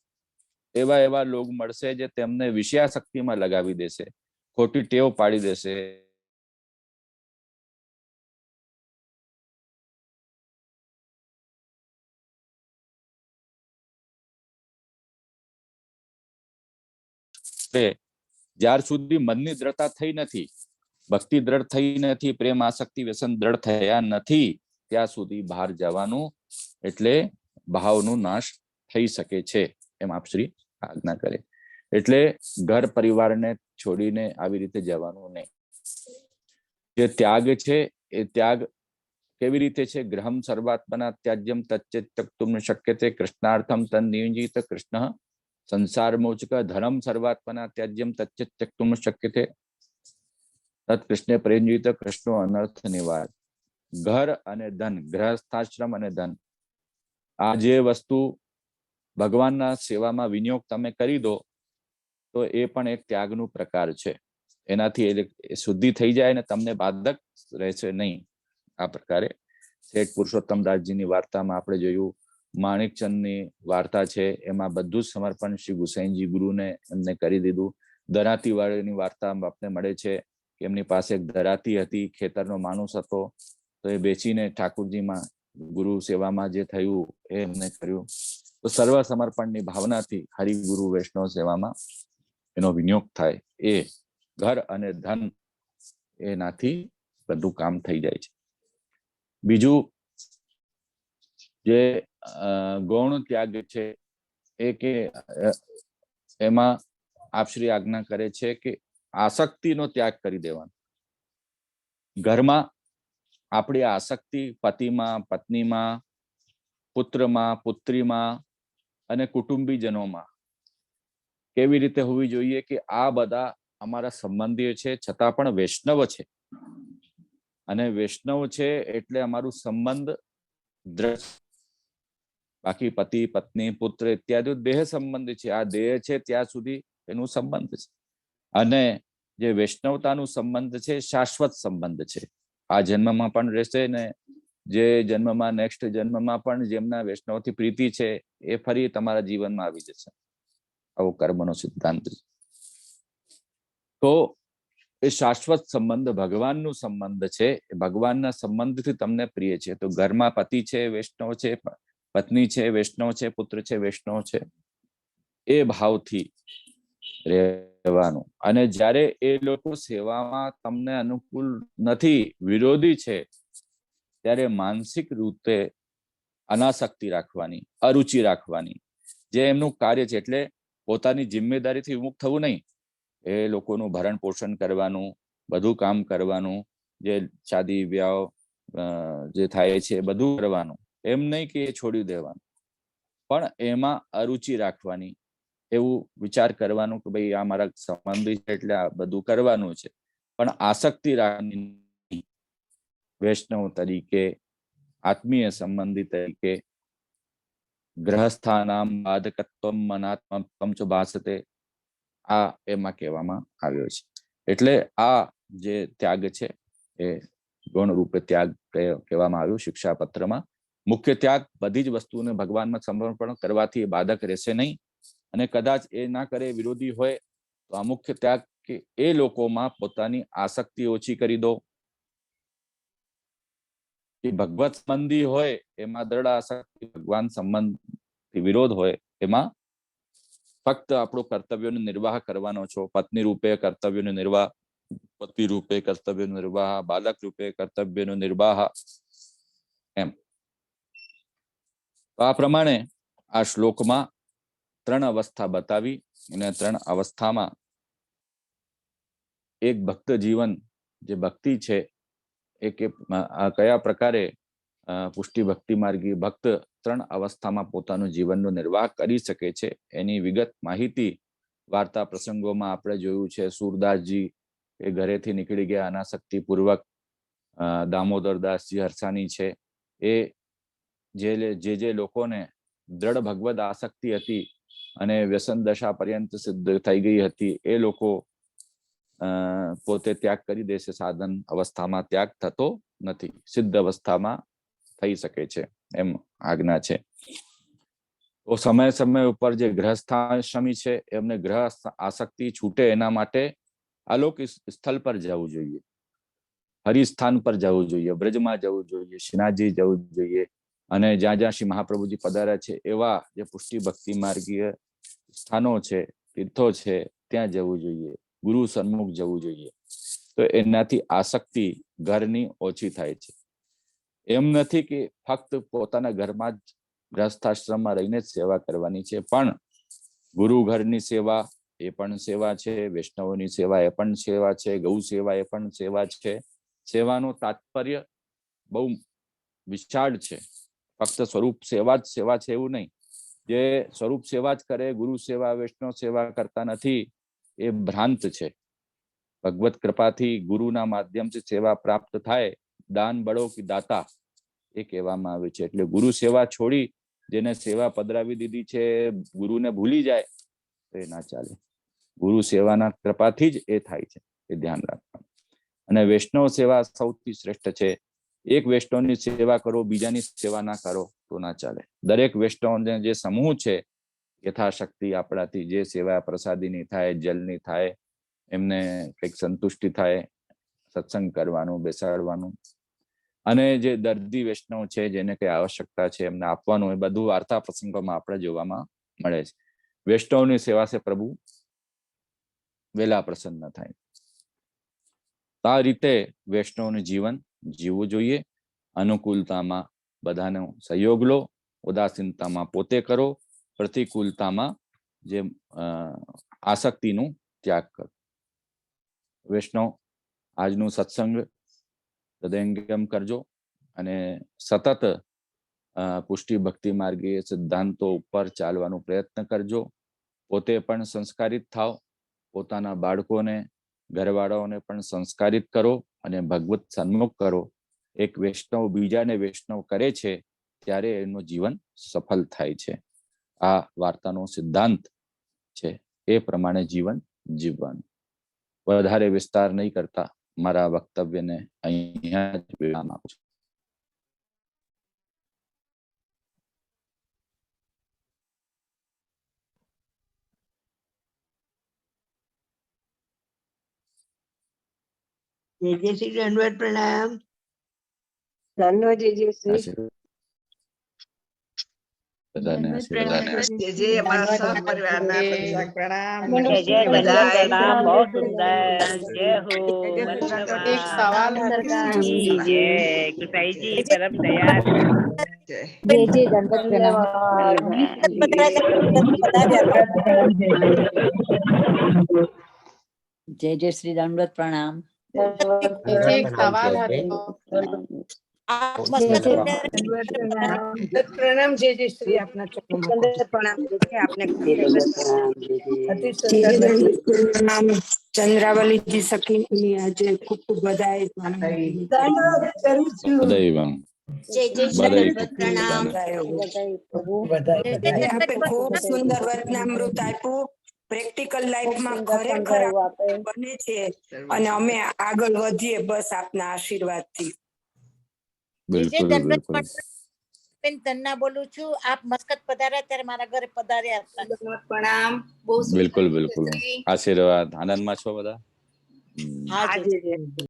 એવા એવા લોક મળશે જે તેમને વિષયાશક્તિમાં લગાવી દેશે, ખોટી ટેવ પાડી દેશે. જ્યાર સુધી મનની દ્રઢતા થઈ નથી, ભક્તિ દ્રઢ થઈ નથી, પ્રેમ આસક્તિ વ્યસન દ્રઢ થયા નથી, ત્યાં સુધી બહાર જવાનું એટલે ભાવનો નાશ થઈ શકે છે, એમ આપ શ્રી આજ્ઞા કરે. એટલે ઘર પરિવારને છોડીને આવી રીતે જવાનું નહીં. જે ત્યાગ છે એ ત્યાગ કેવી રીતે છે? ગ્રહમ સર્વાત્મના ત્યાજ્યમ તચ્ચેત ત્યક્તુમ ન શક્યતે કૃષ્ણાર્થમ તન નિયોજિત કૃષ્ણ સંસાર મોચક ધર્મ સર્વાત્મના ત્યાજ્યમ તચ્ચેત ત્યક્તુમ ન શક્યતે તત કૃષ્ણે પ્રેરણિત કૃષ્ણો અનર્થ નિવાર. ઘર અને ધન, ગૃહસ્થાશ્રમ અને ધન, આ જે વસ્તુ ભગવાનના સેવામાં વિનિયોગ તમે કરી દો તો એ પણ એક ત્યાગનું પ્રકાર છે. એનાથી એ શુદ્ધિ થઈ જાય ને તમને બાધક રહેશે નહીં. આ પ્રકારે શેઠ પુરુષોત્તમ દાસજીની વાર્તામાં આપણે જોયું, માણિકચંદની વાર્તા છે, એમાં બધું જ સમર્પણ શ્રી ગુસાઈજી ગુરુને એમને કરી દીધું. ધરાતી વાળાની વાર્તામાં આપણે મળે છે કે એમની પાસે એક ધરાતી હતી, ખેતરનો માણસ હતો, તો એ બેચીને ઠાકુરજીમાં ગુરુ સેવામાં જે થયું એ એમને કર્યું. તો સર્વ સમર્પણની ભાવનાથી હરિગુરુ વૈષ્ણવ સેવામાં એનો વિનિયોગ થાય. એ ઘર અને ધન એનાથી બધું કામ થઈ જાય છે. બીજું જે ગૌણ ત્યાગ છે એ કે એમાં આપ શ્રી આજ્ઞા કરે છે કે આસક્તિનો ત્યાગ કરી દેવાનો. ઘરમાં આપણી આસક્તિ પતિમાં, પત્નીમાં, પુત્રમાં, પુત્રીમાં અને કુટુંબીજનોમાં કેવી રીતે હોવી જોઈએ કે આ બધા અમારા સંબંધીઓ છે, છતાં પણ વૈષ્ણવ છે, અને વૈષ્ણવ છે એટલે અમારું સંબંધ દ્રઢ. બાકી પતિ, પત્ની, પુત્ર ઇત્યાદિ દેહ સંબંધ છે. આ દેહ છે ત્યાં સુધી એનું સંબંધ છે, અને જે વૈષ્ણવતાનું સંબંધ છે શાશ્વત સંબંધ છે. આ જન્મમાં પણ રહેશે ને જે જન્મમાં નેક્સ્ટ જન્મમાં પણ જેમના વૈષ્ણવથી પ્રીતિ છે એ ફરી તમારા જીવનમાં આવી જશે. આવો કર્મનો સિદ્ધાંત છે. તો એ શાશ્વત સંબંધ ભગવાનનું સંબંધ છે. ભગવાનના સંબંધથી તમને પ્રિય છે. તો ઘરમાં પતિ છે વૈષ્ણવ છે, પત્ની છે વૈષ્ણવ છે, પુત્ર છે વૈષ્ણવ છે, એ ભાવથી રહેવાનું. અને જ્યારે એ લોકો સેવામાં તમને અનુકૂળ નથી, વિરોધી છે, ત્યારે માનસિક રૂપે અનાસક્તિ રાખવાની, અરુચિ રાખવાની. જે એમનું કાર્ય છે એટલે પોતાની જિમ્મેદારીથી વિમુખ થવું નહીં. એ લોકોનું ભરણ પોષણ કરવાનું, બધું કામ કરવાનું, જે શાદી વ્યાહ જે થાય છે બધું કરવાનું. એમ નહીં કે એ છોડી દેવાનું, પણ એમાં અરુચિ રાખવાની. એવું વિચાર કરવાનું કે ભાઈ આ મારા સંબંધી છે એટલે આ બધું કરવાનું છે, પણ આસક્તિ રાખવાની. વૈષ્ણવ તરીકે, આત્મીય સંબંધી તરીકે, ગ્રહસ્થાનામ બાધકત્વમ મનાત્મકત્વમ ચ ભાસતે, આ એમાં કહેવામાં આવ્યો છે. એટલે આ જે ત્યાગ છે એ ગૌણ રૂપે ત્યાગ કહેવામાં આવ્યું શિક્ષાપત્રમાં. મુખ્ય ત્યાગ બધી જ વસ્તુને ભગવાનમાં સમર્પણ કરવાથી એ બાધક રહેશે નહીં. અને કદાચ એ ના કરે, વિરોધી હોય, તો આ મુખ્ય ત્યાગ કે એ લોકોમાં પોતાની આસક્તિ ઓછી કરી દો. કે ભગવત સંબંધી હોય એમાં દ્રઢ આસક્તિ, ભગવાન સંબંધથી વિરોધ હોય એમાં ફક્ત આપણો કર્તવ્યોનો નિર્વાહ કરવાનો છો. પત્ની રૂપે કર્તવ્યનો નિર્વાહ, પતિ રૂપે કર્તવ્યનો નિર્વાહ, બાલક રૂપે કર્તવ્યનો નિર્વાહ, એમ. તો આ પ્રમાણે આ શ્લોકમાં 3 અવસ્થા બતાવી. અને 3 અવસ્થામાં એક ભક્ત જીવન, જે ભક્તિ છે એ કયા પ્રકારે પુષ્ટિ ભક્તિ માર્ગી ભક્ત 3 અવસ્થામાં પોતાનું જીવનનો નિર્વાહ કરી શકે છે એની વિગત માહિતી વાર્તા પ્રસંગોમાં આપણે જોયું છે. સુરદાસજી એ ઘરેથી નીકળી ગયા અનાસક્તિ પૂર્વક. દામોદરદાસજી હરસાની છે, એ જે લોકોને દ્રઢ ભગવદ આસક્તિ હતી અને વ્યસન દશા પર્યંત સિદ્ધ થઈ ગઈ હતી, એ લોકો પોતે ત્યાગ કરી દેશે. સાધન અવસ્થામાં ત્યાગ થતો નથી, સિદ્ધ અવસ્થામાં થઈ શકે છે એમ આજ્ઞા છે. તો સમય સમય ઉપર જે ગ્રહસ્થાશ્રમી છે એમને ગ્રહ આસક્તિ છૂટે એના માટે અલૌકિક સ્થળ પર જવું જોઈએ, હરિસ્થાન પર જવું જોઈએ, બ્રજમાં જવું જોઈએ, શ્રીનાથજી જવું જોઈએ, અને જ્યાં જ્યાં શ્રી મહાપ્રભુજી પધાર્યા છે એવા જે પુષ્ટિ ભક્તિ માર્ગીય સ્થાનો છે, તીર્થો છે, ત્યાં જવું જોઈએ, ગુરુ સન્મુખ જવું જોઈએ. તો એનાથી આસક્તિ ઘરની ઓછી થાય છે. એમ નથી કે ફક્ત પોતાના ઘરમાં જ ગ્રહસ્થાશ્રમમાં રહીને જ સેવા કરવાની છે, પણ ગુરુ ઘરની સેવા એ પણ સેવા છે, વૈષ્ણવોની સેવા એ પણ સેવા છે, ગૌ સેવા એ પણ સેવા છે. સેવાનું તાત્પર્ય બહુ વિશાળ છે. ફક્ત સ્વરૂપ સેવા જ સેવા છે એવું નહીં. જે સ્વરૂપ સેવા જ કરે, ગુરુ સેવા વૈષ્ણવ સેવા કરતા નથી, એ ભ્રાંત છે. ભગવત કૃપાથી ગુરુના માધ્યમથી સેવા પ્રાપ્ત થાય, દાન બળો કે દાતા એ કહેવામાં આવે છે. એટલે ગુરુ સેવા છોડી જેને સેવા પધરાવી દીધી છે ગુરુને ભૂલી જાય તો એ ના ચાલે. ગુરુ સેવાના કૃપાથી જ એ થાય છે, એ ધ્યાન રાખવાનું. અને વૈષ્ણવ સેવા સૌથી શ્રેષ્ઠ છે. એક વૈષ્ણવની સેવા કરો, બીજાની સેવા ના કરો તો ના ચાલે. દરેક વૈષ્ણવને જે સમૂહ છે યથાશક્તિ આપણાથી જે સેવા પ્રસાદીની થાય, જલની થાય, એમને કંઈક સંતુષ્ટિ થાય, સત્સંગ કરવાનું, બેસાડવાનું. અને જે દર્દી વૈષ્ણવ છે જેને કઈ આવશ્યકતા છે એમને આપવાનું, એ બધું વાર્તા પ્રસંગોમાં આપણે જોવામાં મળે છે. વૈષ્ણવની સેવા છે પ્રભુ વેલા પ્રસન્ન થાય. આ રીતે વૈષ્ણવનું જીવન જીવવું જોઈએ. અનુકૂળતામાં બધાનો સહયોગ લો, ઉદાસીનતામાં પોતે કરો, પ્રતિકૂળતામાં જે આસક્તિનું ત્યાગ કરો. વૈષ્ણવ આજનું સત્સંગ હૃદયંગમ કરજો અને સતત પુષ્ટિ ભક્તિ માર્ગીય સિદ્ધાંતો ઉપર ચાલવાનો પ્રયત્ન કરજો. પોતે પણ સંસ્કારિત થાવ, પોતાના બાળકોને, ઘરવાળાઓને પણ સંસ્કારિત કરો અને ભગવત સન્મુખ કરો. એક વૈષ્ણવ બીજાને વૈષ્ણવ કરે છે ત્યારે એનું જીવન સફળ થાય છે. આ વાર્તાનો સિદ્ધાંત છે, એ પ્રમાણે જીવન જીવવાનું. વધારે વિસ્તાર નહીં કરતા મારા વક્તવ્યને અહીંયા જ વિરામ આપું છું. જય શ્રી દંડવત પ્રણામ. ધન્યવાદ જય શ્રી. બધાને આશીર્વાદ. જય જય અમારા સહ પરિવારના પંચાંગ પ્રણામ. જય જય બધાય. દંડવત પ્રણામ, બહુ સુંદર. જય હો એક સવાલ કી જય કૃપાઈજી પરમ દયાળ. જય જય જય દંડવત પ્રણામ. જય જય શ્રી દંડવત પ્રણામ. એક સવાલ હતો. પ્રણામ જય જય શ્રી આપના પ્રણામ આપને પ્રણામ ચંદ્રાવલીજી સખી આજે ખૂબ ખૂબ બધાય સદૈવં. જય જય શ્રી બધાય દંડવત પ્રણામ. આપે ખૂબ સુંદર વચનામૃત આપ્યું. પ્રેક્ટિકલ લાઈફમાં ખરેખર બને છે અને અમે આગળ વધીએ બસ આપના આશીર્વાદથી. બિલકુલ બિલકુલ બેન તન્ના બોલું છું. આપ મસ્કત પધાર્યા ત્યારે મારા ઘરે પધાર્યા હતા. પ્રણામ. બહુ સુંદર. બિલકુલ બિલકુલ આશીર્વાદ. આનંદમાં છો બધા? હા જી.